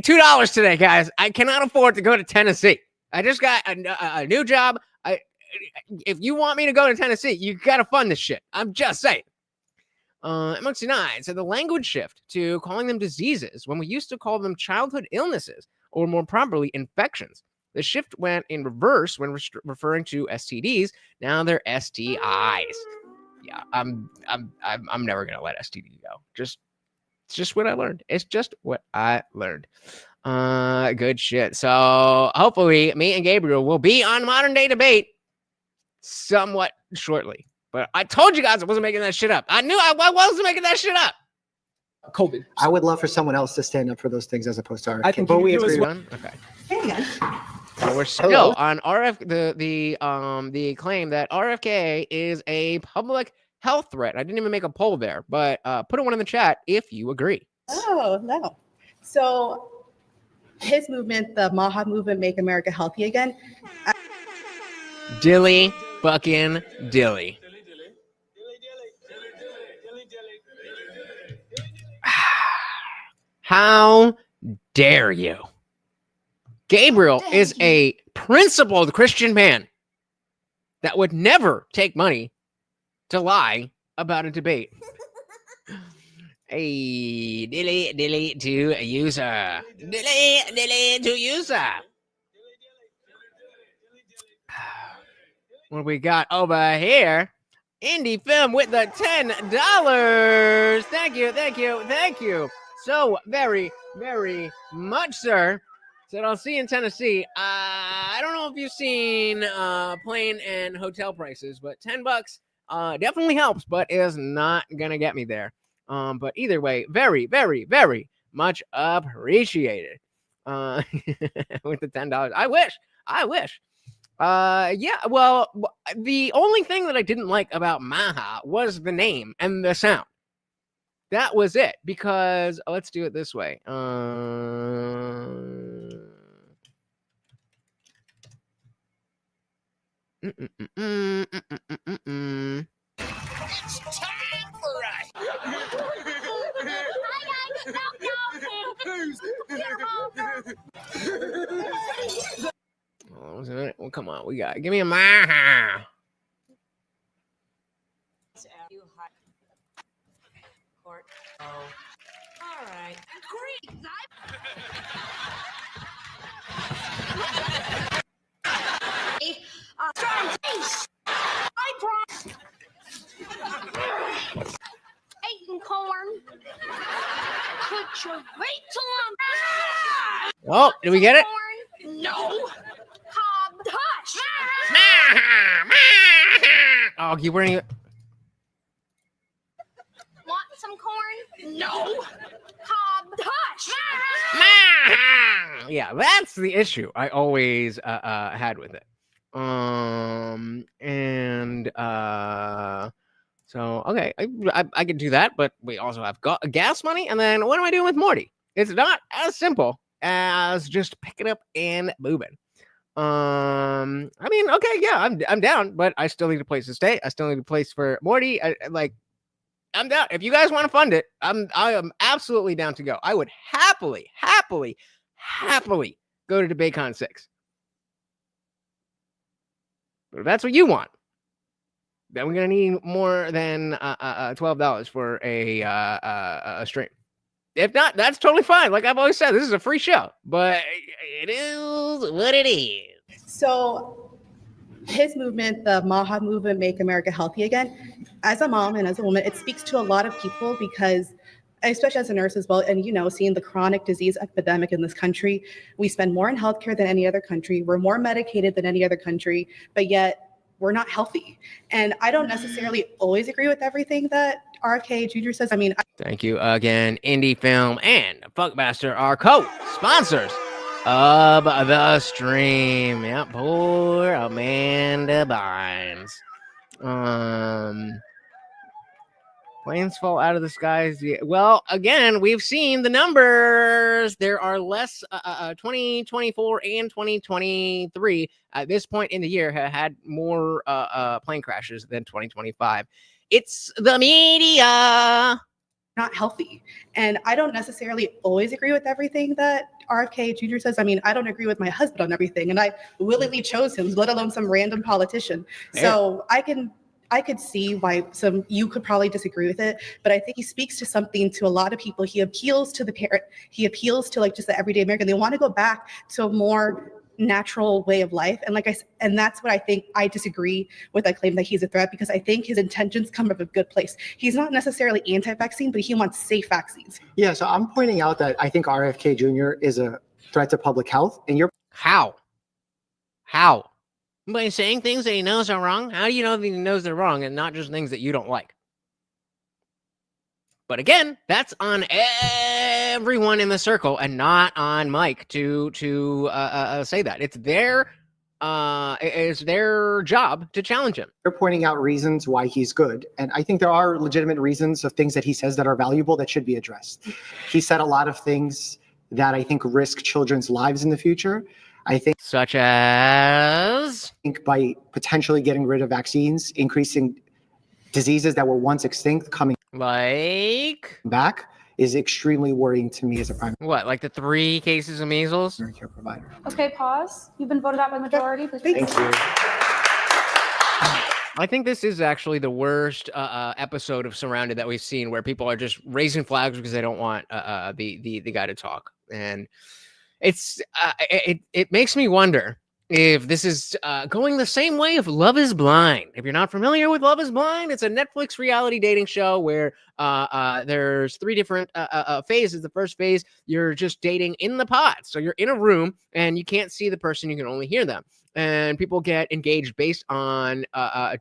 $2 today, guys. I cannot afford to go to Tennessee. I just got a new job. If you want me to go to Tennessee, you got to fund this shit. I'm just saying. MX9 said the language shift to calling them diseases when we used to call them childhood illnesses, or more properly, infections. The shift went in reverse when referring to STDs. Now they're STIs. Yeah, I'm never gonna let STD go. It's just what I learned. Good shit. So hopefully me and Gabriel will be on Modern Day Debate somewhat shortly. But I told you guys I wasn't making that shit up. I knew I wasn't making that shit up. COVID. I would love for someone else to stand up for those things as opposed to RFK. I think but we you do as agree. well. Okay. Hey guys. We're still on the claim that RFK is a public health threat. I didn't even make a poll there, but put one in the chat if you agree. Oh, no. So his movement, the MAHA movement, Make America Healthy Again. Dilly fucking dilly. How dare you? Gabriel is a principled Christian man that would never take money to lie about a debate. Hey, dilly to user. Dilly to user. What we got over here? Indie Film with the $10. Thank you. So very much, sir. Said I'll see you in Tennessee. I don't know if you've seen plane and hotel prices, but $10 definitely helps, but is not gonna get me there. But either way, very much appreciated. With the $10. I wish. Yeah, well, the only thing that I didn't like about MAHA was the name and the sound. That was it, because let's do it this way. It's time for us. Well, come on, give me a MAHA. All right. Great. I promise. Eating corn. Could you wait till I'm... Oh, did we get it? No. Cobb. Hush. Oh, you weren't even... Want some corn? No. Cobb. Hush. Yeah, that's the issue I always had with it. So okay, I can do that, but we also have gas money, and then what am I doing with Morty? It's not as simple as just picking up and moving. I mean, okay, yeah, I'm down, but I still need a place to stay. I still need a place for Morty. I'm down. If you guys want to fund it, I am absolutely down to go. I would happily go to DebateCon 6. But if that's what you want, then we're gonna need more than $12 for a stream. If not, that's totally fine. Like I've always said, this is a free show, but it is what it is. So his movement, the MAHA movement, Make America Healthy Again, as a mom and as a woman, it speaks to a lot of people because, especially as a nurse as well, and seeing the chronic disease epidemic in this country, we spend more in healthcare than any other country. We're more medicated than any other country, but yet we're not healthy. And I don't necessarily always agree with everything that RFK Jr. says. I mean, Thank you again, Indie Film and Funkmaster, our co-sponsors of the stream. Yep, poor Amanda Bynes. Planes fall out of the skies. Yeah. Well, again, we've seen the numbers. There are less 2024 and 2023 at this point in the year have had more plane crashes than 2025. It's the media. Not healthy. And I don't necessarily always agree with everything that RFK Jr. says. I mean, I don't agree with my husband on everything, and I willingly chose him, let alone some random politician. Fair. So I could see why you could probably disagree with it, but I think he speaks to something to a lot of people. He appeals to the parent. He appeals to just the everyday American. They want to go back to a more natural way of life. And that's what I think. I disagree with that claim that he's a threat, because I think his intentions come from a good place. He's not necessarily anti-vaccine, but he wants safe vaccines. Yeah, so I'm pointing out that I think RFK Jr. is a threat to public health, and you're... How? By saying things that he knows are wrong? How do you know that he knows they're wrong and not just things that you don't like? But again, that's on everyone in the circle and not on mic to say that. It's their job to challenge him. They're pointing out reasons why he's good. And I think there are legitimate reasons of things that he says that are valuable that should be addressed. He said a lot of things that I think risk children's lives in the future. I think such as by potentially getting rid of vaccines, increasing diseases that were once extinct coming back is extremely worrying to me as a primary What, like the 3 cases of measles? care provider. Okay, pause. You've been voted out by the majority. Please Thank you. I think this is actually the worst episode of Surrounded that we've seen, where people are just raising flags because they don't want the guy to talk, and it makes me wonder if this is going the same way of Love is Blind. If you're not familiar with Love is Blind, it's a Netflix reality dating show where there's 3 different phases. The first phase, you're just dating in the pods. So you're in a room and you can't see the person, you can only hear them. And people get engaged based on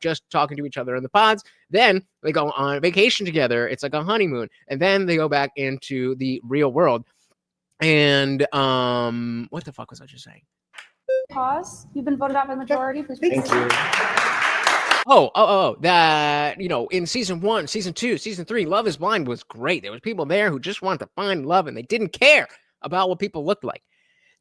just talking to each other in the pods. Then they go on vacation together. It's like a honeymoon. And then they go back into the real world. And what the fuck was I just saying? pause. You've been voted out by the majority. Please proceed. Thank you. That, in season 1, season 2, season 3, Love is Blind was great. There was people there who just wanted to find love and they didn't care about what people looked like.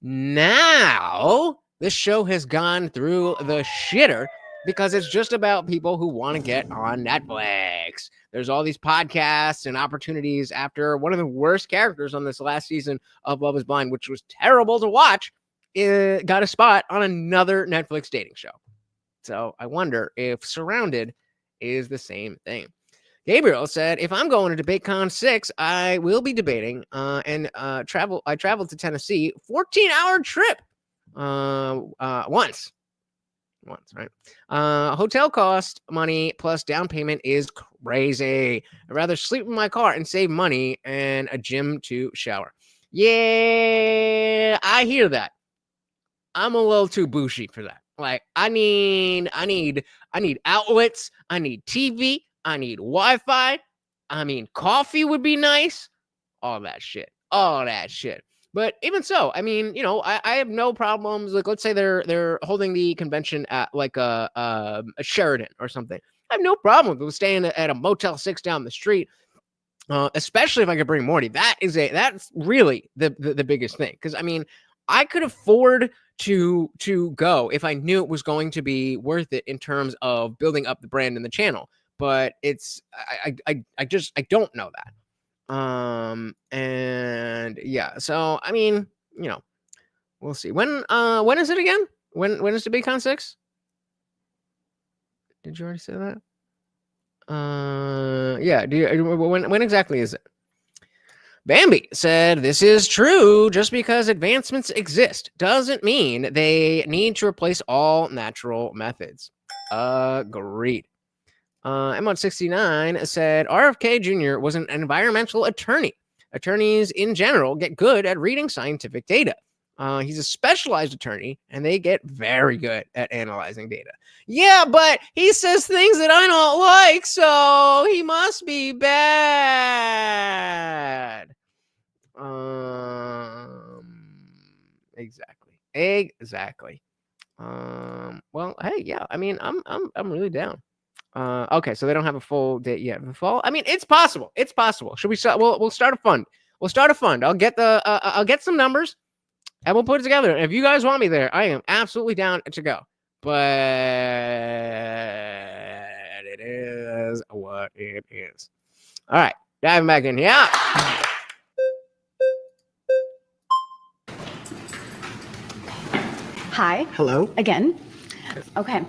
Now, this show has gone through the shitter because it's just about people who want to get on Netflix. There's all these podcasts and opportunities after one of the worst characters on this last season of Love is Blind, which was terrible to watch, got a spot on another Netflix dating show. So I wonder if Surrounded is the same thing. Gabriel said, if I'm going to DebateCon 6, I will be debating I traveled to Tennessee, 14-hour trip once, right? Hotel cost money plus down payment is crazy. I'd rather sleep in my car and save money and a gym to shower. Yeah, I hear that. I'm a little too bougie for that. Like, I need outlets. I need TV. I need Wi-Fi. I mean, coffee would be nice. All that shit. But even so, I mean, I have no problems. Like, let's say they're holding the convention at like a Sheraton or something. I have no problem with staying at a Motel 6 down the street. Especially if I could bring Morty. That's really the biggest thing. Because I mean, I could afford to go if I knew it was going to be worth it in terms of building up the brand and the channel. But I don't know that. And yeah, so I mean, we'll see. When is it again? When is the BigCon 6? Did you already say that? Yeah. When exactly is it? Bambi said, this is true. Just because advancements exist doesn't mean they need to replace all natural methods. Agreed. M169 said, RFK Jr. was an environmental attorney. Attorneys in general get good at reading scientific data. He's a specialized attorney, and they get very good at analyzing data. Yeah, but he says things that I don't like, so he must be bad. Exactly. Well, hey, yeah. I mean, I'm really down. Okay, so they don't have a full date yet in the fall. I mean, it's possible. Should we start? We'll start a fund. I'll get some numbers, and we'll put it together. And if you guys want me there, I am absolutely down to go. But it is what it is. All right, diving back in. Yeah. Hi. Hello. Again. Okay.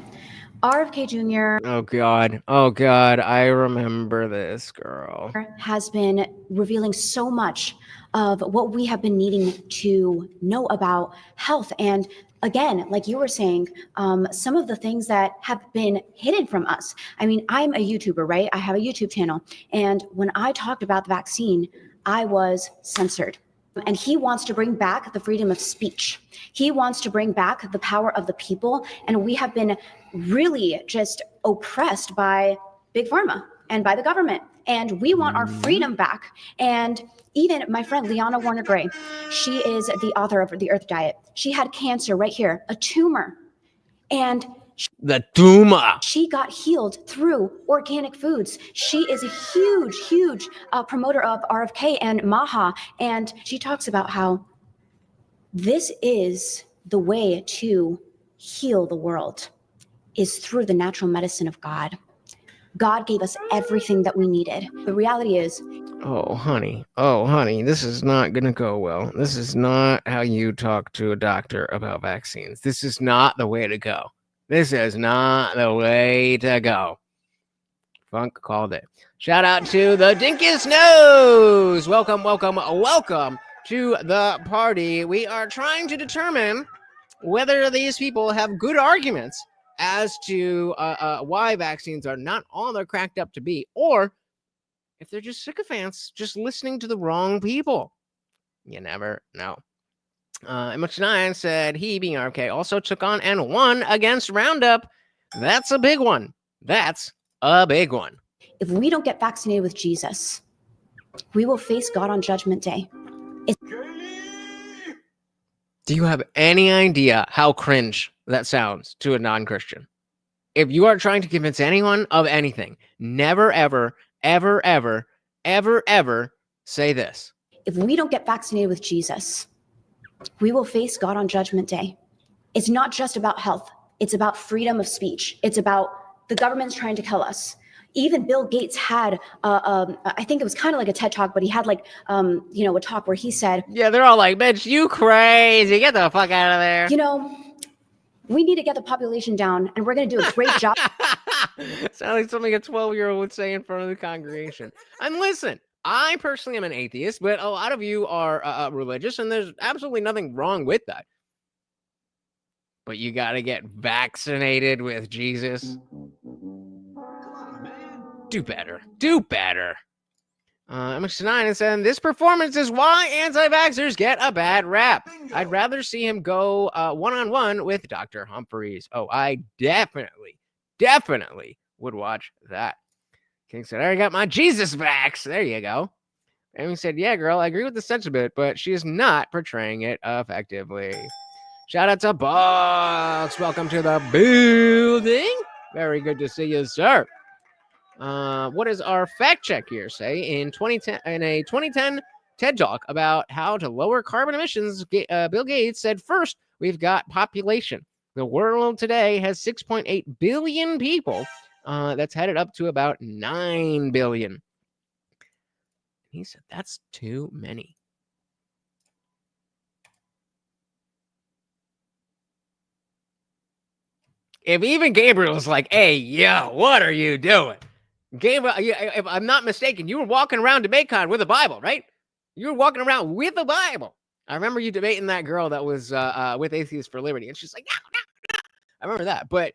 RFK Jr. Oh God, I remember this girl. Has been revealing so much of what we have been needing to know about health. And again, like you were saying, some of the things that have been hidden from us. I mean, I'm a YouTuber, right? I have a YouTube channel. And when I talked about the vaccine, I was censored. And he wants to bring back the freedom of speech. He wants to bring back the power of the people. And we have been really just oppressed by Big Pharma and by the government. And we want our freedom back. And even my friend, Liana Warner-Gray, she is the author of The Earth Diet. She had cancer right here, a tumor. And the tumor. She got healed through organic foods. She is a huge promoter of RFK and MAHA. And she talks about how this is the way to heal the world, is through the natural medicine of God. God gave us everything that we needed. The reality is, oh, honey, this is not going to go well. This is not how you talk to a doctor about vaccines. This is not the way to go. This is not the way to go. Funk called it. Shout out to the Dinkus Nose. Welcome to the party. We are trying to determine whether these people have good arguments as to why vaccines are not all they're cracked up to be, or if they're just sycophants just listening to the wrong people. You never know. MX9 said he, being RFK, also took on and won against Roundup. That's a big one. That's a big one. if we don't get vaccinated with Jesus, we will face God on Judgment Day. Do you have any idea how cringe that sounds to a non-Christian? If you are trying to convince anyone of anything, never, ever, ever, ever, ever, ever say this. If we don't get vaccinated with Jesus, we will face God on Judgment Day. It's not just about health. It's about freedom of speech. It's about the government's trying to kill us. Even Bill Gates had, I think it was kind of like a TED Talk, but he had like, a talk where he said, yeah, they're all like, bitch, you crazy. Get the fuck out of there. We need to get the population down, and we're going to do a great job. Sounds like something a 12-year-old would say in front of the congregation. And listen, I personally am an atheist, but a lot of you are religious, and there's absolutely nothing wrong with that. But you got to get vaccinated with Jesus. Do better. Do better. MX9 said, this performance is why anti-vaxxers get a bad rap. I'd rather see him go one-on-one with Dr. Humphreys. Oh, I definitely would watch that. King said, I already got my Jesus vax. There you go. Amy said, yeah, girl, I agree with the sentiment, but she is not portraying it effectively. Shout out to Box. Welcome to the building. Very good to see you, sir. What does our fact check here say? In a 2010 TED Talk about how to lower carbon emissions, Bill Gates said, first, we've got population. The world today has 6.8 billion people. That's headed up to about 9 billion. He said, that's too many. If even Gabriel's like, hey, yo, what are you doing? Gabriel, if I'm not mistaken, you were walking around DebateCon with a Bible, right? You were walking around with a Bible. I remember you debating that girl that was with Atheists for Liberty, and she's like, no. I remember that, but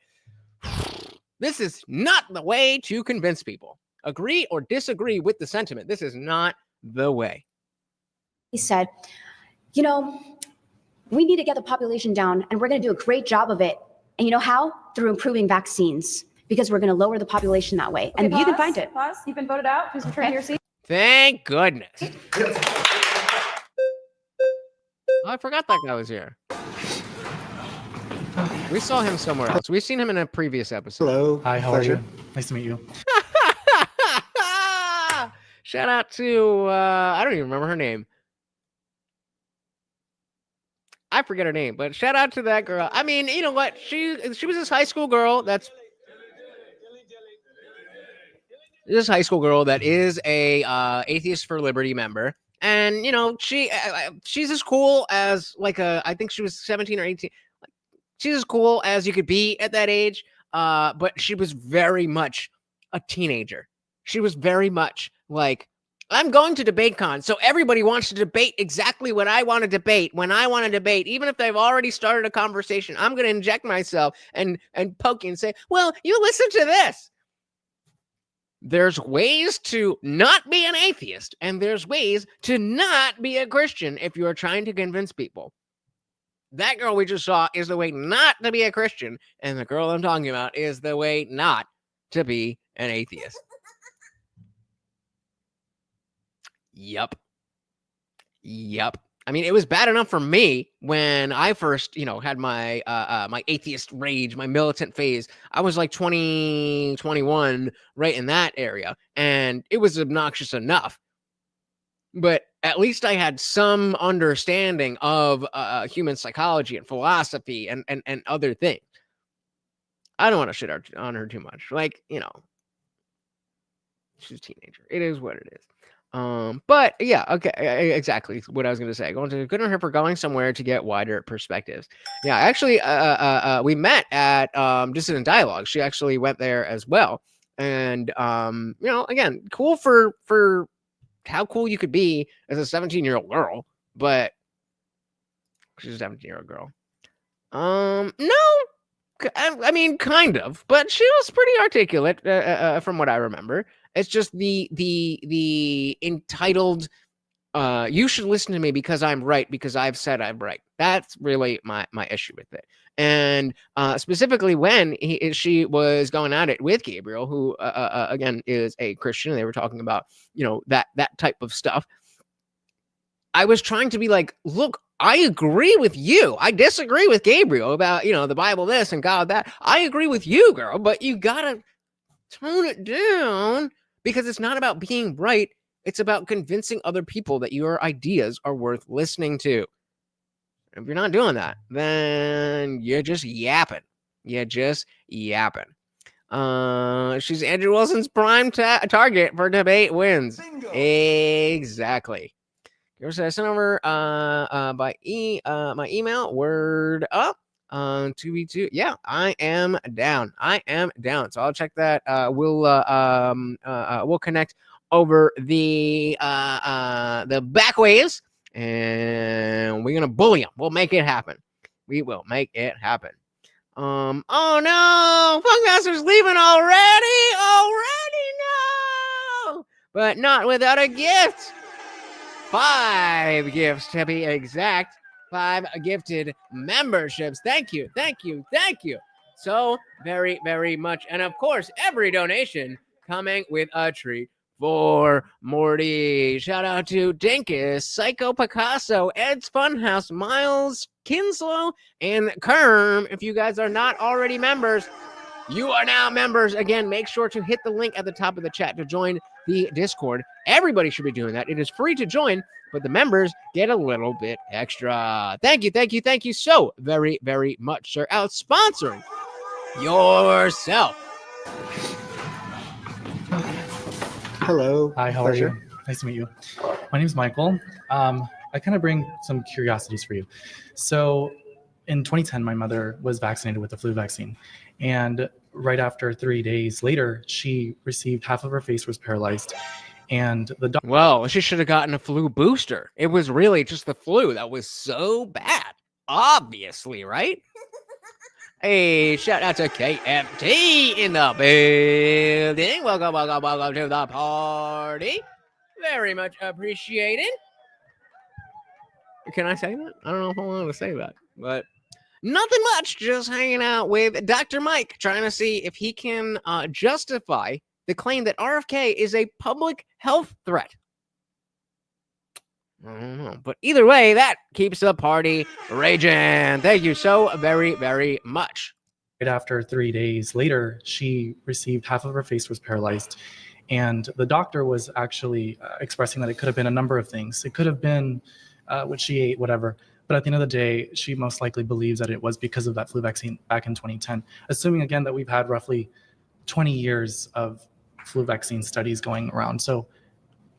this is not the way to convince people. Agree or disagree with the sentiment. This is not the way. He said, we need to get the population down, and we're going to do a great job of it. And you know how? Through improving vaccines, because we're going to lower the population that way. Okay, and you can find it. Pause. You've been voted out. Please return to your seat. Thank goodness. I forgot that guy was here. We saw him somewhere else. We've seen him in a previous episode. Hello. Hi, how are you? Nice to meet you. Shout out to, I don't even remember her name. I forget her name, but shout out to that girl. I mean, you know what? She was this high school girl that's high school girl that is a Atheists for Liberty member. And, she's as cool as I think she was 17 or 18. She's as cool as you could be at that age. But she was very much a teenager. She was very much like, I'm going to DebateCon, so everybody wants to debate exactly what I want to debate when I want to debate. Even if they've already started a conversation, I'm going to inject myself and poke you and say, well, you listen to this. There's ways to not be an atheist, and there's ways to not be a Christian if you're trying to convince people. That girl we just saw is the way not to be a Christian, and the girl I'm talking about is the way not to be an atheist. Yep. I mean, it was bad enough for me when I first, had my my atheist rage, my militant phase. I was like 20, 21, right in that area, and it was obnoxious enough. But at least I had some understanding of human psychology and philosophy and other things. I don't want to shit on her too much. Like, she's a teenager. It is what it is. But yeah, okay, exactly what I was going to say. Good on her for going somewhere to get wider perspectives. Yeah, actually, we met at Dissident Dialogue. She actually went there as well, and again, cool for how cool you could be as a 17-year-old girl, but she's a 17-year-old girl. No, I mean, kind of, but she was pretty articulate from what I remember. It's just the entitled, you should listen to me because I'm right, because I've said I'm right. That's really my issue with it. And specifically when she was going at it with Gabriel, who, again, is a Christian. They were talking about, that type of stuff. I was trying to be like, look, I agree with you. I disagree with Gabriel about, the Bible this and God that. I agree with you, girl, but you got to tone it down. Because it's not about being right. It's about convincing other people that your ideas are worth listening to. If you're not doing that, then you're just yapping. She's Andrew Wilson's prime target for debate wins. Bingo. Exactly. You ever sent over by my email? Word up. 2v2. Yeah, I am down. So I'll check that. We'll connect over the back ways, and we're gonna bully them. We'll make it happen. We will make it happen. Oh no, Funkmaster's leaving already. No, but not without a gift. 5 gifts to be exact. 5 gifted memberships. Thank you so very, very much. And of course, every donation coming with a treat for Morty. Shout out to Dinkus, Psycho Picasso, Ed's Funhouse, Miles Kinslow, and Kerm. If you guys are not already members, you are now members. Again, make sure to hit the link at the top of the chat to join the Discord. Everybody should be doing that. It is free to join, but the members get a little bit extra. Thank you so very, very much, sir. Out sponsoring yourself. Hello. Hi, how Pleasure. are you? Nice to meet you. My name is Michael. I kind of bring some curiosities for you. So in 2010, my mother was vaccinated with the flu vaccine. And right after 3 days later, she received half of her face was paralyzed. And the well, she should have gotten a flu booster. It was really just the flu that was so bad. Obviously, right? Hey, shout out to KFT in the building. Welcome to the party. Very much appreciated. Can I say that? I don't know if I want to say that, but nothing much. Just hanging out with Dr. Mike, trying to see if he can justify the claim that RFK is a public health threat. I don't know. But either way, that keeps the party raging. Thank you so very, very much. Right after 3 days later, she received half of her face was paralyzed. And the doctor was actually expressing that it could have been a number of things. It could have been what she ate, whatever. But at the end of the day, she most likely believes that it was because of that flu vaccine back in 2010. Assuming, again, that we've had roughly 20 years of flu vaccine studies going around. So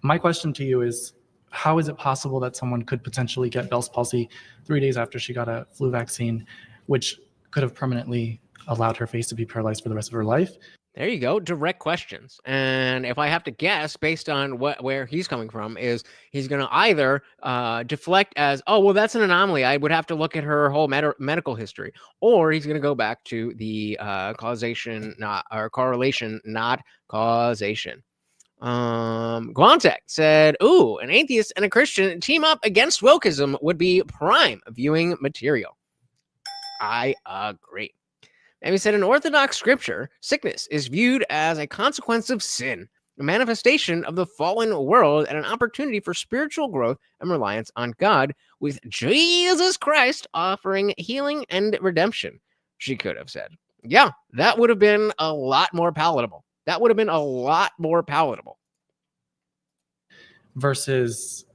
my question to you is, how is it possible that someone could potentially get Bell's palsy 3 days after she got a flu vaccine, which could have permanently allowed her face to be paralyzed for the rest of her life? There you go. Direct questions. And if I have to guess, based on where he's coming from, is he's going to either deflect as, oh, well, that's an anomaly. I would have to look at her whole medical history. Or he's going to go back to the causation, or correlation, not causation. Guantek said, ooh, an atheist and a Christian team up against wokeism would be prime viewing material. I agree. And he said, in Orthodox scripture, sickness is viewed as a consequence of sin. a manifestation of the fallen world and an opportunity for spiritual growth and reliance on God, with Jesus Christ offering healing and redemption, she could have said. Yeah, that would have been a lot more palatable. That would have been a lot more palatable. Versus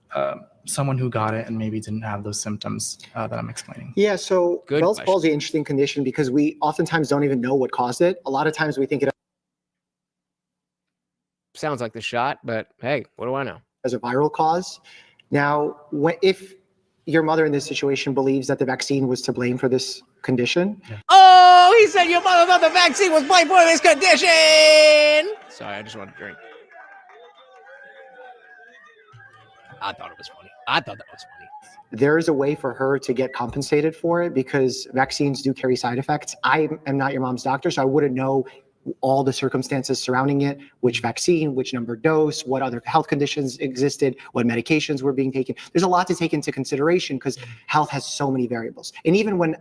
someone who got it and maybe didn't have those symptoms that I'm explaining. Yeah, so Good Bell's question. palsy, interesting condition because we oftentimes don't even know what caused it. A lot of times we think it Sounds like the shot, but hey, what do I know? as a viral cause. Now, if your mother in this situation believes that the vaccine was to blame for this condition, Oh, he said your mother thought the vaccine was blamed for this condition. Sorry, I just wanted to drink. I thought it was funny. I thought that was funny. there is a way for her to get compensated for it because vaccines do carry side effects. I am not your mom's doctor, so I wouldn't know all the circumstances surrounding it, which vaccine, which number dose, what other health conditions existed, what medications were being taken. There's a lot to take into consideration because health has so many variables. And even when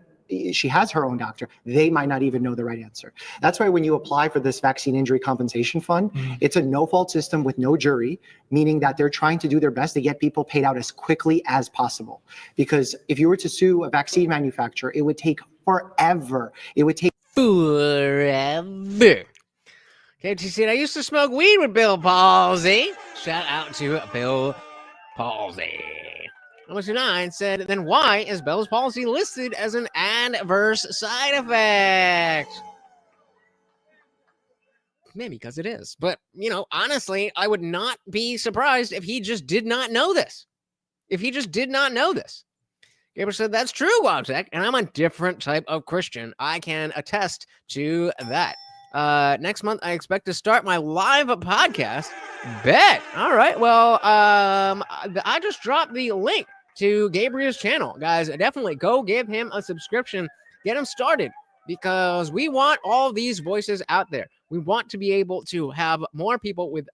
she has her own doctor, they might not even know the right answer. That's why when you apply for this vaccine injury compensation fund, it's a no-fault system with no jury, meaning that they're trying to do their best to get people paid out as quickly as possible. Because if you were to sue a vaccine manufacturer, it would take forever. It would take forever. KTC, I used to smoke weed with Bill Palsy. Shout out to Bill Palsy. Number 29 said, then why is Bell's palsy listed as an adverse side effect? Maybe because it is. But, you know, honestly, I would not be surprised if he just did not know this. If he just did not know this. Gabriel said, that's true, Wabtec, and I'm a different type of Christian. I can attest to that. Next month, I expect to start my live podcast. Bet. All right. Well, I just dropped the link to Gabriel's channel. Guys, definitely go give him a subscription. Get him started because we want all these voices out there. We want to be able to have more people with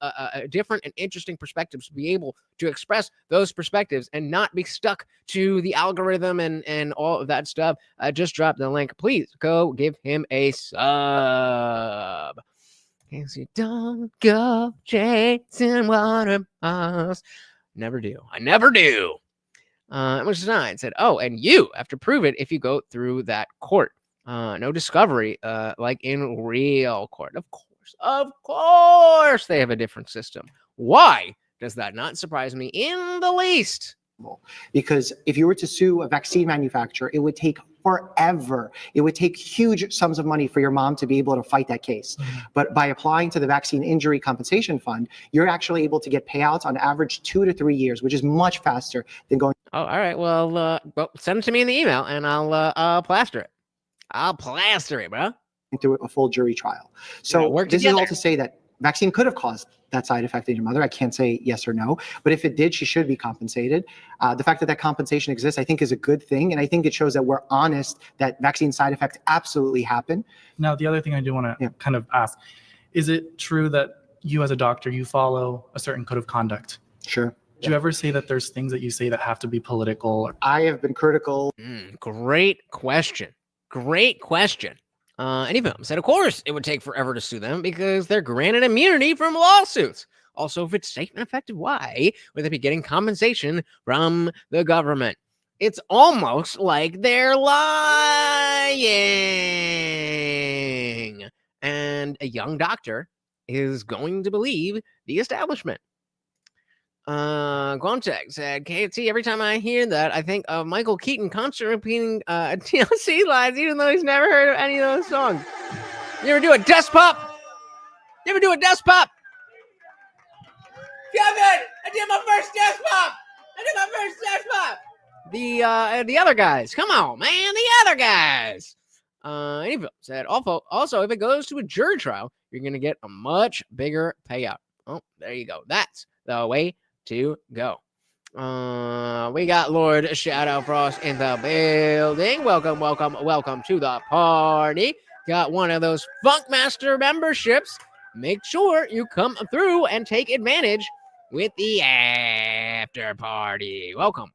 different and interesting perspectives to be able to express those perspectives and not be stuck to the algorithm and all of that stuff. I just dropped the link. Please go give him a sub. Casey, don't go chasing waterfalls. Never do. I never do. Which is 9 said, oh, and you have to prove it if you go through that court. No discovery, like in real court. Of course, they have a different system. Why does that not surprise me in the least? Because if you were to sue a vaccine manufacturer, it would take forever. It would take huge sums of money for your mom to be able to fight that case. But by applying to the Vaccine Injury Compensation Fund, you're actually able to get payouts on average 2 to 3 years, which is much faster than going. Oh, all right. Well, send it to me in the email and I'll plaster it. I'll plaster it, bro. Through a full jury trial. So this is all to say that vaccine could have caused that side effect in your mother. I can't say yes or no, but if it did, she should be compensated. The fact that that compensation exists, I think, is a good thing. And I think it shows that we're honest that vaccine side effects absolutely happen. Now, the other thing I do want to kind of ask, is it true that you as a doctor, you follow a certain code of conduct? Sure. Do you ever say that there's things that you say that have to be political? I have been critical. Great question. Great question. And even said, of course, it would take forever to sue them because they're granted immunity from lawsuits. Also, if it's safe and effective, why would they be getting compensation from the government? It's almost like they're lying. And a young doctor is going to believe the establishment. Guamtech said, KFC, every time I hear that, I think of Michael Keaton constantly repeating TLC lines, even though he's never heard of any of those songs. You ever do a desk pop? You ever do a desk pop? Kevin, I did my first desk pop. The other guys, come on, man, the other guys. Anyway, said, also, if it goes to a jury trial, you're going to get a much bigger payout. Oh, there you go. That's the way to go. We got Lord Shadow Frost in the building. Welcome to the party. Got one of those Funkmaster memberships. Make sure you come through and take advantage with the after party. Welcome.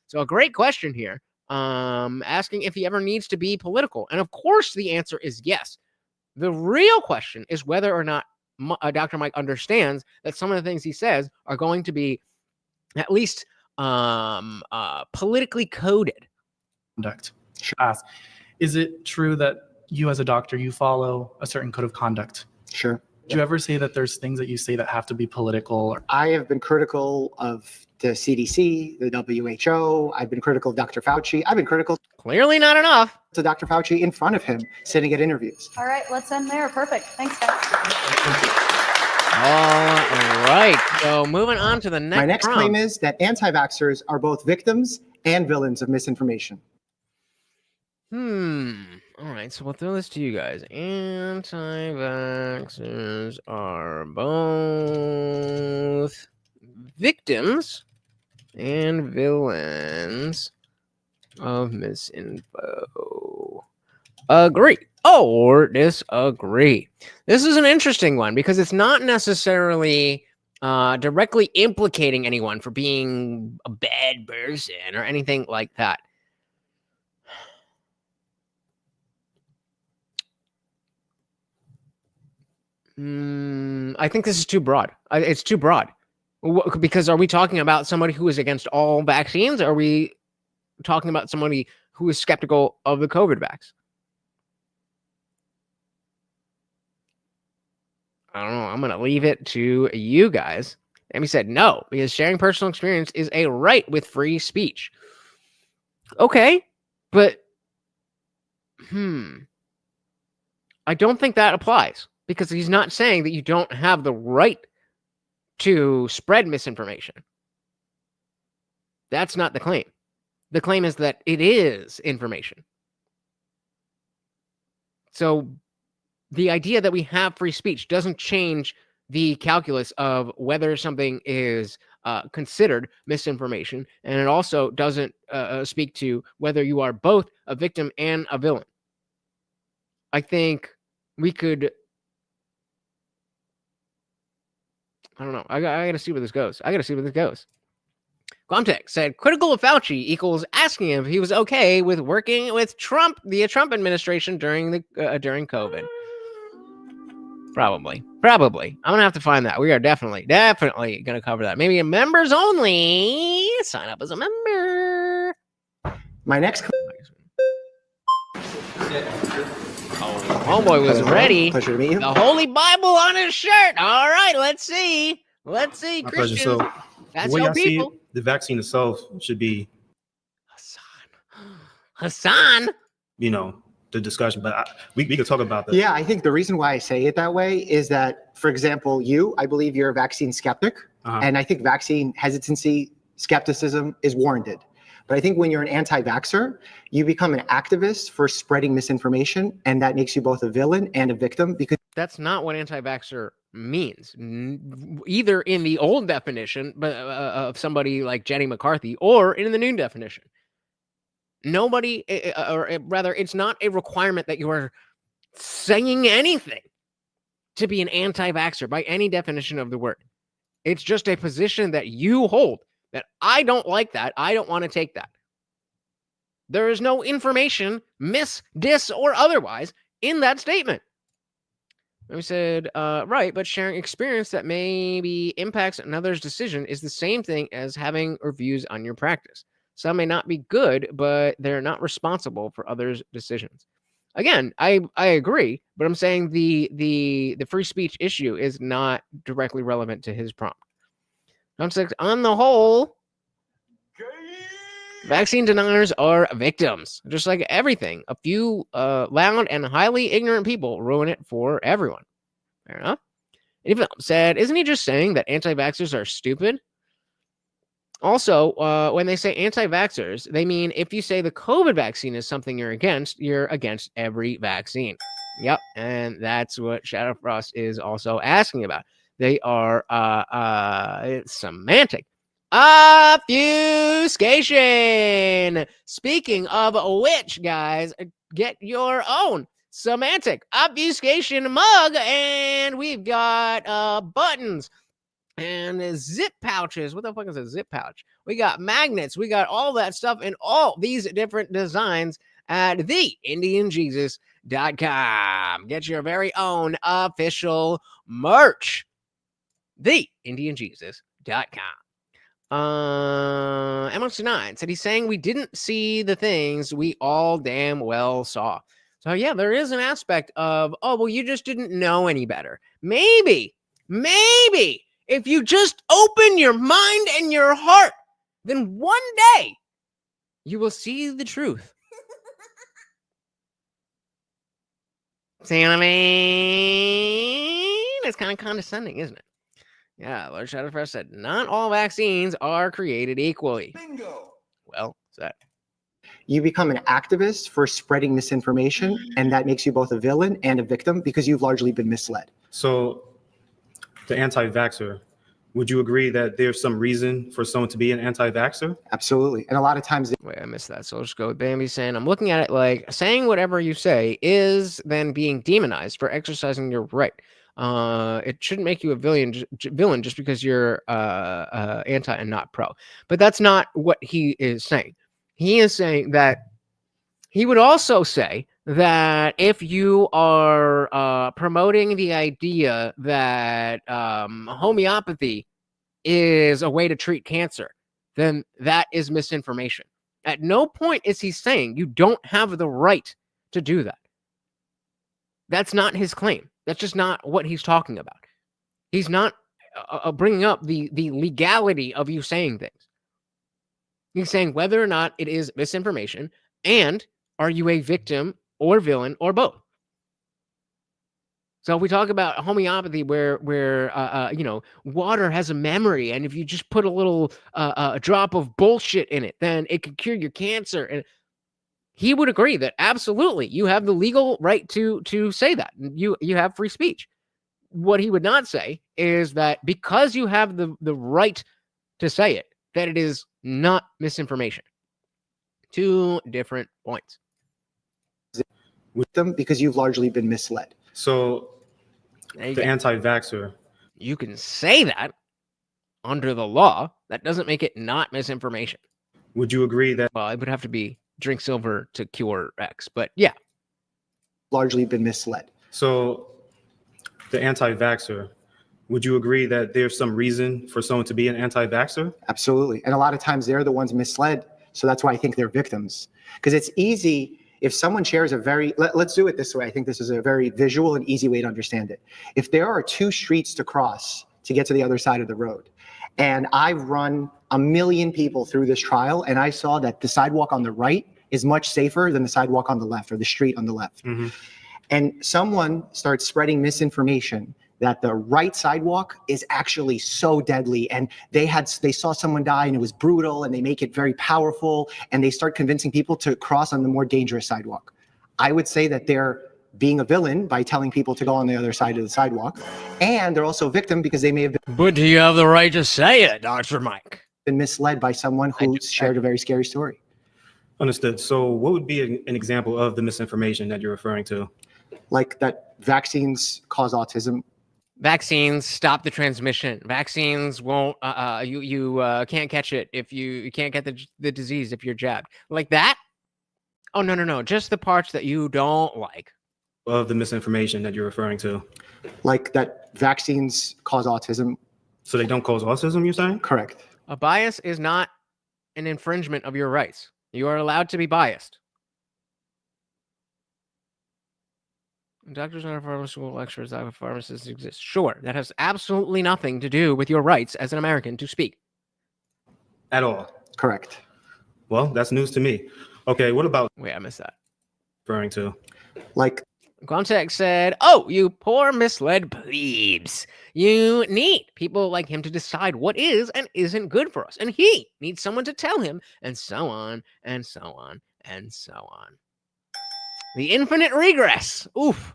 So a great question here. Asking if he ever needs to be political. And of course the answer is yes. The real question is whether or not Dr. Mike understands that some of the things he says are going to be at least politically coded. Conduct. Ask, is it true that you as a doctor, you follow a certain code of conduct? Sure. Do you ever say that there's things that you say that have to be political? I have been critical of the CDC, the WHO. I've been critical of Dr. Fauci. I've been critical. Clearly not enough. To Dr. Fauci in front of him, sitting at interviews. All right, let's end there. Perfect. Thanks, guys. All right. So moving on to the next. My next prompt. claim is that anti-vaxxers are both victims and villains of misinformation. All right, so we'll throw this to you guys. Anti-vaxxers are both victims and villains of misinfo. Agree or disagree. This is an interesting one because it's not necessarily directly implicating anyone for being a bad person or anything like that. I think this is too broad. It's too broad. Because are we talking about somebody who is against all vaccines? Or are we talking about somebody who is skeptical of the COVID vax? I don't know. I'm going to leave it to you guys. Amy said no, because sharing personal experience is a right with free speech. Okay, but I don't think that applies. Because he's not saying that you don't have the right to spread misinformation. That's not the claim. The claim is that it is information. So the idea that we have free speech doesn't change the calculus of whether something is considered misinformation. And it also doesn't speak to whether you are both a victim and a villain. I think we could... I don't know. I got to see where this goes. Glomtech said, critical of Fauci equals asking him if he was okay with working with the Trump administration during COVID. Probably. I'm going to have to find that. We are definitely going to cover that. Maybe a members only. Sign up as a member. My next... Homeboy was ready. Pleasure to meet you. The Holy Bible on his shirt. All right, let's see. My pleasure. Christians. So, That's the way your I see people. it, the vaccine itself should be Hassan. The discussion, but we could talk about that. Yeah, I think the reason why I say it that way is that, for example, I believe you're a vaccine skeptic, and I think vaccine hesitancy, skepticism is warranted. But I think when you're an anti-vaxxer, you become an activist for spreading misinformation, and that makes you both a villain and a victim. Because that's not what anti-vaxxer means, either in the old definition of somebody like Jenny McCarthy or in the new definition. Nobody, or rather, it's not a requirement that you are saying anything to be an anti-vaxxer by any definition of the word. It's just a position that you hold. That I don't like that. I don't want to take that. There is no information, dis, or otherwise, in that statement. We said, right, but sharing experience that maybe impacts another's decision is the same thing as having reviews on your practice. Some may not be good, but they're not responsible for others' decisions. Again, I agree, but I'm saying the free speech issue is not directly relevant to his prompt. On the whole, vaccine deniers are victims, just like everything. A few loud and highly ignorant people ruin it for everyone. Fair enough. Even said, isn't he just saying that anti-vaxxers are stupid? Also, when they say anti-vaxxers, they mean if you say the COVID vaccine is something you're against every vaccine. Yep, and that's what Shadow Frost is also asking about. They are semantic. Obfuscation. Speaking of which, guys, get your own semantic obfuscation mug, and we've got buttons and zip pouches. What the fuck is a zip pouch? We got magnets. We got all that stuff in all these different designs at TheIndianJesus.com. Get your very own official merch. TheIndianJesus.com. MLC9 said he's saying we didn't see the things we all damn well saw. So yeah, there is an aspect of, oh, well, you just didn't know any better. Maybe if you just open your mind and your heart, then one day you will see the truth. See what I mean? It's kind of condescending, isn't it? Yeah, Lord Shadowfresh said, not all vaccines are created equally. Bingo. Well said. You become an activist for spreading misinformation, and that makes you both a villain and a victim because you've largely been misled. So, the anti-vaxxer, would you agree that there's some reason for someone to be an anti-vaxxer? Absolutely. And a lot of times... Wait, I missed that. So I'll just go with Bambi saying, I'm looking at it like saying whatever you say is then being demonized for exercising your right. It shouldn't make you a villain just because you're anti and not pro. But that's not what he is saying. He is saying that he would also say that if you are promoting the idea that homeopathy is a way to treat cancer, then that is misinformation. At no point is he saying you don't have the right to do that. That's not his claim. That's just not what he's talking about. He's not bringing up the legality of you saying things. He's saying whether or not it is misinformation, and are you a victim or villain or both? So if we talk about homeopathy where water has a memory, and if you just put a little a drop of bullshit in it, then it could cure your cancer. And he would agree that absolutely you have the legal right to say that. You have free speech. What he would not say is that because you have the right to say it, that it is not misinformation. Two different points. With them because you've largely been misled. So the anti-vaxxer. You can say that under the law. That doesn't make it not misinformation. Would you agree that? Well, it would have to be drink silver to cure X, but yeah. Largely been misled. So the anti-vaxxer, would you agree that there's some reason for someone to be an anti-vaxxer? Absolutely. And a lot of times they're the ones misled. So that's why I think they're victims. Because it's easy if someone shares a very, let's do it this way. I think this is a very visual and easy way to understand it. If there are two streets to cross to get to the other side of the road, and I've run 1 million people through this trial, and I saw that the sidewalk on the right is much safer than the sidewalk on the left or the street on the left. Mm-hmm. And someone starts spreading misinformation that the right sidewalk is actually so deadly, and they saw someone die and it was brutal, and they make it very powerful, and they start convincing people to cross on the more dangerous sidewalk. I would say that they're being a villain by telling people to go on the other side of the sidewalk, and they're also a victim because they may have been. But do you have the right to say it, Dr. Mike? Been misled by someone who shared a very scary story. Understood. So what would be an example of the misinformation that you're referring to? Like that vaccines cause autism. Vaccines stop the transmission. Vaccines won't. You can't catch it if you can't get the disease if you're jabbed. Like that? Oh no! Just the parts that you don't like. Of the misinformation that you're referring to. Like that vaccines cause autism. So they don't cause autism, you're saying? Correct. A bias is not an infringement of your rights. You are allowed to be biased. Doctors are pharmaceutical lecturers. I have pharmacists exist. Sure, that has absolutely nothing to do with your rights as an American to speak. At all. Correct. Well, that's news to me. Okay, what about? Wait, I missed that. Referring to? Like. Quantex said, oh, you poor misled plebes. You need people like him to decide what is and isn't good for us. And he needs someone to tell him, and so on, and so on, and so on. The infinite regress. Oof.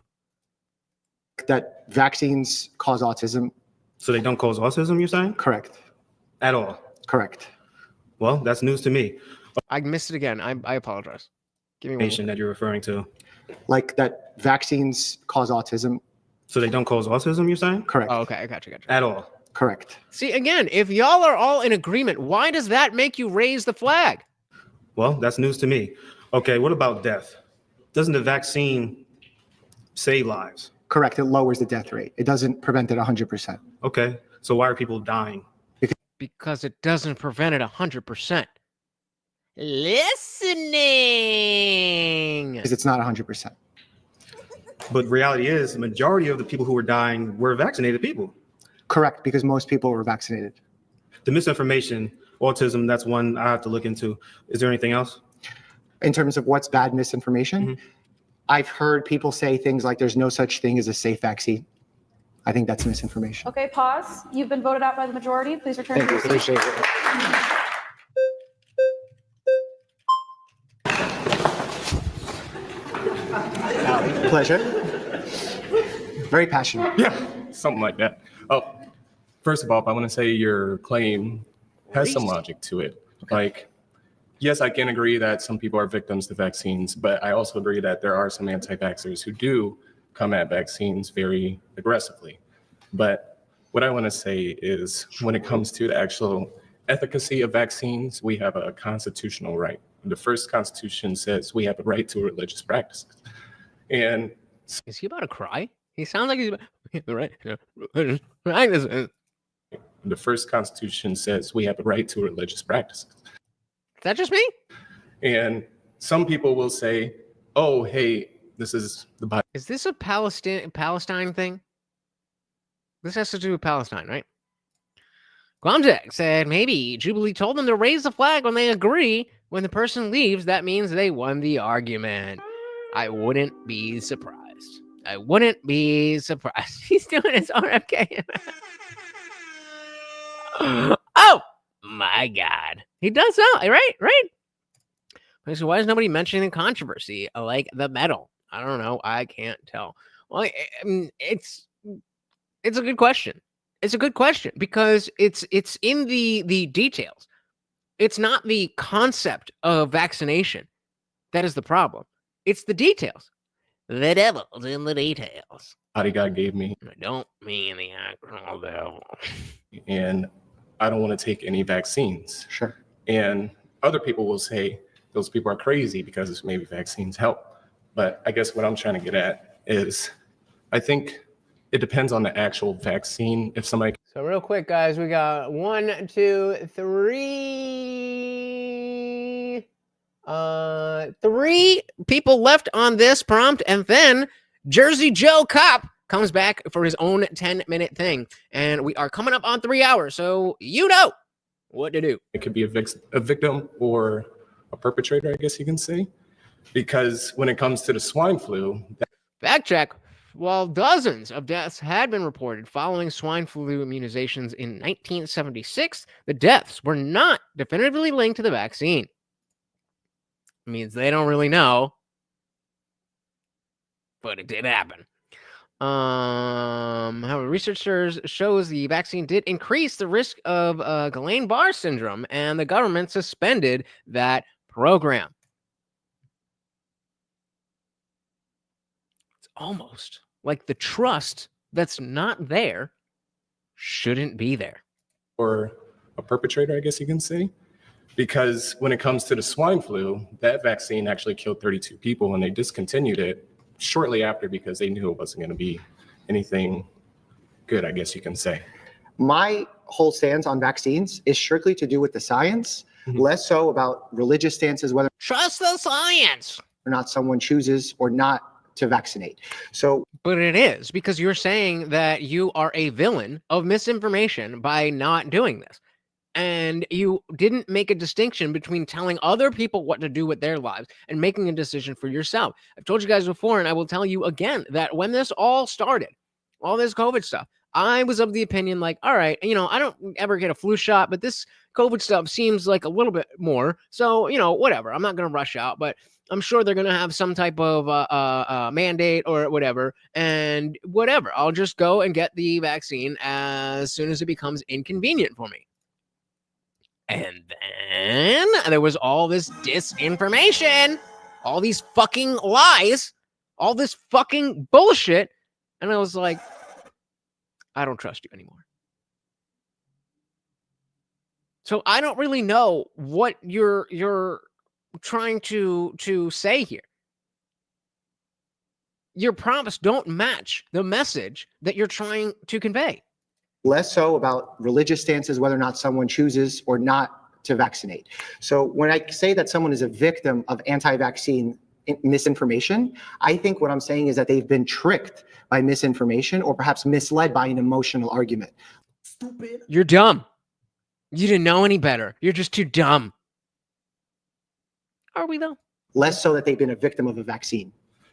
That vaccines cause autism. So they don't cause autism, you're saying? Correct. At all? Correct. Well, that's news to me. I missed it again. I apologize. Give me one. That you're referring to. Like that vaccines cause autism. So they don't cause autism, you're saying? Correct. Oh, okay, I got you. At all? Correct. See, again, if y'all are all in agreement, why does that make you raise the flag? Well, that's news to me. Okay, what about death? Doesn't the vaccine save lives? Correct. It lowers the death rate. It doesn't prevent it 100%. Okay, so why are people dying? Because it doesn't prevent it 100%. Listening. Because it's not 100%. But reality is, the majority of the people who were dying were vaccinated people. Correct, because most people were vaccinated. The misinformation, autism, that's one I have to look into. Is there anything else? In terms of what's bad misinformation, I've heard people say things like there's no such thing as a safe vaccine. I think that's misinformation. Okay, pause. You've been voted out by the majority. Please return Thank to you. your seat. Appreciate it. Pleasure. Very passionate. Yeah, something like that. Oh, first of all, I want to say your claim has some logic to it. Like, yes, I can agree that some people are victims to vaccines, but I also agree that there are some anti-vaxxers who do come at vaccines very aggressively. But what I want to say is when it comes to the actual efficacy of vaccines, we have a constitutional right. The first Constitution says we have a right to religious practices. And is he about to cry? He sounds like he's about right. The first Constitution says we have a right to religious practices. Is that just me? And some people will say, oh, hey, this is the Bible. Is this a Palestine thing? This has to do with Palestine, right? Glomjack said maybe Jubilee told them to raise the flag when they agree. When the person leaves, that means they won the argument. I wouldn't be surprised. I wouldn't be surprised. He's doing his RFK. Oh my God. He does know, right? So why is nobody mentioning controversy like the medal? I don't know. I can't tell. Well, I mean, it's a good question. It's a good question because it's in the details. It's not the concept of vaccination that is the problem. It's the details. The devil's in the details. God gave me. I don't mean the actual devil. And I don't want to take any vaccines. Sure. And other people will say those people are crazy because maybe vaccines help. But I guess what I'm trying to get at is I think it depends on the actual vaccine. If somebody. So real quick, guys, we got 1, 2, 3 people left on this prompt, and then Jersey Joe Cop comes back for his own 10-minute thing. And we are coming up on 3 hours, so you know what to do. It could be a victim or a perpetrator, I guess you can say. Because when it comes to the swine flu. Fact check. While dozens of deaths had been reported following swine flu immunizations in 1976, the deaths were not definitively linked to the vaccine. It means they don't really know, but it did happen. However, researchers shows the vaccine did increase the risk of Guillain-Barré syndrome, and the government suspended that program. It's almost like the trust that's not there shouldn't be there. Or a perpetrator, I guess you can say. Because when it comes to the swine flu, that vaccine actually killed 32 people and they discontinued it shortly after because they knew it wasn't going to be anything good, I guess you can say. My whole stance on vaccines is strictly to do with the science, less so about religious stances, whether trust the science or not someone chooses or not to vaccinate. So, but it is because you're saying that you are a villain of misinformation by not doing this. And you didn't make a distinction between telling other people what to do with their lives and making a decision for yourself. I've told you guys before, and I will tell you again, that when this all started, all this COVID stuff, I was of the opinion like, all right, I don't ever get a flu shot, but this COVID stuff seems like a little bit more. So, whatever. I'm not going to rush out, but I'm sure they're going to have some type of mandate or whatever. And whatever, I'll just go and get the vaccine as soon as it becomes inconvenient for me. And then there was all this disinformation, all these fucking lies, all this fucking bullshit. And I was like, I don't trust you anymore. So I don't really know what your trying to say here. Your prompts don't match the message that you're trying to convey. Less so about religious stances, whether or not someone chooses or not to vaccinate. So when I say that someone is a victim of anti-vaccine misinformation, I think what I'm saying is that they've been tricked by misinformation or perhaps misled by an emotional argument. Stupid. You're dumb. You didn't know any better. You're just too dumb. Are we though? Less so that they've been a victim of a vaccine.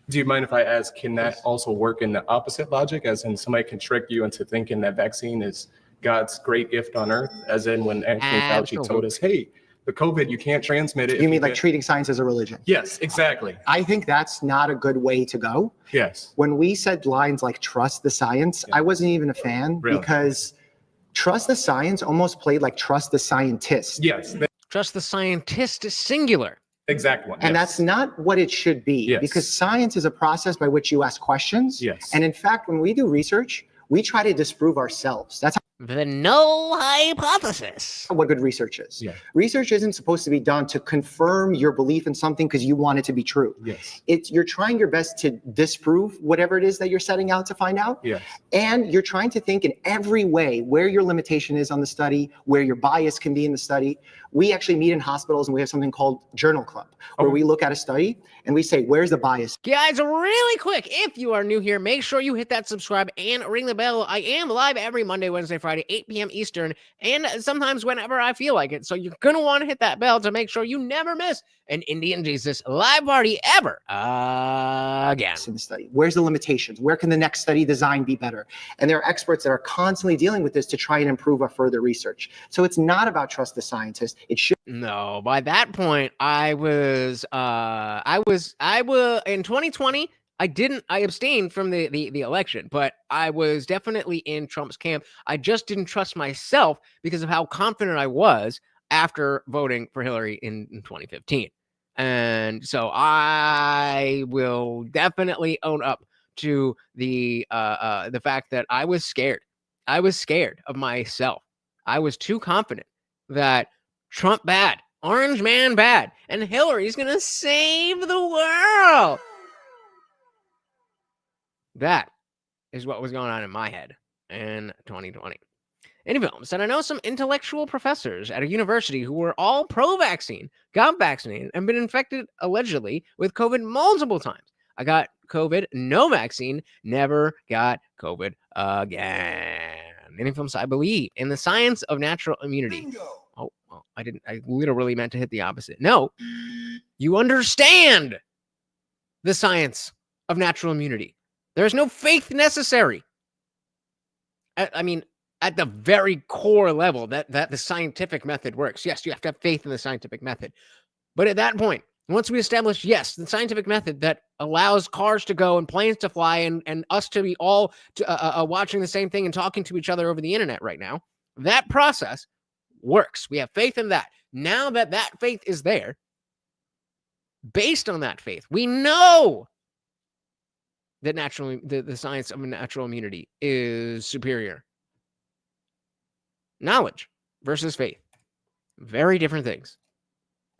Do you mind if I ask, can that also work in the opposite logic, as in somebody can trick you into thinking that vaccine is God's great gift on earth, as in when Anthony Fauci told us, hey, the COVID, you can't transmit it. You mean like treating science as a religion? Yes, exactly. I think that's not a good way to go. Yes. When we said lines like trust the science, I wasn't even a fan because trust the science almost played like trust the scientist. Yes. Trust the scientist is singular. Exact one. And that's not what it should be because science is a process by which you ask questions. Yes. And in fact, when we do research, we try to disprove ourselves. That's the null hypothesis. What good research is. Yeah. Research isn't supposed to be done to confirm your belief in something because you want it to be true. Yes. You're trying your best to disprove whatever it is that you're setting out to find out. Yes. And you're trying to think in every way where your limitation is on the study, where your bias can be in the study. We actually meet in hospitals and we have something called Journal Club, where we look at a study and we say, where's the bias? Guys, really quick, if you are new here, make sure you hit that subscribe and ring the bell. I am live every Monday, Wednesday, Friday, 8 p.m. Eastern, and sometimes whenever I feel like it. So you're going to want to hit that bell to make sure you never miss an Indian Jesus live party ever again. In the study, where's the limitations? Where can the next study design be better? And there are experts that are constantly dealing with this to try and improve our further research. So it's not about trust the scientist. It should. No, by that point, I was in 2020. I abstained from the election, but I was definitely in Trump's camp. I just didn't trust myself because of how confident I was after voting for Hillary in 2015. And so I will definitely own up to the fact that I was scared. I was scared of myself. I was too confident that Trump bad, Orange Man bad, and Hillary's gonna save the world. That is what was going on in my head in 2020. Anyway, said I know some intellectual professors at a university who were all pro-vaccine, got vaccinated, and been infected allegedly with COVID multiple times. I got COVID, no vaccine, never got COVID again. Anyway, I believe in the science of natural immunity. Bingo. Oh, well, I didn't. I literally meant to hit the opposite. No, you understand the science of natural immunity. There is no faith necessary. I mean, at the very core level, that the scientific method works. Yes, you have to have faith in the scientific method. But at that point, once we establish, yes, the scientific method that allows cars to go and planes to fly and us to be all watching the same thing and talking to each other over the internet right now, that process works. We have faith in that. Now that that faith is there, based on that faith, we know that the science of natural immunity is superior. Knowledge versus faith. Very different things.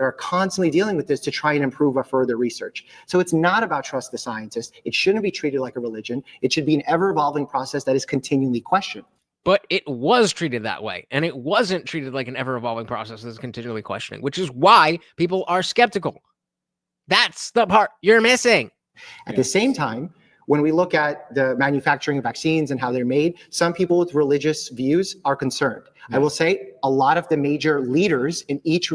Are constantly dealing with this to try and improve our further research. So it's not about trust the scientist. It shouldn't be treated like a religion. It should be an ever-evolving process that is continually questioned. But it was treated that way, and it wasn't treated like an ever-evolving process that's continually questioning, which is why people are skeptical. That's the part you're missing. At the same time, when we look at the manufacturing of vaccines and how they're made, some people with religious views are concerned. I will say a lot of the major leaders in each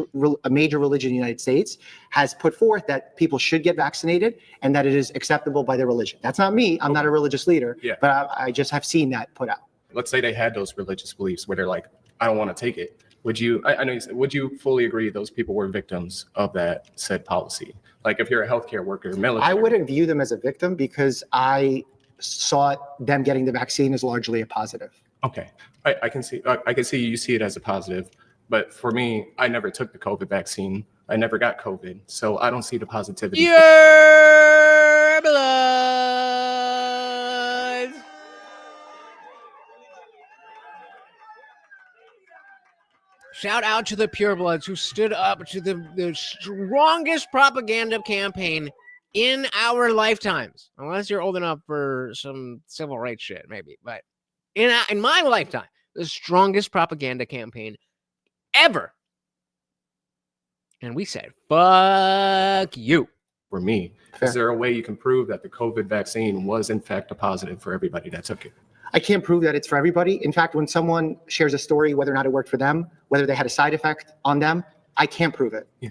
major religion in the United States has put forth that people should get vaccinated and that it is acceptable by their religion. That's not me. I'm not a religious leader, but I just have seen that put out. Let's say they had those religious beliefs where they're like, I don't want to take it. Would you, I know you said, would you fully agree those people were victims of that said policy? Like if you're a healthcare worker, military. I wouldn't view them as a victim because I saw them getting the vaccine as largely a positive. Okay, I can see you see it as a positive, but for me, I never took the COVID vaccine. I never got COVID, so I don't see the positivity. Your blood. Shout out to the purebloods who stood up to the strongest propaganda campaign in our lifetimes. Unless you're old enough for some civil rights shit, maybe. But in my lifetime, the strongest propaganda campaign ever. And we said, fuck you. For me, is there a way you can prove that the COVID vaccine was in fact a positive for everybody that took it? I can't prove that it's for everybody. In fact, when someone shares a story, whether or not it worked for them, whether they had a side effect on them, I can't prove it. Yeah.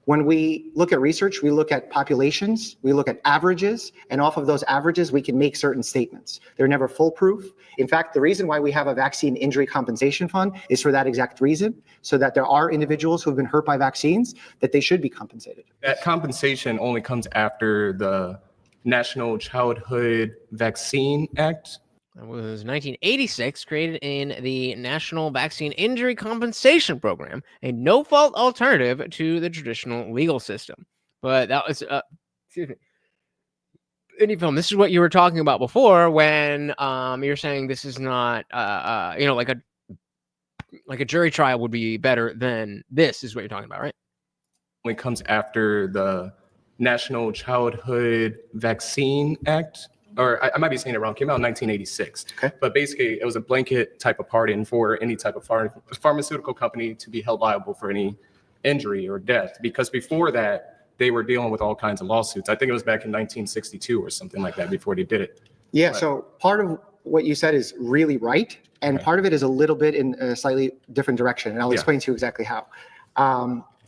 When we look at research, we look at populations, we look at averages, and off of those averages, we can make certain statements. They're never foolproof. In fact, the reason why we have a vaccine injury compensation fund is for that exact reason, so that there are individuals who have been hurt by vaccines, that they should be compensated. That compensation only comes after the National Childhood Vaccine Act. It was 1986, created in the National Vaccine Injury Compensation Program, a no-fault alternative to the traditional legal system. But that was, excuse me, Indie Film, this is what you were talking about before when you're saying this is not, like a jury trial would be better than this, is what you're talking about, right? Only comes after the National Childhood Vaccine Act. Or I might be saying it wrong, came out in 1986. Okay. But basically, it was a blanket type of pardon for any type of pharmaceutical company to be held liable for any injury or death. Because before that, they were dealing with all kinds of lawsuits. I think it was back in 1962 or something like that before they did it. Yeah, But- so part of what you said is really right, and part of it is a little bit in a slightly different direction, and I'll explain to you exactly how.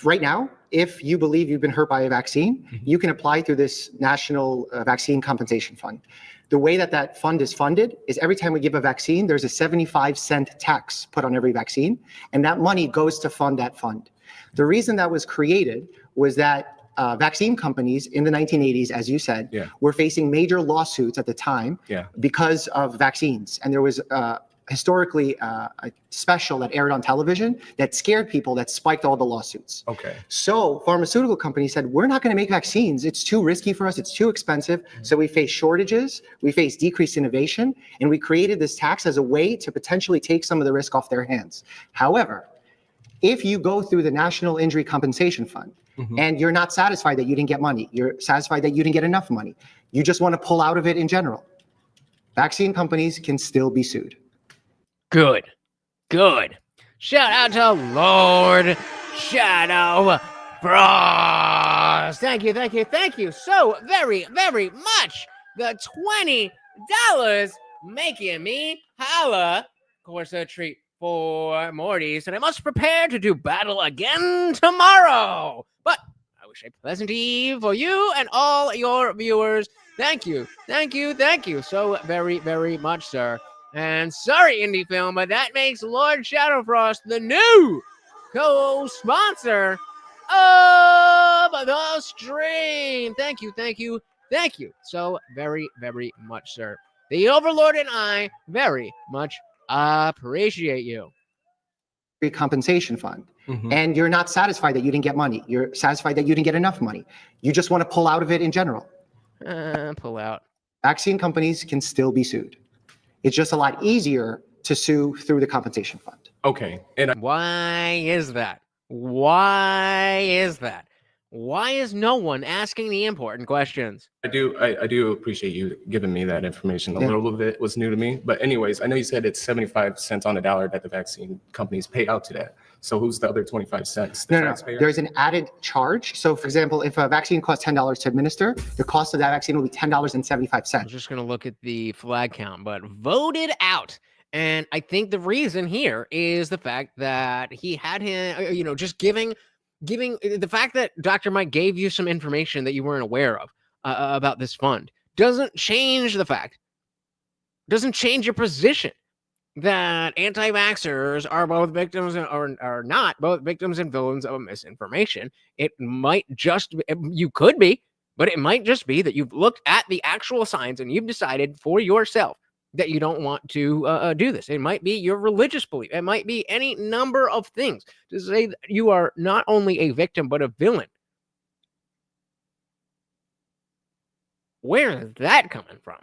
Right now, if you believe you've been hurt by a vaccine, you can apply through this National Vaccine Compensation Fund. The way that that fund is funded is every time we give a vaccine, there's a 75-cent tax put on every vaccine, and that money goes to fund that fund. The reason that was created was that vaccine companies in the 1980s, as you said, were facing major lawsuits at the time because of vaccines. And there was historically a special that aired on television that scared people, that spiked all the lawsuits. Okay. So pharmaceutical companies said, we're not going to make vaccines. It's too risky for us. It's too expensive. So we face shortages, we face decreased innovation, and we created this tax as a way to potentially take some of the risk off their hands. However, if you go through the National Injury Compensation Fund and you're not satisfied that you didn't get money, you're satisfied that you didn't get enough money, you just want to pull out of it in general, vaccine companies can still be sued. Good. Shout out to Lord Shadow Frost. Thank you so very, very much. The $20 making me holla. Of course, a treat for Morty's, and I must prepare to do battle again tomorrow. But I wish a pleasant eve for you and all your viewers. Thank you so very, very much, sir. And sorry, Indie Film, but that makes Lord Shadowfrost the new co-sponsor of the stream. Thank you so very, very much, sir. The Overlord and I very much appreciate you. Compensation fund. And you're not satisfied that you didn't get money. You're satisfied that you didn't get enough money. You just want to pull out of it in general. Pull out. Vaccine companies can still be sued. It's just a lot easier to sue through the compensation fund. Okay. And why is that? Why is no one asking the important questions? I do appreciate you giving me that information. A little bit was new to me. But anyways, I know you said it's 75 cents on the dollar that the vaccine companies pay out to that. So who's the other 25 cents? The No. There's an added charge. So for example, if a vaccine costs $10 to administer, the cost of that vaccine will be $10.75. I was just going to look at the flag count, but voted out. And I think the reason here is the fact that he had him, just giving the fact that Dr. Mike gave you some information that you weren't aware of about this fund doesn't change the fact, doesn't change your position that anti-vaxxers are both victims or are not both victims and villains of misinformation. It might just, you could be, but it might just be that you've looked at the actual signs and you've decided for yourself that you don't want to do this. It might be your religious belief. It might be any number of things to say that you are not only a victim, but a villain. Where is that coming from?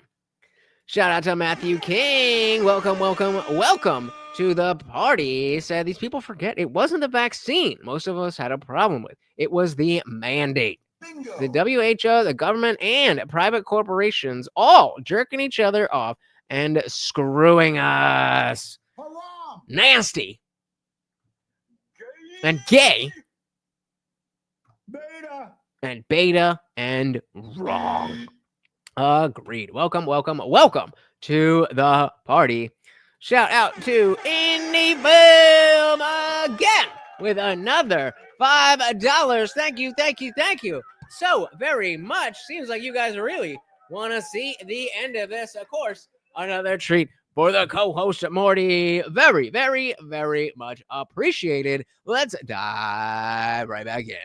Shout out to Matthew King. Welcome, welcome, welcome to the party. Said these people forget it wasn't the vaccine most of us had a problem with. It was the mandate. Bingo. The WHO, the government, and private corporations all jerking each other off and screwing us. Hurrah. Nasty. And gay. Beta. And beta and wrong. Agreed. Welcome, welcome, welcome to the party. Shout out to Indie Boom again with another $5. Thank you, thank you, thank you so very much. Seems like you guys really want to see the end of this. Of course, another treat for the co-host Morty. Very, very, very much appreciated. Let's dive right back in.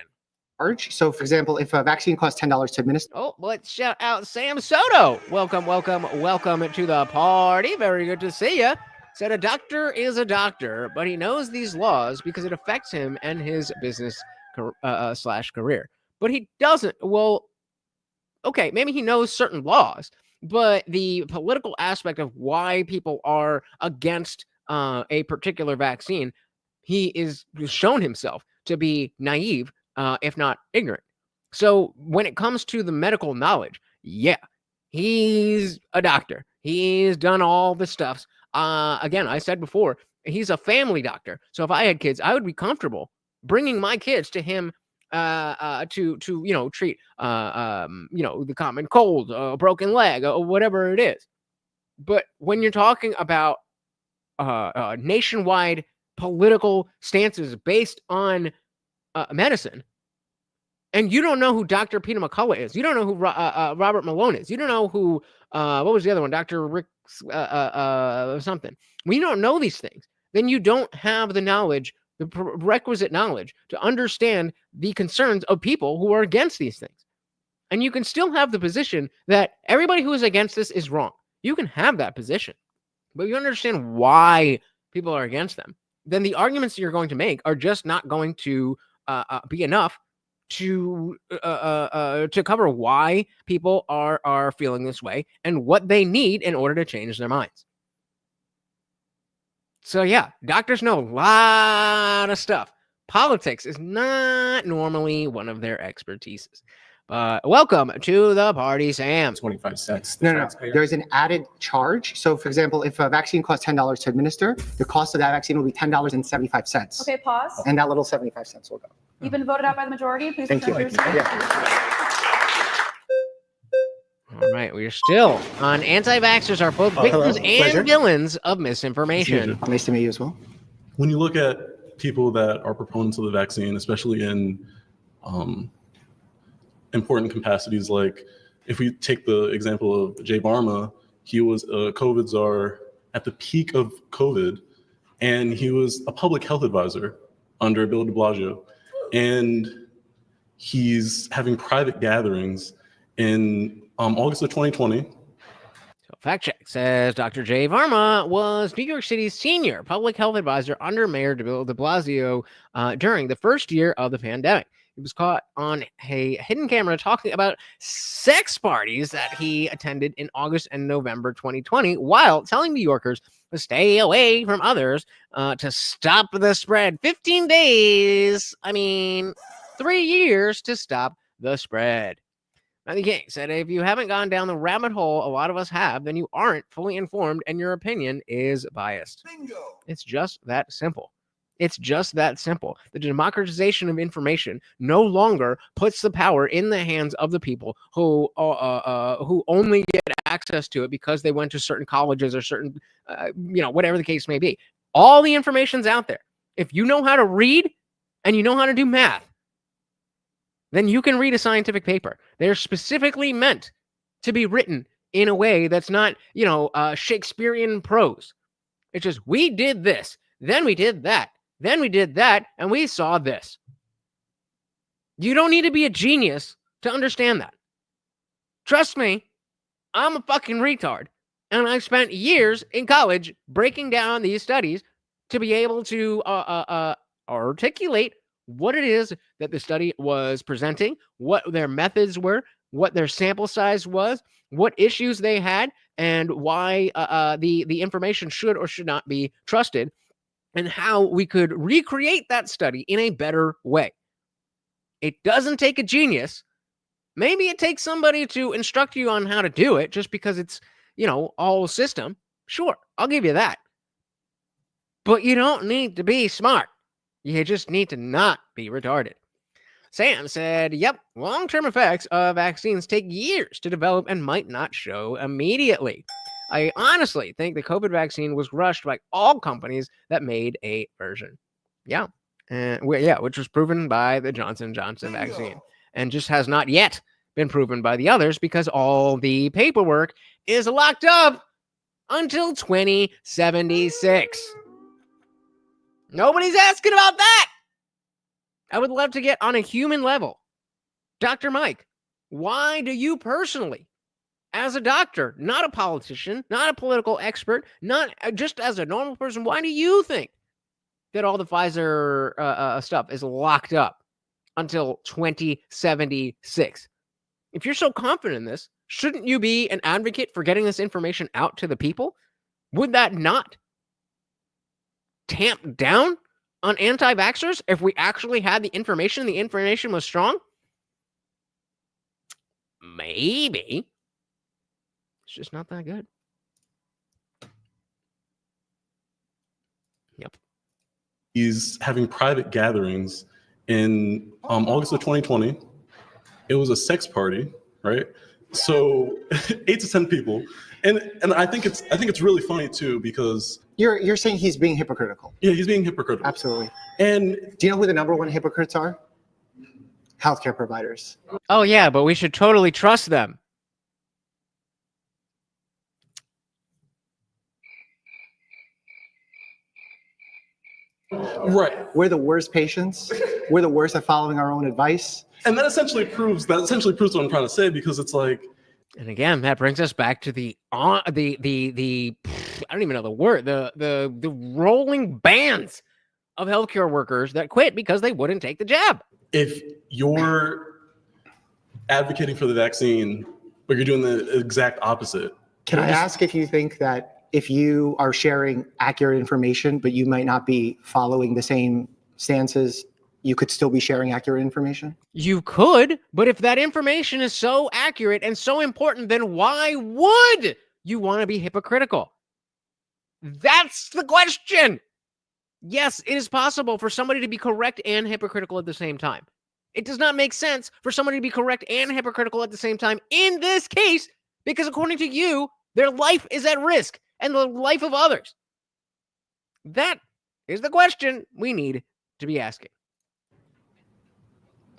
So, for example, if a vaccine costs $10 to administer. Oh, let's shout out Sam Soto. Welcome, welcome, welcome to the party. Very good to see you. Said a doctor is a doctor, but he knows these laws because it affects him and his business slash career. But he doesn't. Well, okay, maybe he knows certain laws, but the political aspect of why people are against a particular vaccine, he is shown himself to be naive. If not ignorant. So when it comes to the medical knowledge, yeah, he's a doctor. He's done all the stuffs. Again, I said before, he's a family doctor. So if I had kids, I would be comfortable bringing my kids to him to treat the common cold, a broken leg, or whatever it is. But when you're talking about nationwide political stances based on medicine, and you don't know who Dr. Peter McCullough is. You don't know who Robert Malone is. You don't know who, what was the other one? Dr. Rick something. When you don't know these things, then you don't have the knowledge, the requisite knowledge to understand the concerns of people who are against these things. And you can still have the position that everybody who is against this is wrong. You can have that position. But you understand why people are against them. Then the arguments you're going to make are just not going to be enough to cover why people are feeling this way and what they need in order to change their minds. So yeah, doctors know a lot of stuff. Politics is not normally one of their expertises. Welcome to the party, Sam. 25 cents. No. There's an added charge. So, for example, if a vaccine costs $10 to administer, the cost of that vaccine will be $10.75. Okay, pause. And that little 75 cents will go. You've been voted out by the majority. Please Thank you. return to your seat. All right, we're still on anti-vaxxers are both victims and villains of misinformation. Nice to meet you as well. When you look at people that are proponents of the vaccine, especially in important capacities, like if we take the example of Jay Varma, he was a COVID czar at the peak of COVID, and he was a public health advisor under Bill de Blasio. And he's having private gatherings in August of 2020. So fact check says Dr. Jay Varma was New York City's senior public health advisor under Mayor Bill de Blasio during the first year of the pandemic. He was caught on a hidden camera talking about sex parties that he attended in August and November 2020 while telling New Yorkers to stay away from others to stop the spread. 15 days, 3 years to stop the spread. Matthew King said, if you haven't gone down the rabbit hole a lot of us have, then you aren't fully informed and your opinion is biased. Bingo. It's just that simple. It's just that simple. The democratization of information no longer puts the power in the hands of the people who only get access to it because they went to certain colleges or certain, whatever the case may be. All the information's out there. If you know how to read and you know how to do math, then you can read a scientific paper. They're specifically meant to be written in a way that's not, Shakespearean prose. It's just, we did this, then we did that. Then we did that, and we saw this. You don't need to be a genius to understand that. Trust me, I'm a fucking retard. And I spent years in college breaking down these studies to be able to articulate what it is that the study was presenting, what their methods were, what their sample size was, what issues they had, and why the information should or should not be trusted, and how we could recreate that study in a better way. It doesn't take a genius. Maybe it takes somebody to instruct you on how to do it just because it's, all system. Sure, I'll give you that. But you don't need to be smart. You just need to not be retarded. Sam said, yep, long-term effects of vaccines take years to develop and might not show immediately. I honestly think the COVID vaccine was rushed by all companies that made a version. Yeah. Which was proven by the Johnson & Johnson vaccine and just has not yet been proven by the others because all the paperwork is locked up until 2076. Nobody's asking about that. I would love to get on a human level. Dr. Mike, why do you personally, as a doctor, not a politician, not a political expert, not just as a normal person, why do you think that all the Pfizer stuff is locked up until 2076? If you're so confident in this, shouldn't you be an advocate for getting this information out to the people? Would that not tamp down on anti-vaxxers if we actually had the information was strong? Maybe. It's just not that good. Yep. He's having private gatherings in August of 2020. It was a sex party, right? So 8 to 10 people. And I think it's really funny too, because You're saying he's being hypocritical. yeah, he's being hypocritical. Absolutely. And Do you know who the number one hypocrites are? Healthcare providers. Oh, yeah, but we should totally trust them. right. We're the worst patients. We're the worst at following our own advice. And that essentially proves what I'm trying to say, because it's like, And again, that brings us back to the I don't even know the word, the rolling bands of healthcare workers that quit because they wouldn't take the jab. if you're advocating for the vaccine, but you're doing the exact opposite. Can I ask if you think that if you are sharing accurate information, but you might not be following the same stances, you could still be sharing accurate information? You could, but if that information is so accurate and so important, then why would you want to be hypocritical? That's the question. Yes, it is possible for somebody to be correct and hypocritical at the same time. It does not make sense for somebody to be correct and hypocritical at the same time in this case, because according to you, their life is at risk and the life of others. That is the question we need to be asking.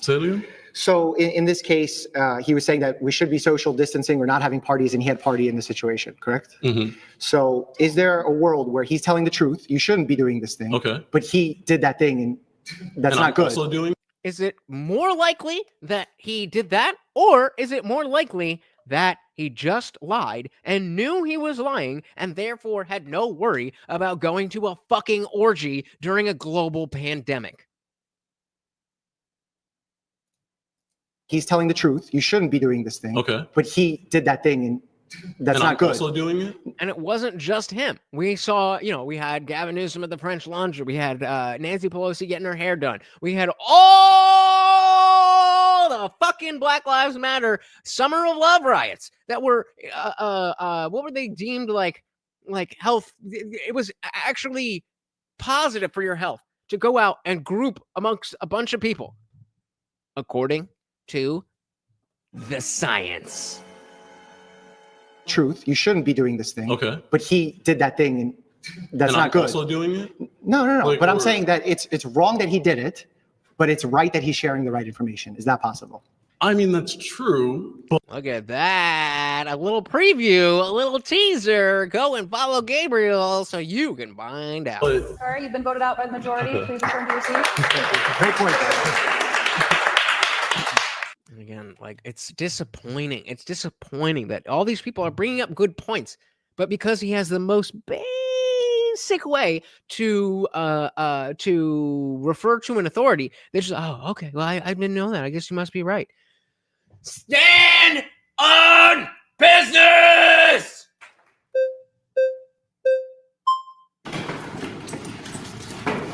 So in this case, he was saying that we should be social distancing or not having parties, and he had party in the situation, correct? Mm-hmm. So is there a world where he's telling the truth, you shouldn't be doing this thing, Okay. but he did that thing and that's And not I'm good? also doing. Is it more likely that he did that, or is it more likely that he just lied and knew he was lying and therefore had no worry about going to a fucking orgy during a global pandemic? He's telling the truth, you shouldn't be doing this thing, Okay. but he did that thing and that's and not I'm good. also doing it. And it wasn't just him. We saw, we had Gavin Newsom at the French Laundry. We had Nancy Pelosi getting her hair done. We had all the fucking Black Lives Matter Summer of Love riots that were, what were they deemed like health? It was actually positive for your health to go out and group amongst a bunch of people, according to the science. Truth, you shouldn't be doing this thing, Okay. but he did that thing and that's and not I'm good. also doing it. No. Like, But I'm or- saying that it's wrong that he did it, but it's right that he's sharing the right information. Is that possible? I mean, that's true. But Look at that. A little preview, a little teaser. Go and follow Gabriel so you can find out. All right, you've been voted out by the majority. Okay. Please return to your seat. Great point, guys. And again, it's disappointing. It's disappointing that all these people are bringing up good points, but because he has the most basic way to refer to an authority, they just, oh, okay, well, I didn't know that. I guess you must be right. Stand on business!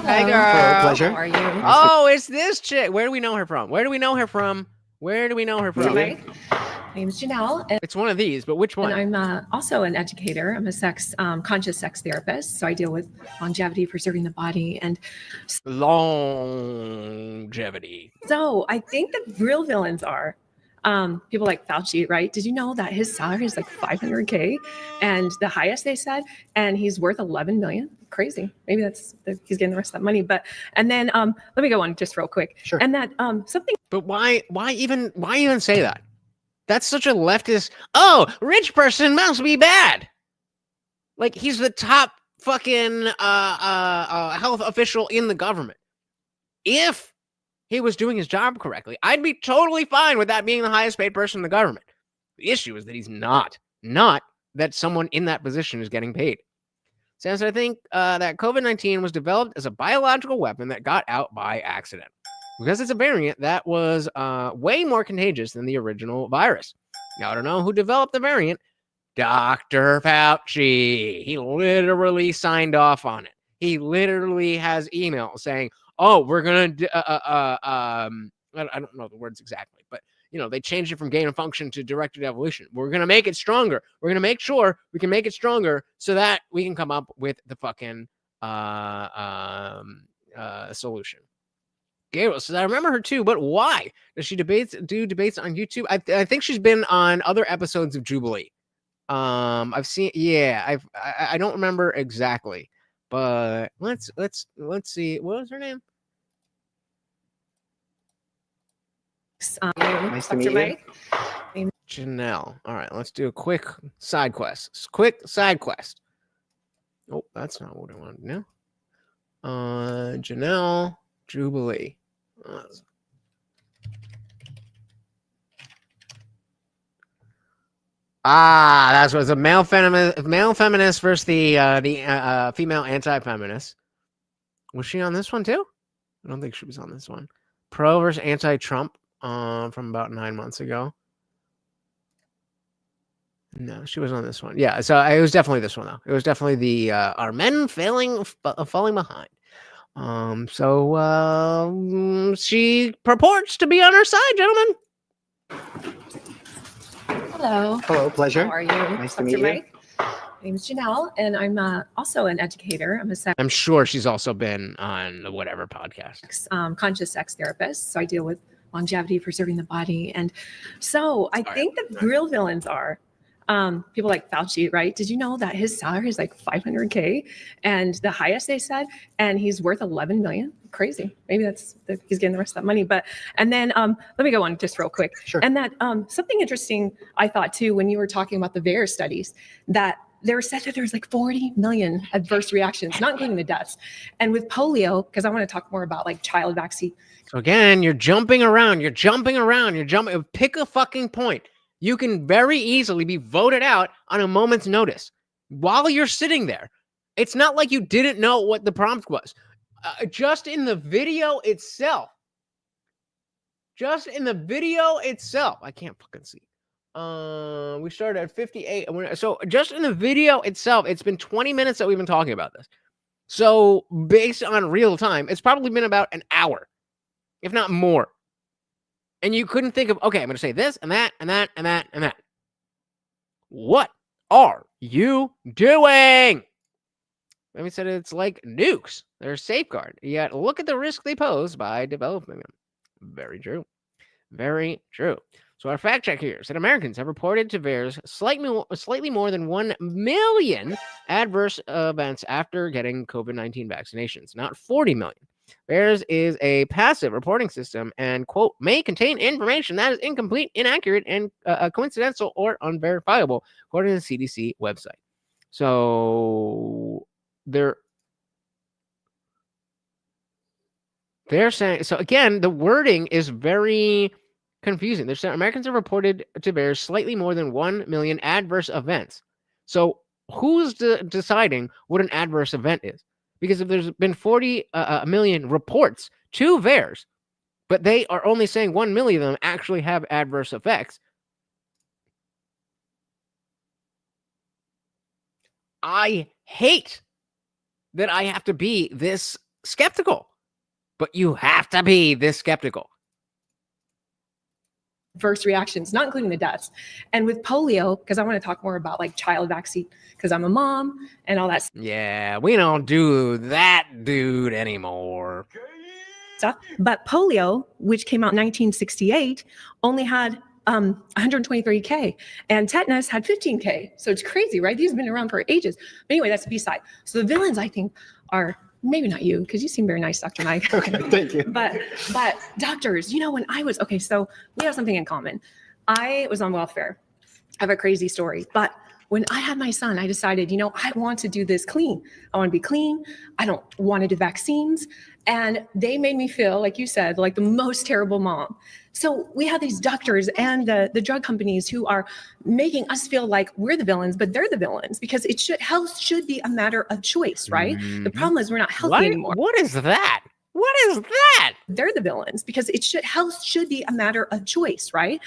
Hi, girl. Hello, pleasure. How are you? Oh, it's this chick. Where do we know her from? Where do we know her from? Where do we know her from? My name's Janelle, and It's one of these, but which one? I'm also an educator. I'm a conscious sex therapist, so I deal with longevity, preserving the body, and longevity. So I think the real villains are people like Fauci, right? Did you know that his salary is like $500K, and the highest they said, and he's worth 11 million? Crazy. Maybe he's getting the rest of that money. But and then let me go on just real quick. Sure. And that something. But why even say that? That's such a leftist. Oh, rich person must be bad. Like he's the top fucking health official in the government. If he was doing his job correctly, I'd be totally fine with that being the highest paid person in the government. The issue is that he's not that someone in that position is getting paid. Since I think that COVID-19 was developed as a biological weapon that got out by accident. Because it's a variant that was way more contagious than the original virus. Now, I don't know who developed the variant. Dr. Fauci. He literally signed off on it. He literally has emails saying, oh, we're going to, I don't know the words exactly, but, you know, they changed it from gain of function to directed evolution. We're going to make it stronger. We're going to make sure we can make it stronger so that we can come up with the fucking solution. Gabriel says, I remember her too, but why? Does she do debates on YouTube? I think she's been on other episodes of Jubilee. I've seen, yeah, I don't remember exactly, but let's see. What was her name? Nice to meet you. Janelle. All right, let's do a quick side quest. Oh, that's not what I wanted to know. Janelle Jubilee. That's what it's a male feminist versus the female anti-feminist. Was she on this one too? I don't think she was on this one. Pro versus anti-Trump from about 9 months ago. No, she was on this one. Yeah, so it was definitely this one though. It was definitely the are men falling behind. She purports to be on her side, gentlemen. Hello. Hello, pleasure. How are you? Nice to meet you. My name's Janelle, and I'm also an educator. I'm sure she's also been on the whatever podcast. Conscious sex therapist, so I deal with longevity, preserving the body, and so I think the real villains are people like Fauci, right? Did you know that his salary is like $500K, and the highest they said, and he's worth 11 million? Crazy. Maybe he's getting the rest of that money. But and then let me go on just real quick. Sure. And that something interesting I thought too when you were talking about the VAERS studies, that there was said that there's like 40 million adverse reactions, not including the deaths. And with polio, because I want to talk more about like child vaccine. So again, you're jumping around. Pick a fucking point. You can very easily be voted out on a moment's notice while you're sitting there. It's not like you didn't know what the prompt was. Just in the video itself, I can't fucking see. We started at 58. So just in the video itself, it's been 20 minutes that we've been talking about this. So based on real time, it's probably been about an hour, if not more. And you couldn't think of, okay, I'm going to say this and that and that and that and that. What are you doing? Let me say it's like nukes. They're a safeguard. Yet look at the risk they pose by developing them. Very true. Very true. So our fact check here said Americans have reported to VAERS slightly more than 1 million adverse events after getting COVID-19 vaccinations, not 40 million. VAERS is a passive reporting system and, quote, may contain information that is incomplete, inaccurate, and coincidental or unverifiable, according to the CDC website. So they're saying, so again, the wording is very confusing. They're saying Americans have reported to VAERS slightly more than 1 million adverse events. So who's deciding what an adverse event is? Because if there's been 40 million reports to VAERS, but they are only saying 1 million of them actually have adverse effects. I hate that I have to be this skeptical, but you have to be this skeptical. Adverse reactions, not including the deaths. And with polio, because I want to talk more about like child vaccine, because I'm a mom and all that Yeah, we don't do that, dude, anymore. stuff. But polio, which came out in 1968, only had 123K, and tetanus had 15K. So it's crazy, right? These have been around for ages. But anyway, that's a B-side. So the villains, I think, are maybe not you, because you seem very nice, Dr. Mike. Okay, thank you. But doctors, you know, when I was, okay, so we have something in common. I was on welfare. I have a crazy story, but when I had my son, I decided, you know, I want to do this clean. I want to be clean. I don't want to do vaccines. And they made me feel, like you said, like the most terrible mom. So we have these doctors and the drug companies who are making us feel like we're the villains, but they're the villains, because health should be a matter of choice, right? The problem is we're not healthy anymore. What is that? What is that? They're the villains, because health should be a matter of choice, right?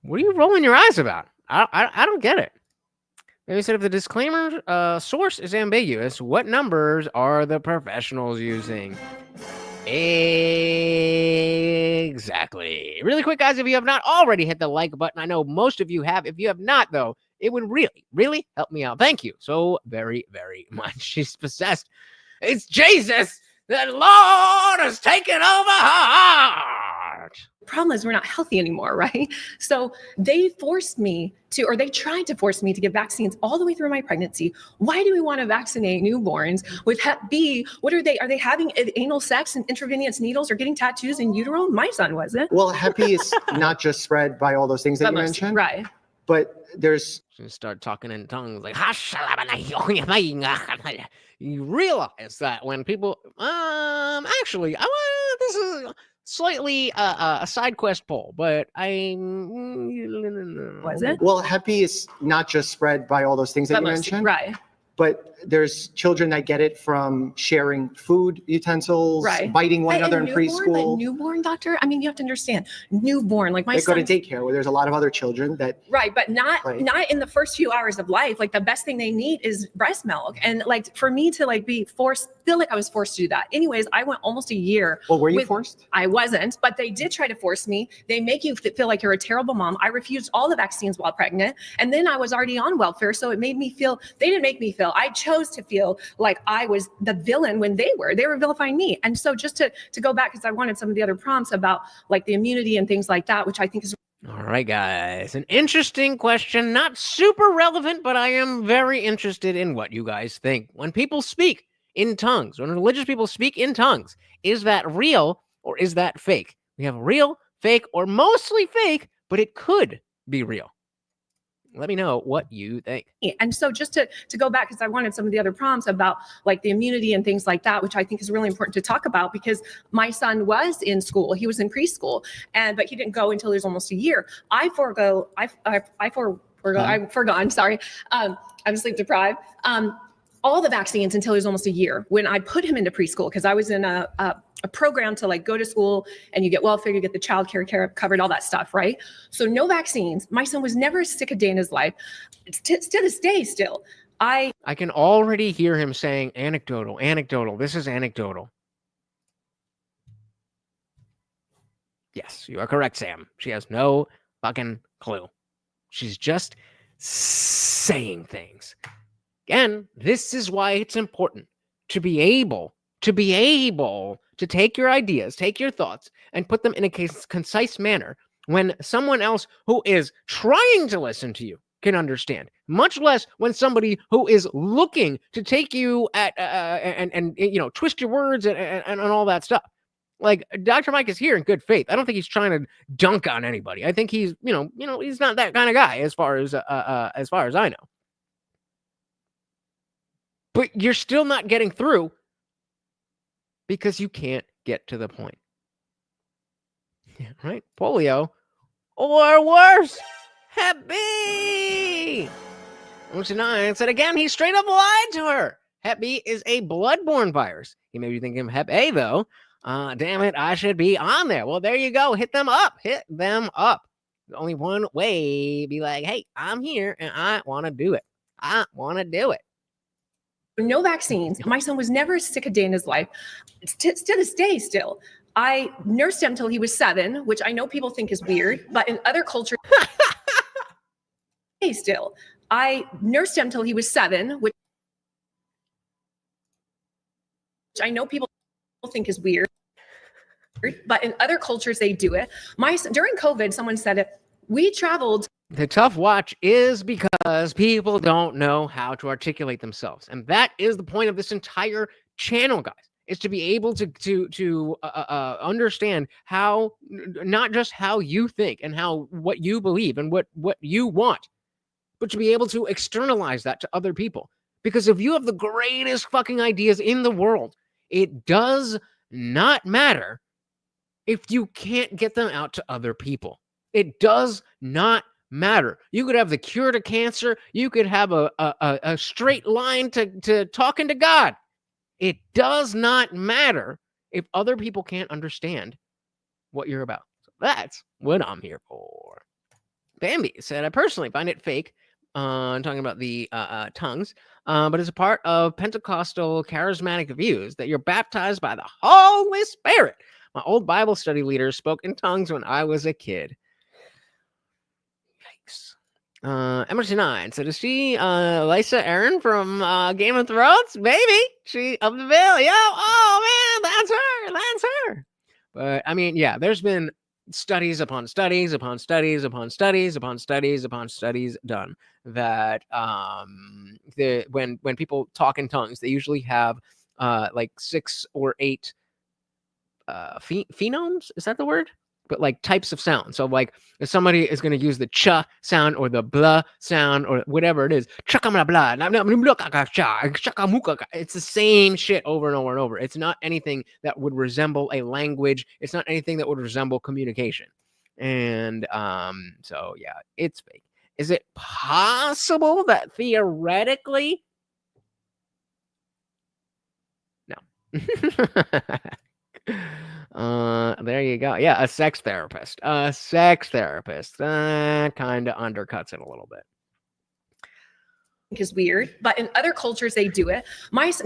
What are you rolling your eyes about? I don't get it. Maybe said if the disclaimer source is ambiguous, what numbers are the professionals using? Exactly. Really quick, guys, if you have not already hit the like button, I know most of you have. If you have not, though, it would really, really help me out. Thank you so very, very much. She's possessed. It's Jesus. The Lord has taken over her heart. Problem is we're not healthy anymore, right? So they forced me to, or they tried to force me to get vaccines all the way through my pregnancy. Why do we want to vaccinate newborns with Hep B? What are they having anal sex and intravenous needles or getting tattoos in utero? My son wasn't. Well, Hep B is not just spread by all those things that you mentioned. Right. But there's... Just start talking in tongues like, you realize that when people, actually, this is slightly a side quest poll, but was it? Well, Hep B is not just spread by all those things that you mentioned. Right. But there's children that get it from sharing food utensils, biting one another in preschool. A newborn, doctor? I mean, you have to understand, newborn, like my They son. go to daycare where there's a lot of other children that... Right, but not in the first few hours of life. Like the best thing they need is breast milk. And like for me to like be forced, feel like I was forced to do that. Anyways, I went almost a year. Well, were you forced? I wasn't, but they did try to force me. They make you feel like you're a terrible mom. I refused all the vaccines while pregnant. And then I was already on welfare. So it made me feel, they didn't make me feel, I chose to feel like I was the villain when they were vilifying me. And so just to go back, because I wanted some of the other prompts about like the immunity and things like that, which I think is... All right, guys, an interesting question, not super relevant, but I am very interested in what you guys think. When people speak in tongues, when religious people speak in tongues, is that real or is that fake? We have real, fake, or mostly fake, but it could be real. Let me know what you think. And so just to go back, because I wanted some of the other prompts about like the immunity and things like that, which I think is really important to talk about, because my son was in school, he was in preschool, but he didn't go until he was almost a year. I've forgone, sorry. I'm sleep deprived. All the vaccines until he was almost a year when I put him into preschool, because I was in a program to like go to school and you get welfare, you get the child care covered, all that stuff, right? So no vaccines. My son was never sick a day in his life. To this day still. I can already hear him saying anecdotal. This is anecdotal. Yes, you are correct, Sam. She has no fucking clue. She's just saying things. Again, this is why it's important to be able to take your ideas, take your thoughts, and put them in a concise manner when someone else who is trying to listen to you can understand, much less when somebody who is looking to take you at and you know, twist your words and all that stuff. Like Dr. Mike is here in good faith. I don't think he's trying to dunk on anybody. I think he's you know he's not that kind of guy as far as I know. But you're still not getting through because you can't get to the point. Yeah, right? Polio. Or worse, Hep B. 129 said again, he straight up lied to her. Hep B is a bloodborne virus. He may be thinking of Hep A, though. Damn it, I should be on there. Well, there you go. Hit them up. Hit them up. There's only one way. Be like, hey, I'm here and I want to do it. I want to do it. No vaccines. My son was never sick a day in his life. To this day, still. I nursed him till he was 7, which I know people think is weird, but in other cultures, still. I nursed him till he was 7, which I know people think is weird, but in other cultures they do it. During COVID, someone said it. We traveled. The tough watch is because people don't know how to articulate themselves, and that is the point of this entire channel, guys. Is to be able to understand how, not just how you think and what you believe and what you want, but to be able to externalize that to other people. Because if you have the greatest fucking ideas in the world, it does not matter if you can't get them out to other people. It does not matter. You could have the cure to cancer. You could have a straight line to talking to God. It does not matter if other people can't understand what you're about. So that's what I'm here for. Bambi said, I personally find it fake, talking about the tongues, but it's a part of Pentecostal charismatic views that you're baptized by the Holy Spirit. My old Bible study leader spoke in tongues when I was a kid. Yikes. Emerson 9 said, is she Lysa Arryn from Game of Thrones? Maybe. She of the Veil. Yeah. Oh, man, that's her. That's her. But, I mean, yeah, there's been studies upon studies upon studies upon studies upon studies upon studies done that when people talk in tongues, they usually have like 6 or 8 phonemes. Is that the word? But like types of sound. So like if somebody is going to use the cha sound or the blah sound or whatever it is, it's the same shit over and over and over. It's not anything that would resemble a language. It's not anything that would resemble communication. And so yeah, it's fake. Is it possible that theoretically? No. There you go. Yeah, a sex therapist. A sex therapist. That kind of undercuts it a little bit. Is weird, but in other cultures they do it.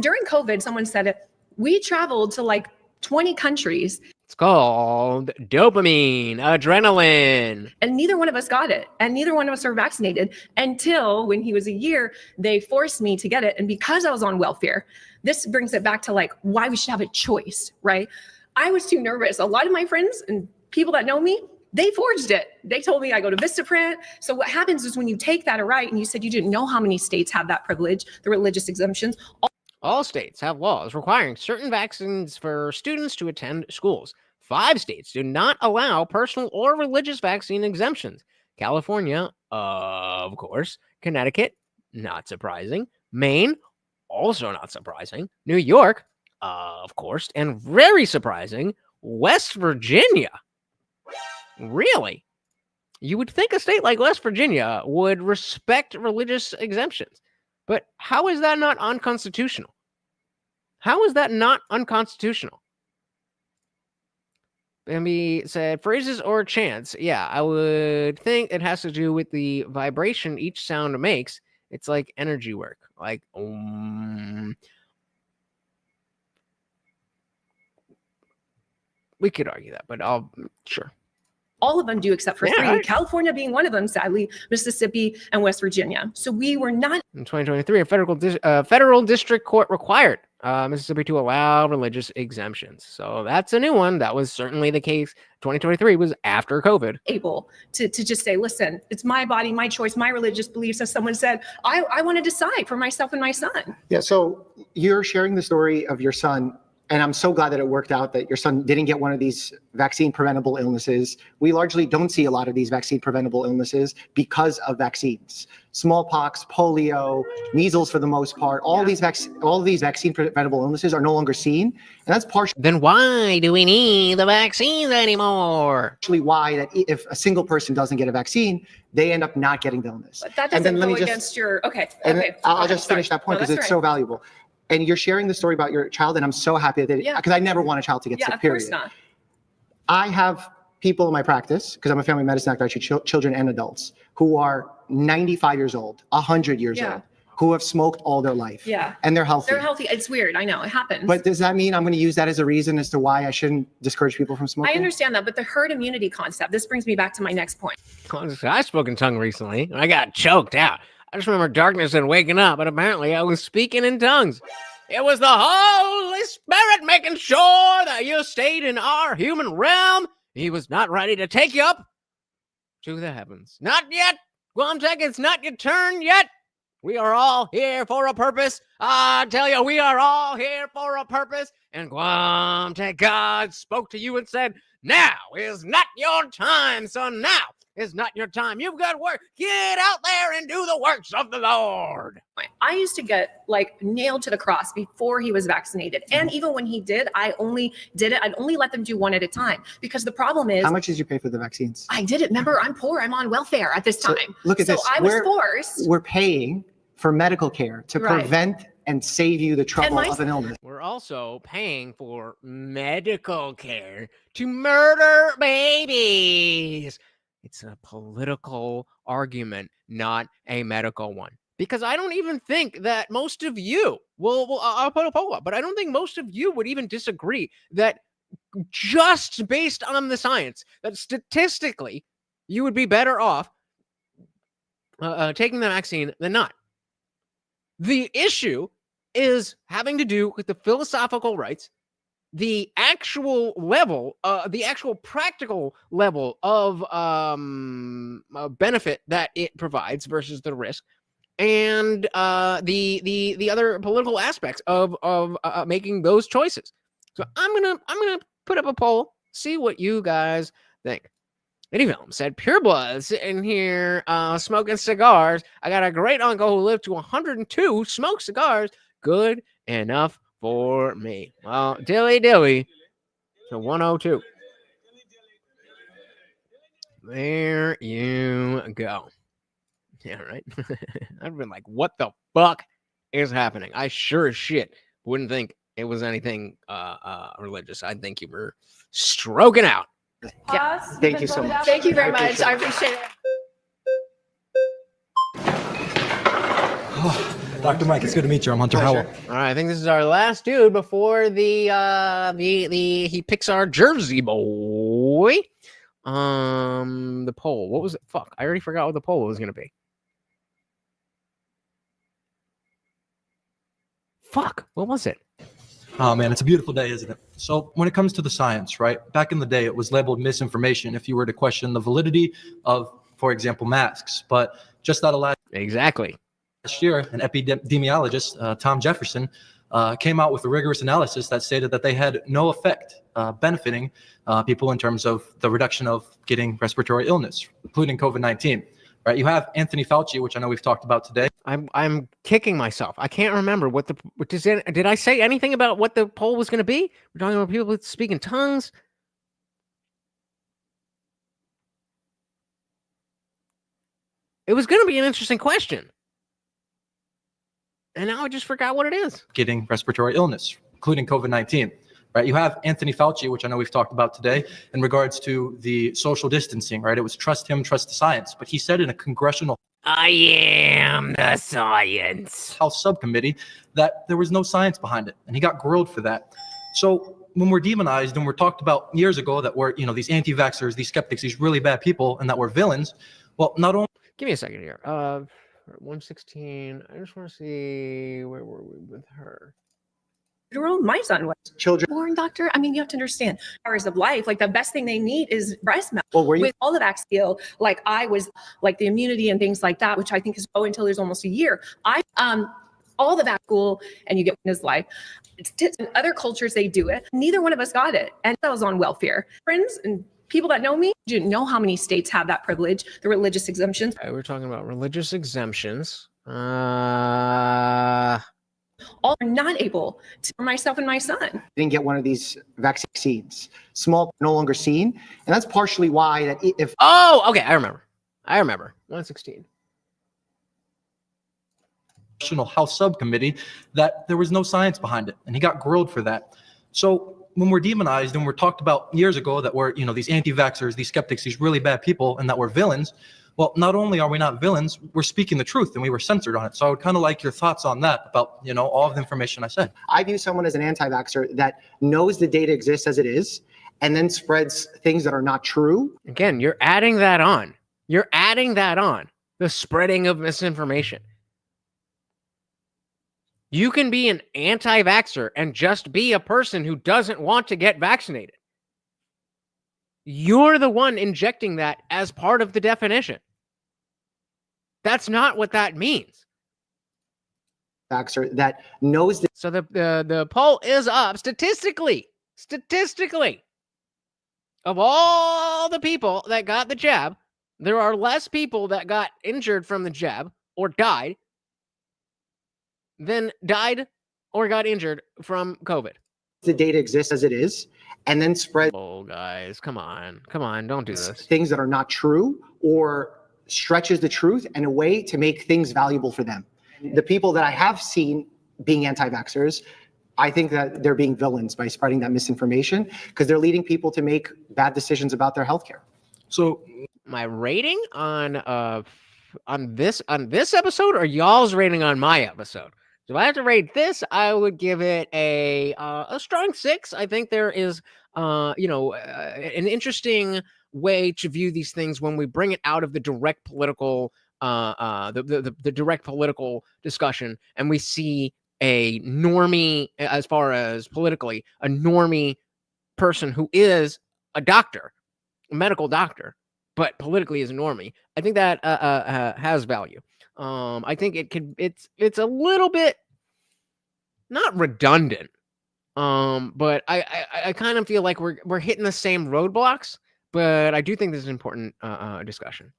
During COVID, someone said it. We traveled to like 20 countries. It's called dopamine, adrenaline. And neither one of us got it. And neither one of us were vaccinated until when he was a year, they forced me to get it. And because I was on welfare, this brings it back to like why we should have a choice, right? I was too nervous. A lot of my friends and people that know me, they forged it. They told me I go to Vistaprint. So what happens is when you take that right, and you said you didn't know how many states have that privilege, the religious exemptions. All states have laws requiring certain vaccines for students to attend schools. 5 states do not allow personal or religious vaccine exemptions. California, of course. Connecticut, not surprising. Maine, also not surprising. New York, of course. And very surprising, West Virginia. Really? You would think a state like West Virginia would respect religious exemptions. But how is that not unconstitutional? How is that not unconstitutional? Bambi said, phrases or chants. Yeah, I would think it has to do with the vibration each sound makes. It's like energy work. Like, we could argue that, but sure. All of them do except for 3. Right. California being one of them, sadly, Mississippi and West Virginia. So we were not. In 2023, a federal district court required Mississippi to allow religious exemptions. So that's a new one. That was certainly the case. 2023 was after COVID. Able to just say, listen, it's my body, my choice, my religious beliefs. As someone said, I want to decide for myself and my son. Yeah, so you're sharing the story of your son, and I'm so glad that it worked out that your son didn't get one of these vaccine preventable illnesses. We largely don't see a lot of these vaccine preventable illnesses because of vaccines. Smallpox, polio, measles for the most part, all these vaccine preventable illnesses are no longer seen. And that's partially. Then why do we need the vaccines anymore? Actually, why that if a single person doesn't get a vaccine, they end up not getting the illness. But that doesn't go against your, okay. I'll just finish that point because it's so valuable. and you're sharing the story about your child, and I'm so happy that because I never want a child to get sick, period. Of course not. I have people in my practice, because I'm a family medicine doctor, I treat children and adults, who are 95 years old, 100 years old, who have smoked all their life. Yeah. And they're healthy. They're healthy. It's weird. I know. It happens. But does that mean I'm going to use that as a reason as to why I shouldn't discourage people from smoking? I understand that, but the herd immunity concept, this brings me back to my next point. I spoke in tongue recently, and I got choked out. I just remember darkness and waking up, but apparently I was speaking in tongues. It was the Holy Spirit making sure that you stayed in our human realm. He was not ready to take you up to the heavens. Not yet. Guam Tech, it's not your turn yet. We are all here for a purpose. I tell you, we are all here for a purpose. And Guam Tech, God spoke to you and said, now is not your time, son. Now is not your time. You've got work. Get out there and do the works of the Lord. I used to get like nailed to the cross before he was vaccinated. And even when he did, I'd only let them do one at a time, because the problem is, how much did you pay for the vaccines? I did it. Remember, I'm poor. I'm on welfare at this time. So look at this. I was forced. We're paying for medical care to prevent and save you the trouble of an illness. We're also paying for medical care to murder babies. It's a political argument, not a medical one. Because I don't even think that most of you I'll put a poll up, but I don't think most of you would even disagree that just based on the science, that statistically you would be better off taking the vaccine than not. The issue is having to do with the philosophical rights, the actual level, the actual practical level of benefit that it provides versus the risk, and the other political aspects of making those choices. So I'm gonna put up a poll, see what you guys think. Eddie Film said, purebloods in here smoking cigars. I got a great uncle who lived to 102, smoked cigars. Good enough for me. Well, dilly to 102. There you go. Yeah, right. I've been like, what the fuck is happening? I sure as shit wouldn't think it was anything religious. I think you were stroking out. Yeah. Thank you so much. Thank you very much. I appreciate it. Dr. Mike, it's good to meet you. I'm Hunter Howell. All right, I think this is our last dude before the he picks our Jersey boy. The poll. What was it? Fuck, I already forgot what the poll was gonna be. Fuck, what was it? Oh man, it's a beautiful day, isn't it? So when it comes to the science, right? Back in the day, it was labeled misinformation if you were to question the validity of, for example, masks. But just out of last year, an epidemiologist, Tom Jefferson, came out with a rigorous analysis that stated that they had no effect benefiting people in terms of the reduction of getting respiratory illness, including COVID-19. Right? You have Anthony Fauci, which I know we've talked about today. I'm kicking myself. I can't remember did I say anything about what the poll was going to be? We're talking about people that speak in tongues. It was going to be an interesting question. And now I just forgot what it is. Getting respiratory illness, including COVID-19. Right? You have Anthony Fauci, which I know we've talked about today, in regards to the social distancing, right? It was trust him, trust the science. But he said in a congressional I am the science House subcommittee that there was no science behind it. And he got grilled for that. So when we're demonized and we're talked about years ago that we're, these anti-vaxxers, these skeptics, these really bad people, and that we're villains, well, not only... Give me a second here. 116. I just want to see, where were we with her? My son was children born, doctor. I mean, you have to understand hours of life. Like the best thing they need is breast milk. Well, with all the vaccine, like I was like the immunity and things like that, which I think is until there's almost a year. All the vaccine school and you get in his life. In other cultures, they do it. Neither one of us got it. And I was on welfare. Friends and people that know me, didn't know how many states have that privilege, the religious exemptions. Okay, we're talking about religious exemptions. All are not able to, for myself and my son. Didn't get one of these vaccines. Small, no longer seen. And that's partially why that if... Oh, okay, I remember. 116. House subcommittee that there was no science behind it, and he got grilled for that. So when we're demonized and we're talked about years ago that we're, these anti-vaxxers, these skeptics, these really bad people, and that we're villains, well, not only are we not villains, we're speaking the truth, and we were censored on it. So I would kind of like your thoughts on that about, all of the information I said. I view someone as an anti-vaxxer that knows the data exists as it is and then spreads things that are not true. Again, you're adding that on. You're adding that on. The spreading of misinformation. You can be an anti-vaxxer and just be a person who doesn't want to get vaccinated. You're the one injecting that as part of the definition. That's not what that means. Vaxxer that knows that. So the poll is up statistically. Of all the people that got the jab, there are less people that got injured from the jab or died than died or got injured from COVID. The data exists as it is and then spread. Oh, guys, come on, don't do this. Things that are not true or stretches the truth in a way to make things valuable for them. The people that I have seen being anti-vaxxers, I think that they're being villains by spreading that misinformation because they're leading people to make bad decisions about their healthcare. So my rating on this episode or y'all's rating on my episode? So if I have to rate this, I would give it a strong 6. I think there is, an interesting way to view these things when we bring it out of the direct political, the direct political discussion, and we see a normie, as far as politically, a normie person who is a doctor, a medical doctor, but politically is a normie. I think that has value. I think it's a little bit not redundant, but I kind of feel like we're hitting the same roadblocks, but I do think this is an important discussion.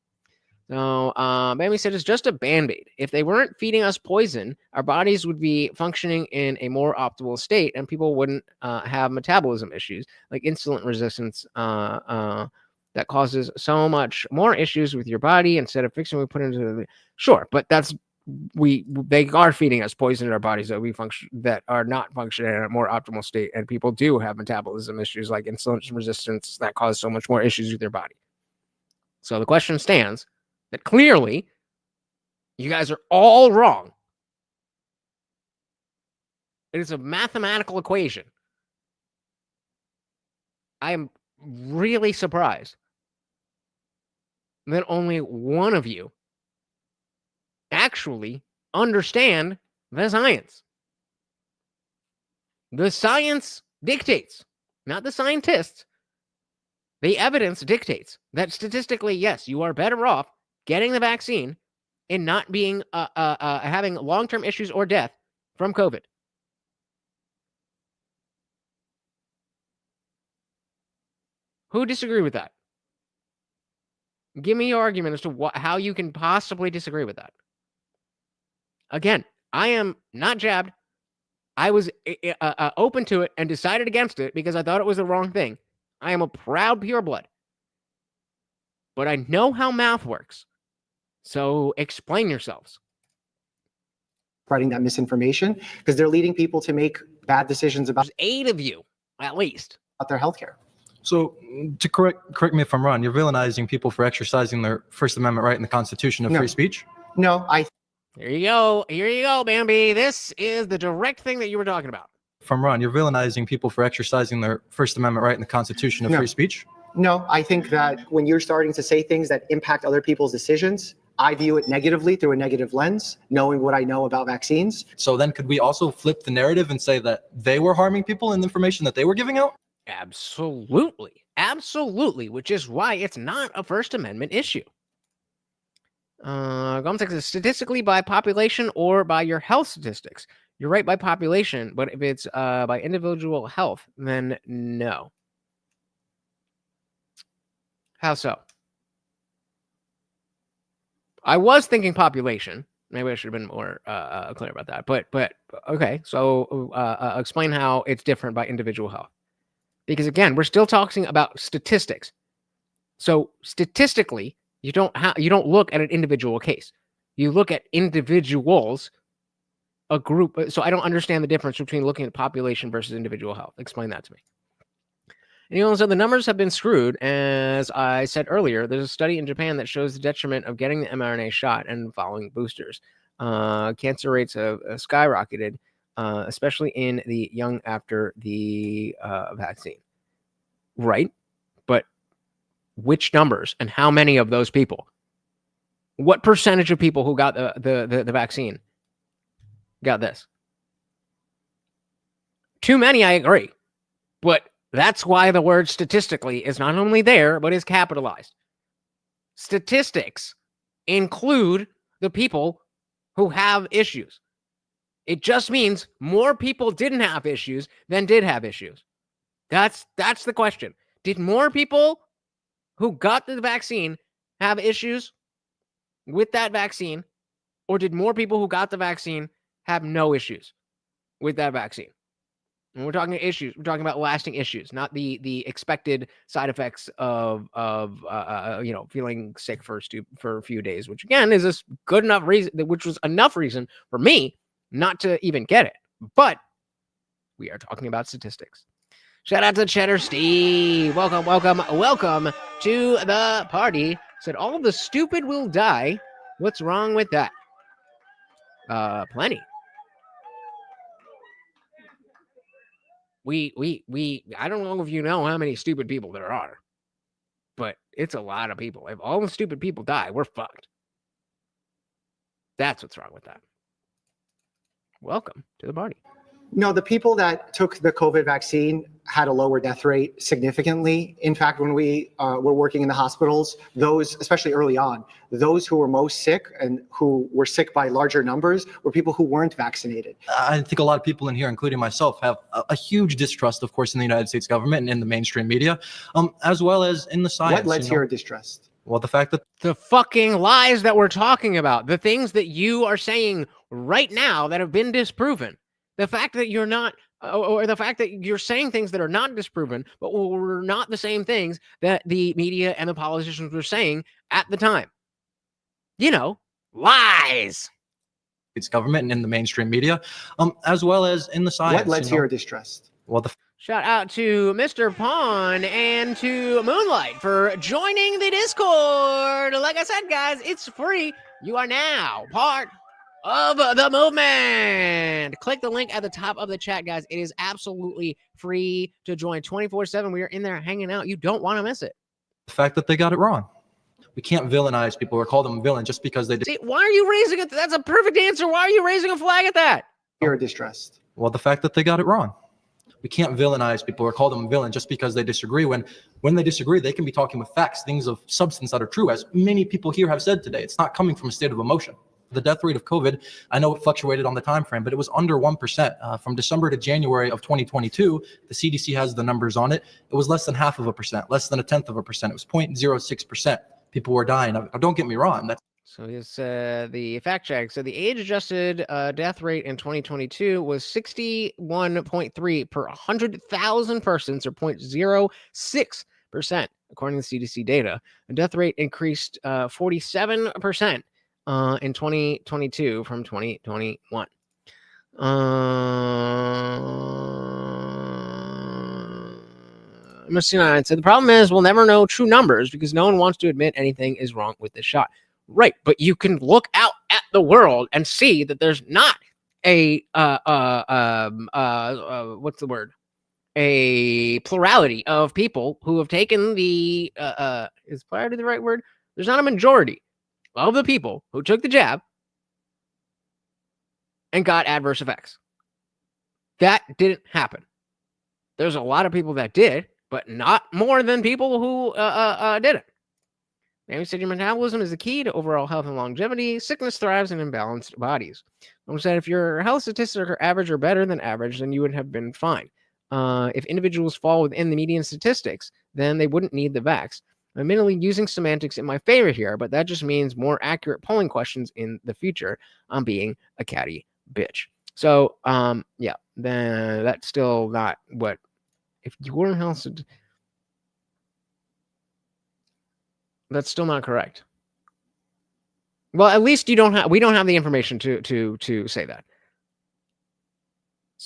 So, Bambi said it's just a Band-Aid. If they weren't feeding us poison, our bodies would be functioning in a more optimal state, and people wouldn't have metabolism issues like insulin resistance that causes so much more issues with your body. Instead of fixing, we put into the sure, but they are feeding us poison in our bodies that are not functioning in a more optimal state, and people do have metabolism issues like insulin resistance that cause so much more issues with their body. So the question stands that clearly you guys are all wrong. It is a mathematical equation. I am really surprised that only one of you actually understand the science. The science dictates, not the scientists. The evidence dictates that statistically, yes, you are better off getting the vaccine and not being having long-term issues or death from COVID. Who disagree with that? Give me your argument as to how you can possibly disagree with that. Again, I am not jabbed. I was open to it and decided against it because I thought it was the wrong thing. I am a proud pureblood. But I know how math works. So explain yourselves. Spreading that misinformation because they're leading people to make bad decisions about. There's 8 of you, at least. About their healthcare. So to correct me if I'm wrong, you're villainizing people for exercising their First Amendment right in the Constitution of free speech? No, Here you go, Bambi. This is the direct thing that you were talking about. If I'm wrong, you're villainizing people for exercising their First Amendment right in the Constitution of free speech? No, I think that when you're starting to say things that impact other people's decisions, I view it negatively through a negative lens, knowing what I know about vaccines. So then could we also flip the narrative and say that they were harming people in the information that they were giving out? Absolutely, which is why it's not a First Amendment issue. Gomtex is statistically by population or by your health statistics. You're right by population, but if it's by individual health, then no. How so? I was thinking population. Maybe I should have been more clear about that. But okay, so explain how it's different by individual health. Because again, we're still talking about statistics. So statistically, you don't look at an individual case. You look at individuals a group. So I don't understand the difference between looking at population versus individual health. Explain that to me. And he also said the numbers have been screwed. As I said earlier, there's a study in Japan that shows the detriment of getting the mRNA shot and following boosters. Cancer rates have skyrocketed, especially in the young after the vaccine. Right? But which numbers and how many of those people? What percentage of people who got the vaccine got this? Too many, I agree. But that's why the word statistically is not only there, but is capitalized. Statistics include the people who have issues. It just means more people didn't have issues than did have issues. That's the question. Did more people who got the vaccine have issues with that vaccine, or did more people who got the vaccine have no issues with that vaccine? And we're talking issues. We're talking about lasting issues, not the expected side effects of feeling sick for a few days, which again is a good enough reason, which was enough reason for me not to even get it. But we are talking about statistics. Shout out to Cheddar Steve. Welcome to the party. Said all of the stupid will die. What's wrong with that? Plenty. I don't know if you know how many stupid people there are, but it's a lot of people. If all the stupid people die, we're fucked. That's what's wrong with that. Welcome to the party. No, the people that took the COVID vaccine had a lower death rate significantly. In fact, when we were working in the hospitals, those, especially early on, those who were most sick and who were sick by larger numbers were people who weren't vaccinated. I think a lot of people in here, including myself, have a huge distrust, of course, in the United States government and in the mainstream media, as well as in the science. What led to your distrust? Well, the fact that the fucking lies that we're talking about, the things that you are saying right now that have been disproven. The fact that you're not, or the fact that you're saying things that are not disproven, but were not the same things that the media and the politicians were saying at the time. You know, lies. It's government and in the mainstream media, as well as in the science. What led to your distrust? Well, Shout out to Mr. Pawn and to Moonlight for joining the Discord. Like I said, guys, it's free. You are now part of the movement. Click the link at the top of the chat, guys. It is absolutely free to join 24/7. We are in there hanging out. You don't want to miss it. The fact that they got it wrong. We can't villainize people or call them villain just because they did. See, why are you raising it? That's a perfect answer. Why are you raising a flag at that? You're distressed. Well, the fact that they got it wrong. We can't villainize people or call them villain just because they disagree. When they disagree, they can be talking with facts, things of substance that are true, as many people here have said today. It's not coming from a state of emotion. The death rate of COVID, I know it fluctuated on the time frame, but it was under 1%. From December to January of 2022, the CDC has the numbers on it. It was less than 0.5%, less than 0.1%. It was 0.06%. People were dying. Now, don't get me wrong. So it's the fact check. So the age-adjusted death rate in 2022 was 61.3 per 100,000 persons, or 0.06%, according to CDC data. The death rate increased 47% in 2022 from 2021. Mr. said the problem is we'll never know true numbers because no one wants to admit anything is wrong with this shot. Right, but you can look out at the world and see that there's not a what's the word? A plurality of people who have taken the is plurality the right word? There's not a majority of the people who took the jab and got adverse effects. That didn't happen. There's a lot of people that did, but not more than people who didn't. Maybe said your metabolism is the key to overall health and longevity. Sickness thrives in imbalanced bodies. I'm saying if your health statistics are average or better than average, then you would have been fine. If individuals fall within the median statistics, then they wouldn't need the vax. I'm admittedly using semantics in my favor here, but that just means more accurate polling questions in the future. I'm being a catty bitch. So, yeah, then that's still not what. If your health, that's still not correct. Well, at least you don't have. We don't have the information to say that.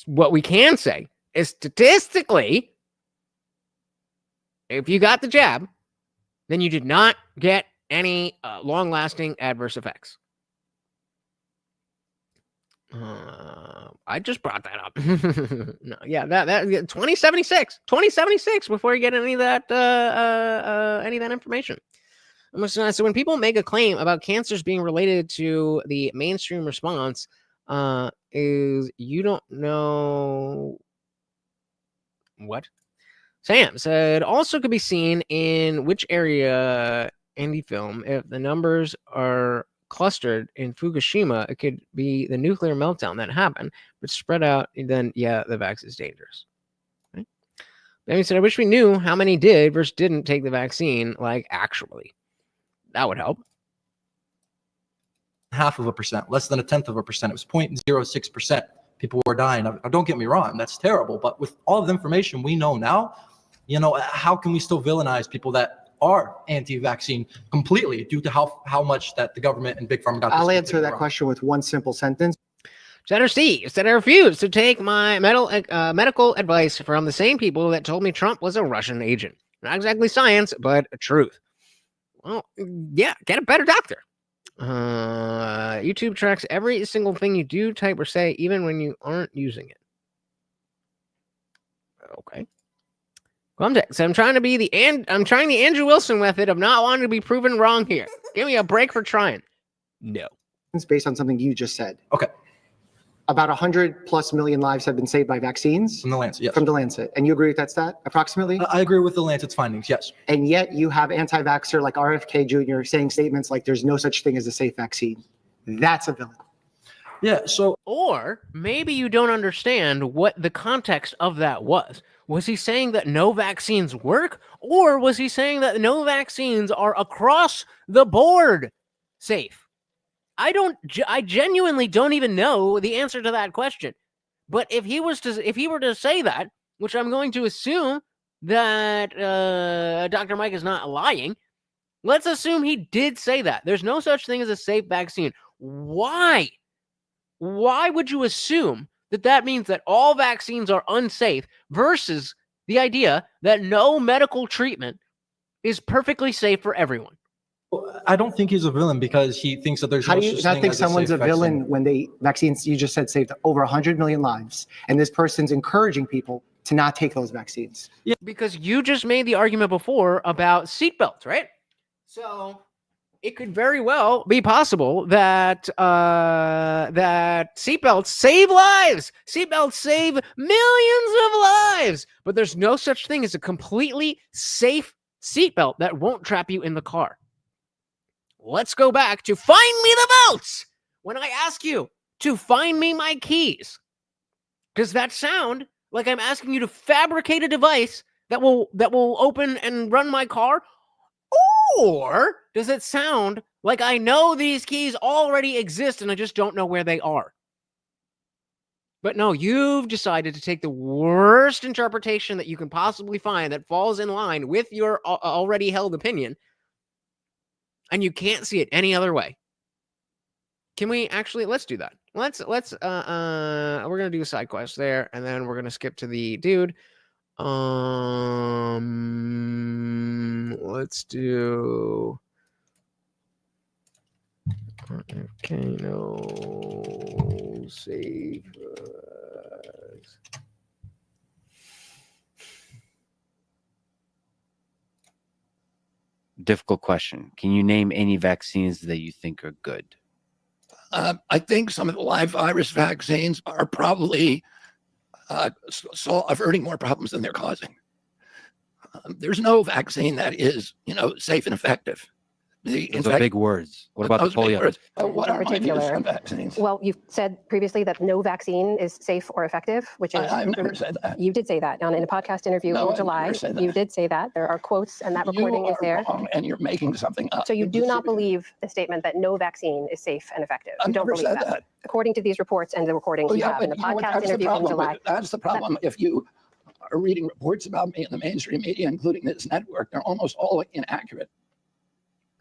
what we can say is statistically, if you got the jab, then you did not get any long-lasting adverse effects. I just brought that up. No, yeah, that 2076 before you get any of that information. So when people make a claim about cancers being related to the mainstream response, is you don't know what? Sam said also could be seen in which area in the film. If the numbers are clustered in Fukushima, it could be the nuclear meltdown that happened, but spread out, then yeah, the vax is dangerous. Right? Then he said, I wish we knew how many did versus didn't take the vaccine, like actually. That would help. 0.5%, less than 0.1%. It was 0.06%. People were dying. Now, don't get me wrong, that's terrible. But with all of the information we know now, how can we still villainize people that are anti-vaccine completely due to how much that the government and Big Pharma got? I'll answer that question with one simple sentence. Senator Steve said, I refuse to take my medical advice from the same people that told me Trump was a Russian agent. Not exactly science, but truth. Well, yeah, get a better doctor. YouTube tracks every single thing you do, type, or say, even when you aren't using it. Okay. So I'm trying the Andrew Wilson method of not wanting to be proven wrong here. Give me a break for trying. No. It's based on something you just said. Okay. About 100+ million lives have been saved by vaccines. From the Lancet, yes. From the Lancet. And you agree with that stat, approximately? I agree with the Lancet's findings, yes. And yet you have anti-vaxxer like RFK Jr. saying statements like there's no such thing as a safe vaccine. That's a villain. Yeah, so... Or maybe you don't understand what the context of that was. Was he saying that no vaccines work? Or was he saying that no vaccines are across the board safe? I genuinely don't even know the answer to that question. But if he were to say that, which I'm going to assume that Dr. Mike is not lying, let's assume he did say that. There's no such thing as a safe vaccine. Why? Why would you assume that that means that all vaccines are unsafe versus the idea that no medical treatment is perfectly safe for everyone? I don't think he's a villain because he thinks that there's How no do you such not thing think as someone's a safe villain vaccine. when vaccines you just said saved over 100 million lives, and this person's encouraging people to not take those vaccines? Yeah, because you just made the argument before about seatbelts, right? So it could very well be possible that that seatbelts save lives. Seatbelts save millions of lives, but there's no such thing as a completely safe seatbelt that won't trap you in the car. Let's go back to find me the votes. When I ask you to find me my keys, does that sound like I'm asking you to fabricate a device that will open and run my car? Or does it sound like I know these keys already exist and I just don't know where they are? But no, you've decided to take the worst interpretation that you can possibly find that falls in line with your already held opinion, and you can't see it any other way. Can we actually, let's do that. We're going to do a side quest there, and then we're going to skip to the dude. Let's do RFK, no save us. Difficult question. Can you name any vaccines that you think are good? I think some of the live virus vaccines are probably averting more problems than they're causing. There's no vaccine that is, safe and effective. Those are big words. What about the polio? What are my views on vaccines? Well, you've said previously that no vaccine is safe or effective, which is... I've never said that. You did say that in a podcast interview in July. You did say that. There are quotes, and that recording is there. Wrong, and you're making something up. So you do not believe the statement that no vaccine is safe and effective. I've You don't never believe said that. According to these reports and the recordings you have in the podcast interview in July. That's the problem. If you are reading reports about me in the mainstream media, including this network, they're almost all inaccurate.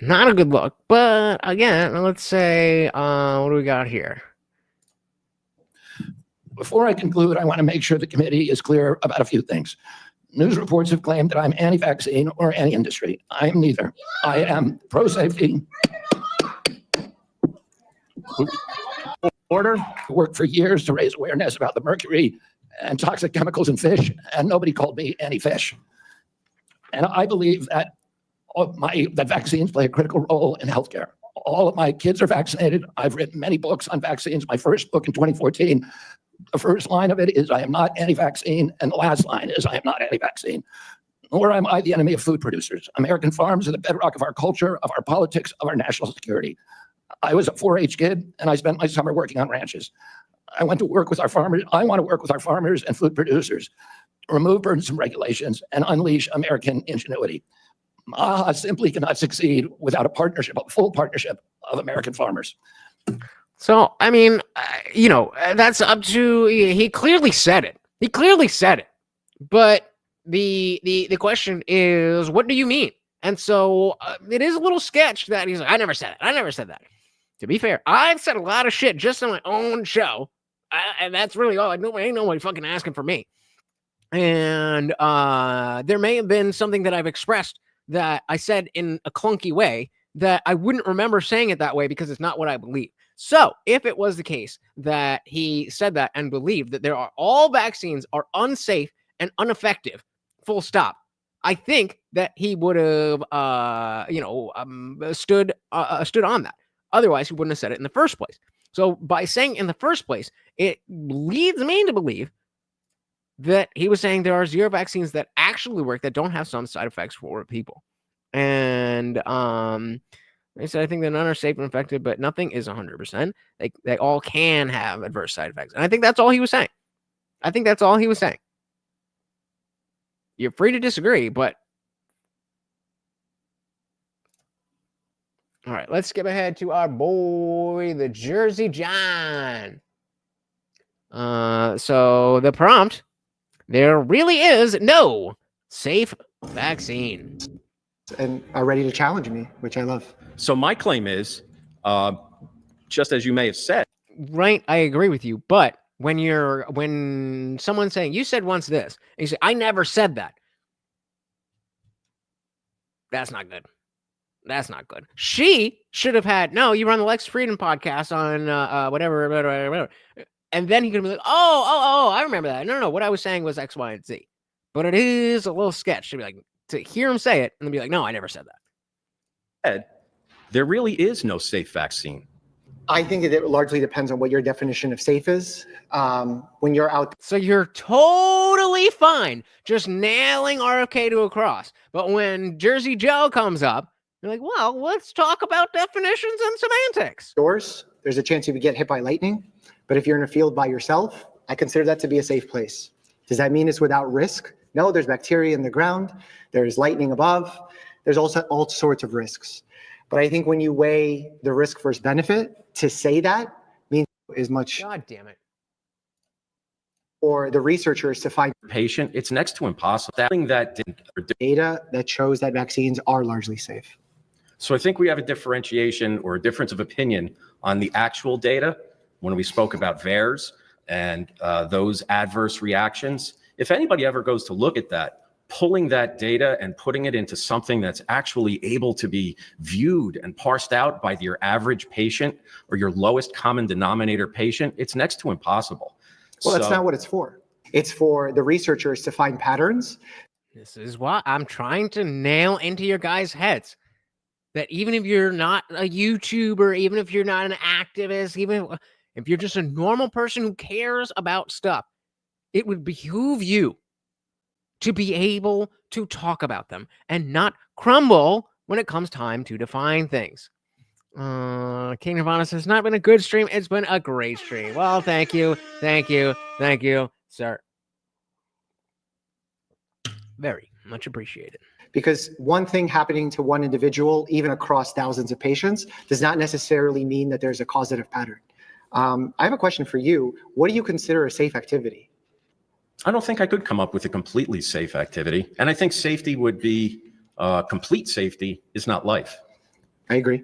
Not a good look, but again, let's say, what do we got here? Before I conclude, I want to make sure the committee is clear about a few things. News reports have claimed that I'm anti-vaccine or anti-industry. I am neither. I am pro-safety. Order worked for years to raise awareness about the mercury and toxic chemicals in fish, and nobody called me anti-fish. And I believe that that vaccines play a critical role in healthcare. All of my kids are vaccinated. I've written many books on vaccines. My first book in 2014, the first line of it is, I am not anti-vaccine, and the last line is, I am not anti-vaccine. Nor am I the enemy of food producers. American farms are the bedrock of our culture, of our politics, of our national security. I was a 4-H kid, and I spent my summer working on ranches. I went to work with our farmers. I want to work with our farmers and food producers to remove burdensome regulations and unleash American ingenuity. MAHA simply cannot succeed without a partnership, a full partnership of American farmers. So, I mean, that's up to, he clearly said it. He clearly said it. But the question is, what do you mean? And so it is a little sketch that he's like, I never said it. I never said that. To be fair, I've said a lot of shit just on my own show. And that's really all. Ain't nobody fucking asking for me. And there may have been something that I've expressed that I said in a clunky way that I wouldn't remember saying it that way because it's not what I believe. So if it was the case that he said that and believed that all vaccines are unsafe and ineffective, full stop, I think that he would have, stood on that. Otherwise, he wouldn't have said it in the first place. So by saying in the first place, it leads me to believe that he was saying there are 0 vaccines that actually work that don't have some side effects for people. And they said, I think that none are safe and effective, but nothing is 100%. They all can have adverse side effects. And I think that's all he was saying. I think that's all he was saying. You're free to disagree, but all right, let's skip ahead to our boy, the Jersey John. So the prompt, there really is no safe vaccine. And are ready to challenge me, which I love. So my claim is, just as you may have said. Right, I agree with you. But when someone's saying, you said once this, and you say, I never said that. That's not good. That's not good. She should have had, no, you run the Lex Frieden podcast on whatever. And then he could be like, oh, I remember that. No, what I was saying was X, Y, and Z. But it is a little sketch to be like, to hear him say it and then be like, no, I never said that. There really is no safe vaccine. I think it largely depends on what your definition of safe is. When you're out. So you're totally fine just nailing RFK to a cross. But when Jersey Joe comes up, you're like, well, let's talk about definitions and semantics. There's a chance you would get hit by lightning. But if you're in a field by yourself, I consider that to be a safe place. Does that mean it's without risk? No, there's bacteria in the ground. There's lightning above. There's also all sorts of risks. But I think when you weigh the risk versus benefit, to say that means as much. God damn it. Or the researchers to find patient, it's next to impossible. That data that shows that vaccines are largely safe. So I think we have a differentiation or a difference of opinion on the actual data when we spoke about VAERS and those adverse reactions. If anybody ever goes to look at that, pulling that data and putting it into something that's actually able to be viewed and parsed out by your average patient or your lowest common denominator patient, it's next to impossible. Well, that's not what it's for. It's for the researchers to find patterns. This is what I'm trying to nail into your guys' heads. That even if you're not a YouTuber, even if you're not an activist, even if you're just a normal person who cares about stuff, it would behoove you to be able to talk about them and not crumble when it comes time to define things. King Nirvana says, it's not been a good stream. It's been a great stream. Well, thank you, sir. Very much appreciated. Because one thing happening to one individual, even across thousands of patients, does not necessarily mean that there's a causative pattern. I have a question for you. What do you consider a safe activity? I don't think I could come up with a completely safe activity. And I think safety would be, complete safety is not life. I agree.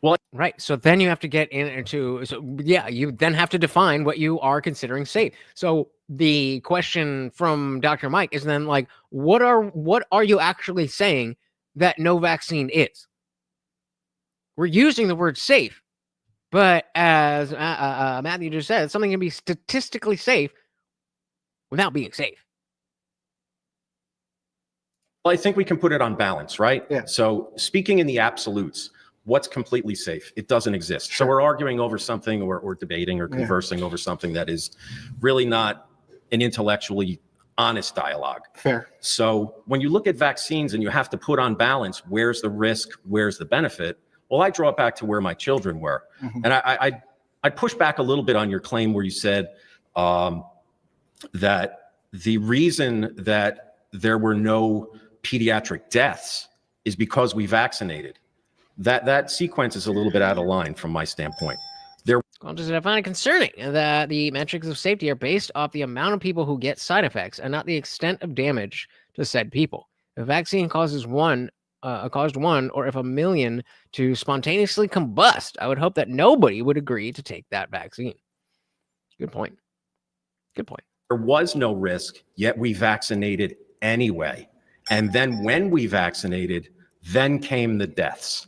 Well, Right. So then you have to get into, you then have to define what you are considering safe. So the question from Dr. Mike is then like, what are you actually saying that no vaccine is? We're using the word safe, but as Matthew just said, something can be statistically safe without being safe. Well, I think we can put it on balance, right? Yeah. So speaking in the absolutes, what's completely safe? It doesn't exist. So we're arguing over something or debating or conversing over something that is really not an intellectually honest dialogue. Fair. So when you look at vaccines and you have to put on balance, where's the risk, where's the benefit? Well, I draw it back to where my children were. And I push back a little bit on your claim where you said that the reason that there were no pediatric deaths is because we vaccinated. That sequence is a little bit out of line from my standpoint. Well, does it find it concerning that the metrics of safety are based off the amount of people who get side effects and not the extent of damage to said people? If a vaccine caused one or if 1 million to spontaneously combust, I would hope that nobody would agree to take that vaccine. Good point. Good point. There was no risk, yet we vaccinated anyway. And then when we vaccinated, then came the deaths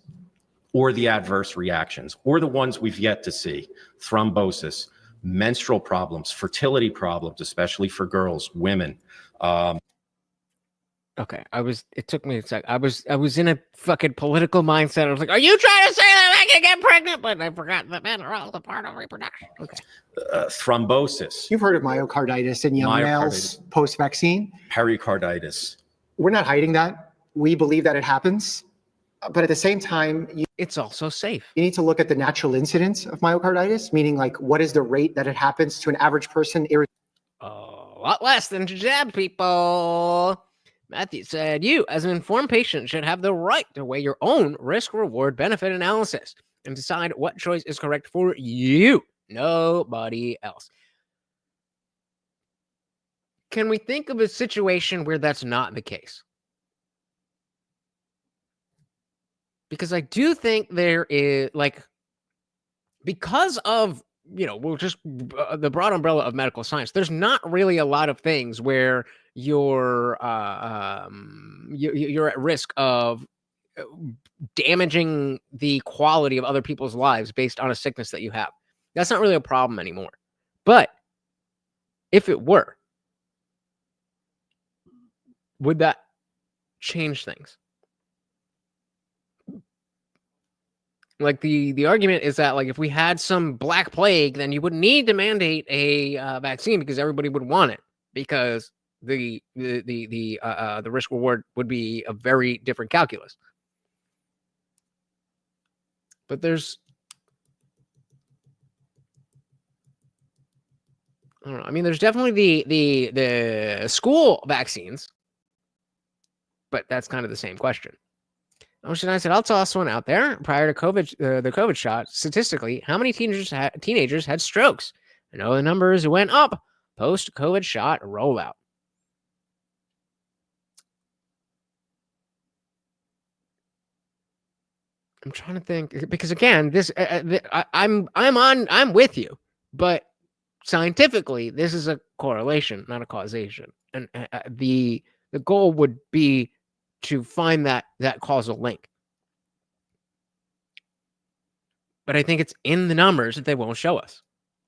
or the adverse reactions or the ones we've yet to see: thrombosis, menstrual problems, fertility problems, especially for girls, women. Okay, it took me a sec. I was in a fucking political mindset. I was like, are you trying to say that I can get pregnant? But I forgot that men are also part of reproduction. Okay. Thrombosis. You've heard of myocarditis in young males post-vaccine? Pericarditis. We're not hiding that. We believe that it happens. But at the same time, it's also safe. You need to look at the natural incidence of myocarditis, meaning like what is the rate that it happens to an average person? A lot less than jab people. Matthew said, you, as an informed patient, should have the right to weigh your own risk-reward benefit analysis and decide what choice is correct for you, nobody else. Can we think of a situation where that's not the case? Because I do think there is, like, because of, we'll just the broad umbrella of medical science, there's not really a lot of things where you're at risk of damaging the quality of other people's lives based on a sickness that you have. That's not really a problem anymore. But if it were, would that change things? Like the argument is that, like, if we had some black plague, then you wouldn't need to mandate a vaccine because everybody would want it, because the risk reward would be a very different calculus. But there's, I don't know. I mean, there's definitely the school vaccines, but that's kind of the same question. I said, I'll toss one out there. Prior to COVID, the COVID shot, statistically, how many teenagers had strokes? I know the numbers went up post-COVID shot rollout. I'm trying to think, because again, I'm with you, but scientifically, this is a correlation, not a causation, and the goal would be to find that causal link. But I think it's in the numbers that they won't show us.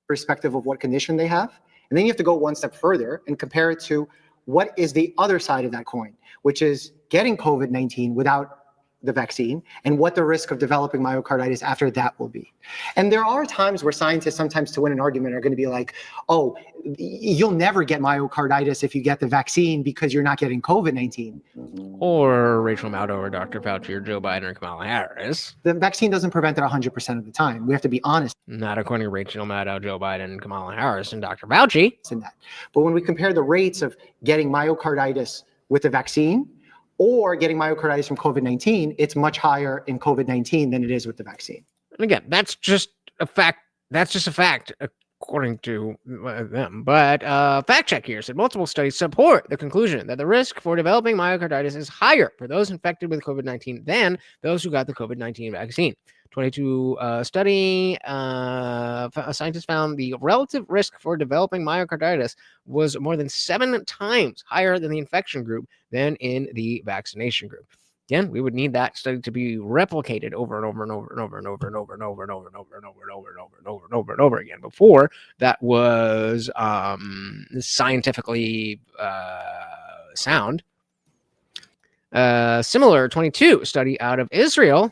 Perspective of what condition they have. And then you have to go one step further and compare it to what is the other side of that coin, which is getting COVID-19 without the vaccine, and what the risk of developing myocarditis after that will be. And there are times where scientists sometimes, to win an argument, are going to be like, oh, you'll never get myocarditis if you get the vaccine because you're not getting COVID-19. Or Rachel Maddow or Dr. Fauci or Joe Biden or Kamala Harris. The vaccine doesn't prevent it 100% of the time. We have to be honest. Not according to Rachel Maddow, Joe Biden, Kamala Harris, and Dr. Fauci. But when we compare the rates of getting myocarditis with the vaccine or getting myocarditis from COVID-19, it's much higher in COVID-19 than it is with the vaccine. And again, that's just a fact. That's just a fact according to them. But fact check here said multiple studies support the conclusion that the risk for developing myocarditis is higher for those infected with COVID-19 than those who got the COVID-19 vaccine. 22 study, scientists found the relative risk for developing myocarditis was more than 7 times higher than the infection group than in the vaccination group. Again, we would need that study to be replicated over and over and over and over and over and over and over and over and over and over and over and over and over and over and over again before that was scientifically sound. Similar 22 study out of Israel.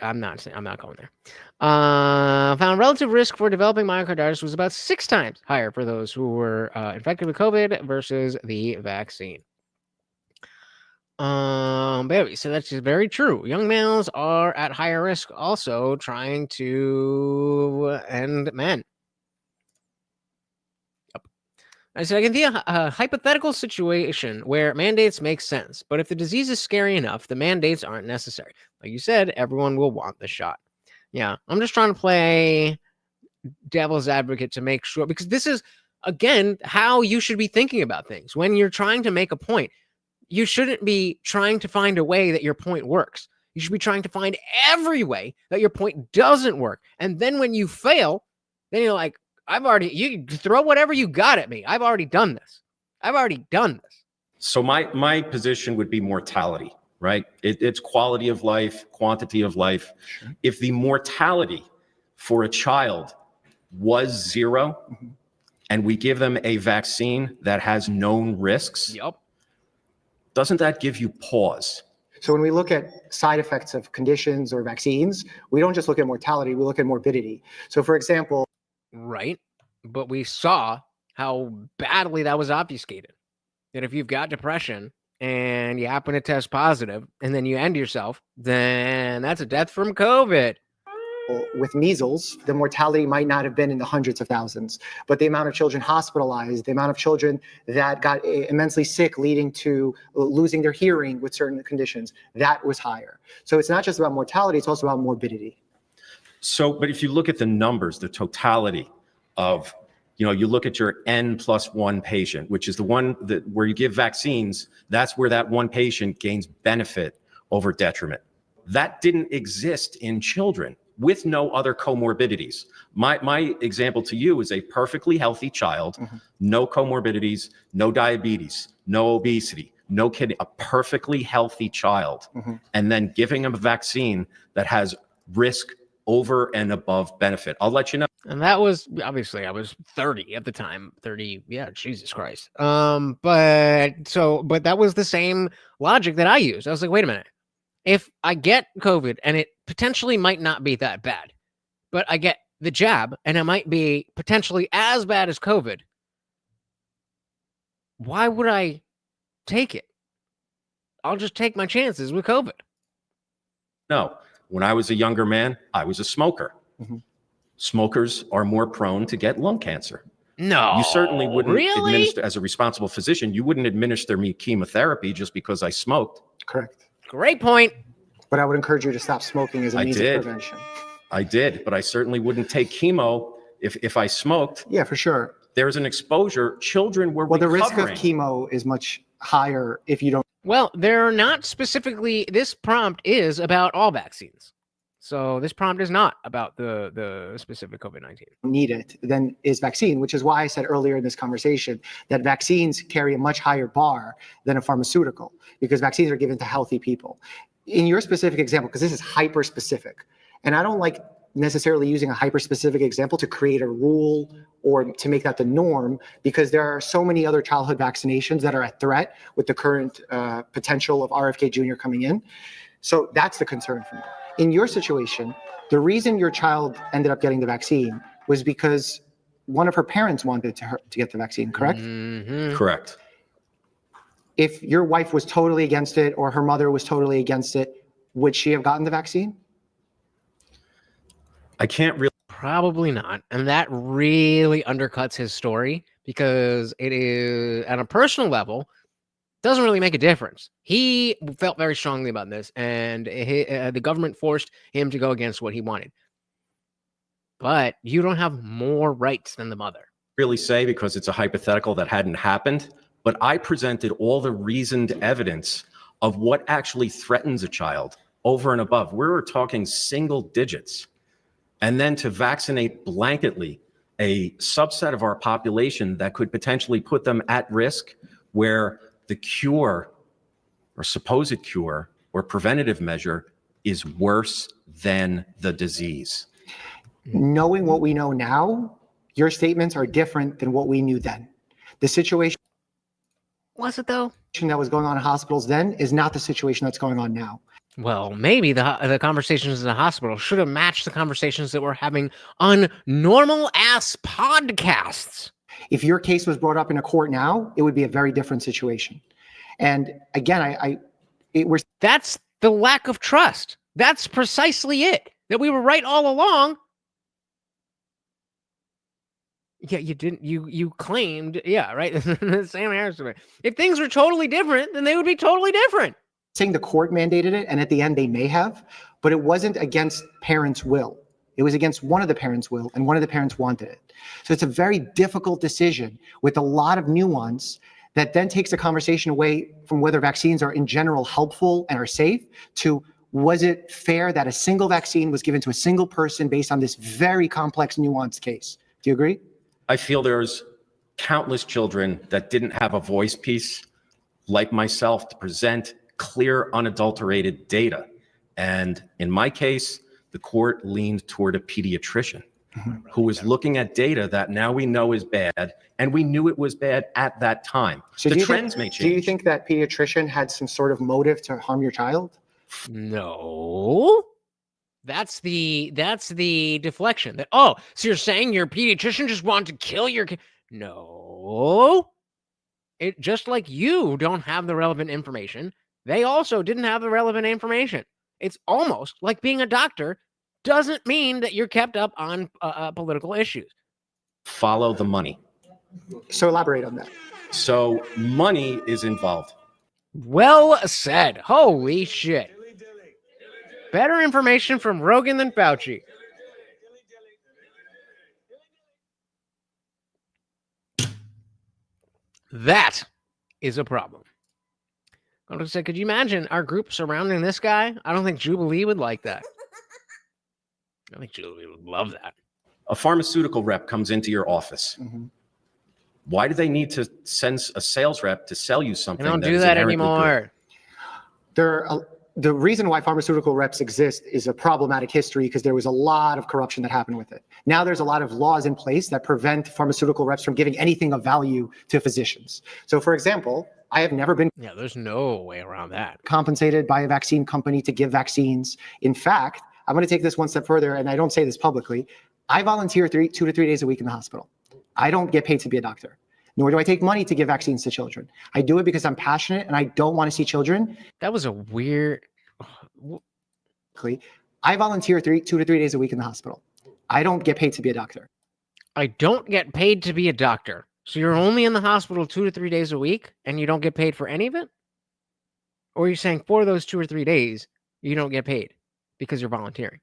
I'm not going there. Found relative risk for developing myocarditis was about 6 times higher for those who were infected with COVID versus the vaccine. Baby, so that's just very true. Young males are at higher risk also trying to end men. I said, I can see a hypothetical situation where mandates make sense, but if the disease is scary enough, the mandates aren't necessary. Like you said, everyone will want the shot. Yeah, I'm just trying to play devil's advocate to make sure, because this is, again, how you should be thinking about things. When you're trying to make a point, you shouldn't be trying to find a way that your point works. You should be trying to find every way that your point doesn't work. And then when you fail, then you're like, you throw whatever you got at me. I've already done this. So my position would be mortality, right? It's quality of life, quantity of life. Sure. If the mortality for a child was 0, and we give them a vaccine that has known risks, doesn't that give you pause? So when we look at side effects of conditions or vaccines, we don't just look at mortality, we look at morbidity. So for example, right. But we saw how badly that was obfuscated. That if you've got depression and you happen to test positive and then you end yourself, then that's a death from COVID. With measles, the mortality might not have been in the hundreds of thousands, but the amount of children hospitalized, the amount of children that got immensely sick, leading to losing their hearing with certain conditions, that was higher. So it's not just about mortality, it's also about morbidity. So, but if you look at the numbers, the totality of, you look at your N+1 patient, which is the one that where you give vaccines, that's where that one patient gains benefit over detriment. That didn't exist in children with no other comorbidities. My example to you is a perfectly healthy child, no comorbidities, no diabetes, no obesity, no kidney, a perfectly healthy child, and then giving them a vaccine that has risk over and above benefit. I'll let you know. And that was, obviously, I was 30 at the time. 30, yeah, Jesus Christ. But that was the same logic that I used. I was like, wait a minute. If I get COVID and it potentially might not be that bad, but I get the jab and it might be potentially as bad as COVID, why would I take it? I'll just take my chances with COVID. No. When I was a younger man, I was a smoker. Smokers are more prone to get lung cancer. No. You certainly wouldn't administer, as a responsible physician, you wouldn't administer me chemotherapy just because I smoked. Correct. Great point. But I would encourage you to stop smoking as a means of prevention. I did, but I certainly wouldn't take chemo if I smoked. Yeah, for sure. There's an exposure. Children were recovering. The risk of chemo is much higher if you don't. Well, they're not specifically, this prompt is about all vaccines. So this prompt is not about the specific COVID-19. Need it than is vaccine, which is why I said earlier in this conversation that vaccines carry a much higher bar than a pharmaceutical, because vaccines are given to healthy people. In your specific example, because this is hyper specific, and I don't like necessarily using a hyper specific example to create a rule or to make that the norm, because there are so many other childhood vaccinations that are at threat with the current potential of RFK Jr. coming in. So that's the concern for me. In your situation, the reason your child ended up getting the vaccine was because one of her parents wanted to get the vaccine, correct? Correct. If your wife was totally against it or her mother was totally against it, would she have gotten the vaccine? I can't really. Probably not. And that really undercuts his story, because it is, at a personal level, Doesn't really make a difference. He felt very strongly about this, and the government forced him to go against what he wanted. But you don't have more rights than the mother. Really say, because it's a hypothetical that hadn't happened, but I presented all the reasoned evidence of what actually threatens a child over and above. We're talking single digits. And then to vaccinate blanketly a subset of our population that could potentially put them at risk, where the cure or supposed cure or preventative measure is worse than the disease. Knowing what we know now, your statements are different than what we knew then. The situation Was it though? that was going on in hospitals then is not the situation that's going on now. Well, maybe the conversations in the hospital should have matched the conversations that we're having on normal ass podcasts. If your case was brought up in a court now, it would be a very different situation. And again, that's the lack of trust. That's precisely it. That we were right all along. Yeah, you didn't. You claimed, yeah, right. Sam Harrison. If things were totally different, then they would be totally different. Saying the court mandated it, and at the end they may have, but it wasn't against parents' will. It was against one of the parents' will, and one of the parents wanted it. So it's a very difficult decision with a lot of nuance that then takes the conversation away from whether vaccines are in general helpful and are safe to was it fair that a single vaccine was given to a single person based on this very complex, nuanced case? Do you agree? I feel there's countless children that didn't have a voice piece like myself to present clear, unadulterated data. And in my case, the court leaned toward a pediatrician who was looking at data that now we know is bad, and we knew it was bad at that time. So the trends may change. Do you think that pediatrician had some sort of motive to harm your child? No. That's the deflection. That, oh, so you're saying your pediatrician just wanted to kill your kid? No. It just like you don't have the relevant information, they also didn't have the relevant information. It's almost like being a doctor doesn't mean that you're kept up on political issues. Follow the money. So elaborate on that. So money is involved. Well said. Holy shit. Better information from Rogan than Fauci. That is a problem. I was gonna say, could you imagine our group surrounding this guy? I don't think Jubilee would like that. I think Jubilee would love that. A pharmaceutical rep comes into your office. Why do they need to send a sales rep to sell you something? They don't do that inherently anymore. The reason why pharmaceutical reps exist is a problematic history because there was a lot of corruption that happened with it. Now there's a lot of laws in place that prevent pharmaceutical reps from giving anything of value to physicians. So for example, I have never been there's no way around that. Compensated by a vaccine company to give vaccines. In fact, I'm going to take this one step further, and I don't say this publicly. I volunteer 2 to 3 days a week in the hospital. I don't get paid to be a doctor, nor do I take money to give vaccines to children. I do it because I'm passionate and I don't want to see children. That was a weird. I volunteer 2 to 3 days a week in the hospital. I don't get paid to be a doctor. I don't get paid to be a doctor. So you're only in the hospital 2 to 3 days a week and you don't get paid for any of it? Or are you saying for those 2 or 3 days, you don't get paid because you're volunteering?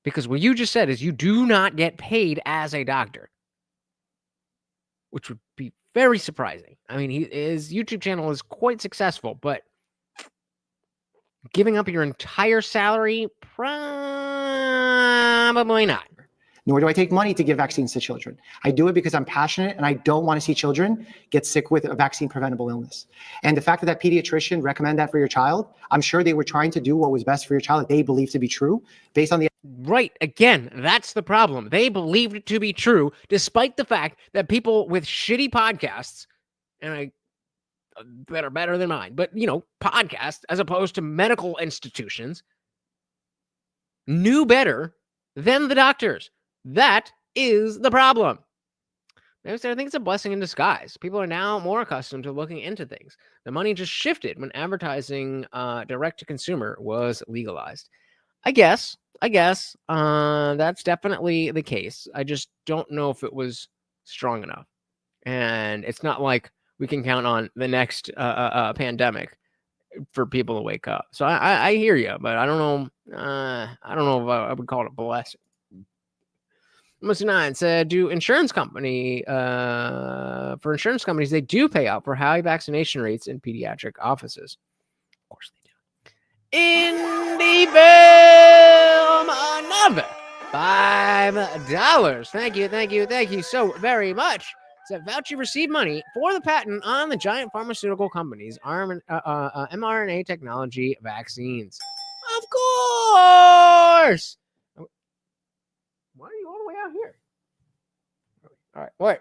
Because what you just said is you do not get paid as a doctor, which would be very surprising. I mean, his YouTube channel is quite successful, but giving up your entire salary, probably not. Nor do I take money to give vaccines to children. I do it because I'm passionate and I don't want to see children get sick with a vaccine preventable illness. And the fact that pediatrician recommend that for your child, I'm sure they were trying to do what was best for your child that they believe to be true based on the... Right. Again, that's the problem. They believed it to be true, despite the fact that people with shitty podcasts, and that are better than mine, but, podcasts as opposed to medical institutions, knew better than the doctors. That is the problem. I think it's a blessing in disguise. People are now more accustomed to looking into things. The money just shifted when advertising direct to consumer was legalized. I guess that's definitely the case. I just don't know if it was strong enough. And it's not like we can count on the next pandemic for people to wake up. So I hear you, but I don't know. I don't know if I would call it a blessing. Mr. 9 said, for insurance companies, they do pay out for high vaccination rates in pediatric offices. Of course they do. Indie Film, another $5. Thank you so very much. Said Fauci received money for the patent on the giant pharmaceutical companies' mRNA technology vaccines. Of course. Why are you all the way out here? All right, wait.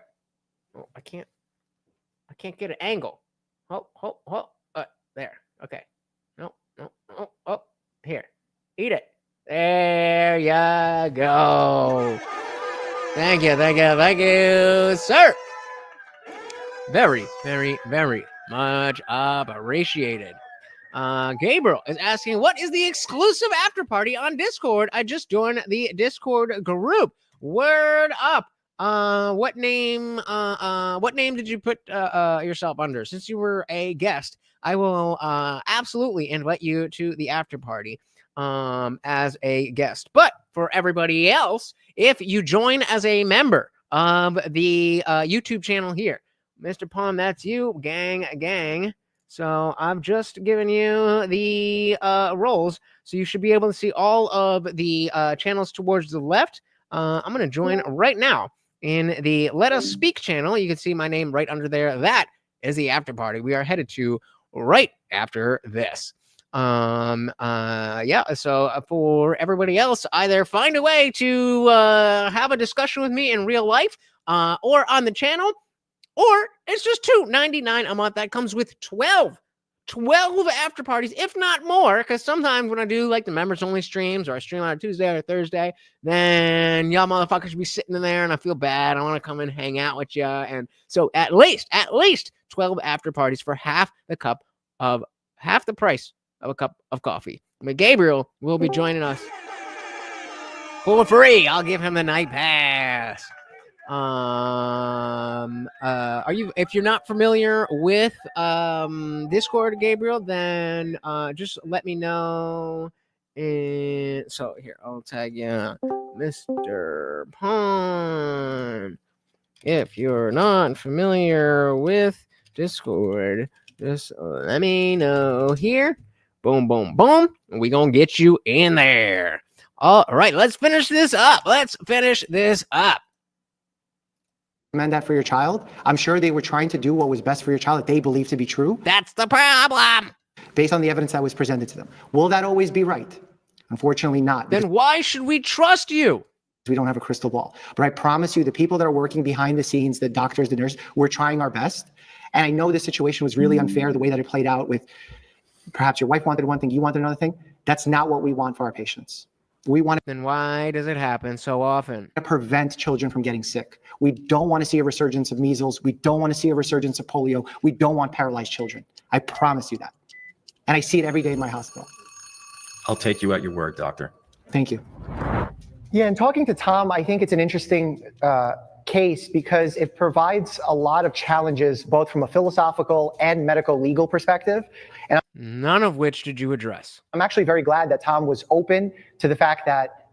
Oh, I can't get an angle. Oh, there. Okay. No. Oh, here. Eat it. There you go. Thank you, sir. Very, very, very much appreciated. Gabriel is asking, what is the exclusive after party on Discord? I just joined the Discord group. Word up. What name did you put yourself under? Since you were a guest, I will absolutely invite you to the after party as a guest. But for everybody else, if you join as a member of the YouTube channel here, Mr. Palm, that's you, gang. So I've just given you the roles, so you should be able to see all of the channels towards the left. I'm going to join right now in the Let Us Speak channel. You can see my name right under there. That is the after party we are headed to right after this. Yeah, so for everybody else, either find a way to have a discussion with me in real life or on the channel, or it's just $2.99 a month. That comes with 12 after parties, if not more, because sometimes when I do like the members only streams, or I stream on a Tuesday or a Thursday, then y'all motherfuckers be sitting in there and I feel bad. I want to come and hang out with you. And so at least 12 after parties for half the price of a cup of coffee. I mean, Gabriel will be joining us for free. I'll give him the night pass. If you're not familiar with Discord, Gabriel, then just let me know. And so here, I'll tag you, Mr. Pond. If you're not familiar with Discord, just let me know here. Boom, boom, boom. And we're going to get you in there. All right, let's finish this up. Recommend that for your child. I'm sure they were trying to do what was best for your child that they believe to be true. That's the problem. Based on the evidence that was presented to them. Will that always be right? Unfortunately not. Then why should we trust you? We don't have a crystal ball. But I promise you, the people that are working behind the scenes, the doctors, the nurses, we're trying our best. And I know this situation was really unfair, the way that it played out with perhaps your wife wanted one thing, you wanted another thing. That's not what we want for our patients. We want to. Then why does it happen so often? Prevent children from getting sick. We don't want to see a resurgence of measles. We don't want to see a resurgence of polio. We don't want paralyzed children. I promise you that. And I see it every day in my hospital. I'll take you at your word, doctor. Thank you. Yeah, and talking to Tom, I think it's an interesting case because it provides a lot of challenges, both from a philosophical and medical legal perspective. And none of which did you address. I'm actually very glad that Tom was open to the fact that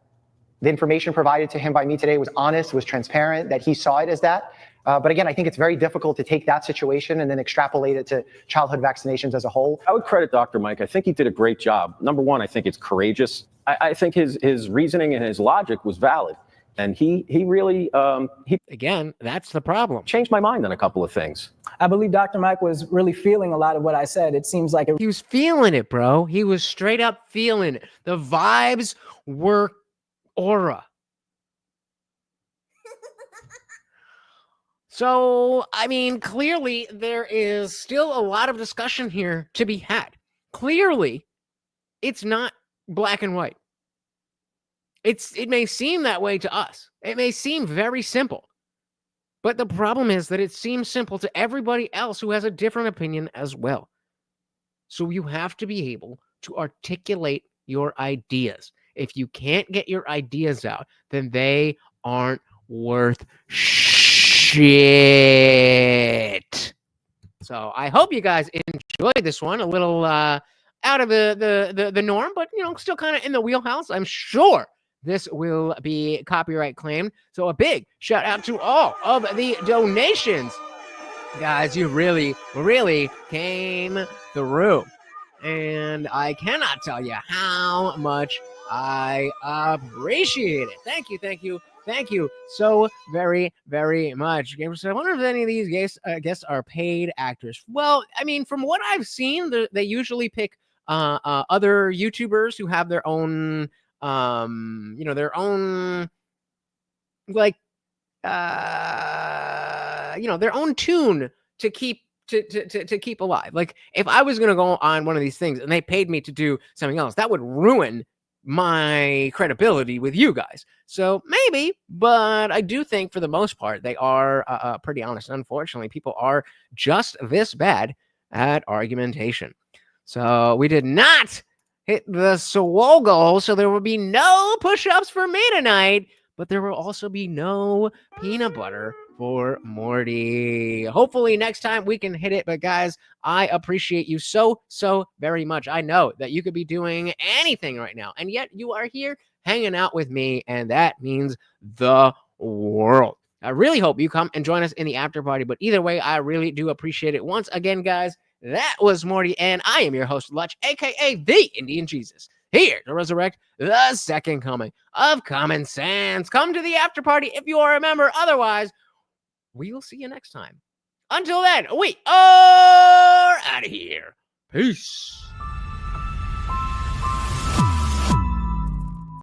the information provided to him by me today was honest, was transparent, that he saw it as that. But again, I think it's very difficult to take that situation and then extrapolate it to childhood vaccinations as a whole. I would credit Dr. Mike. I think he did a great job. Number one, I think it's courageous. I think his reasoning and his logic was valid. And he really, again, that's the problem. Changed my mind on a couple of things. I believe Dr. Mike was really feeling a lot of what I said. It seems like he was feeling it, bro. He was straight up feeling it. The vibes were aura. So, I mean, clearly there is still a lot of discussion here to be had. Clearly, it's not black and white. It may seem that way to us. It may seem very simple. But the problem is that it seems simple to everybody else who has a different opinion as well. So you have to be able to articulate your ideas. If you can't get your ideas out, then they aren't worth shit. So I hope you guys enjoyed this one. A little out of the norm, but still kind of in the wheelhouse. I'm sure this will be copyright claimed. So a big shout out to all of the donations. Guys, you really, really came through. And I cannot tell you how much I appreciate it. Thank you so very, very much. So I wonder if any of these guests are paid actors. Well, I mean, from what I've seen, they usually pick other YouTubers who have their own, their own, like, their own tune to keep to keep alive. Like, if I was gonna go on one of these things and they paid me to do something else, that would ruin my credibility with you guys. So maybe, but I do think for the most part they are pretty honest. Unfortunately, people are just this bad at argumentation. So we did not hit the swole goal, so there will be no push-ups for me tonight, but there will also be no peanut butter for Morty. Hopefully next time we can hit it. But guys, I appreciate you so very much. I know that you could be doing anything right now, and yet you are here hanging out with me, and that means the world. I really hope you come and join us in the after party. But either way, I really do appreciate it. Once again, guys, that was Morty, and I am your host, Lutch, aka the Indian Jesus, here to resurrect the second coming of common sense. Come to the after party if you are a member. Otherwise, we will see you next time. Until then, we are out of here. Peace.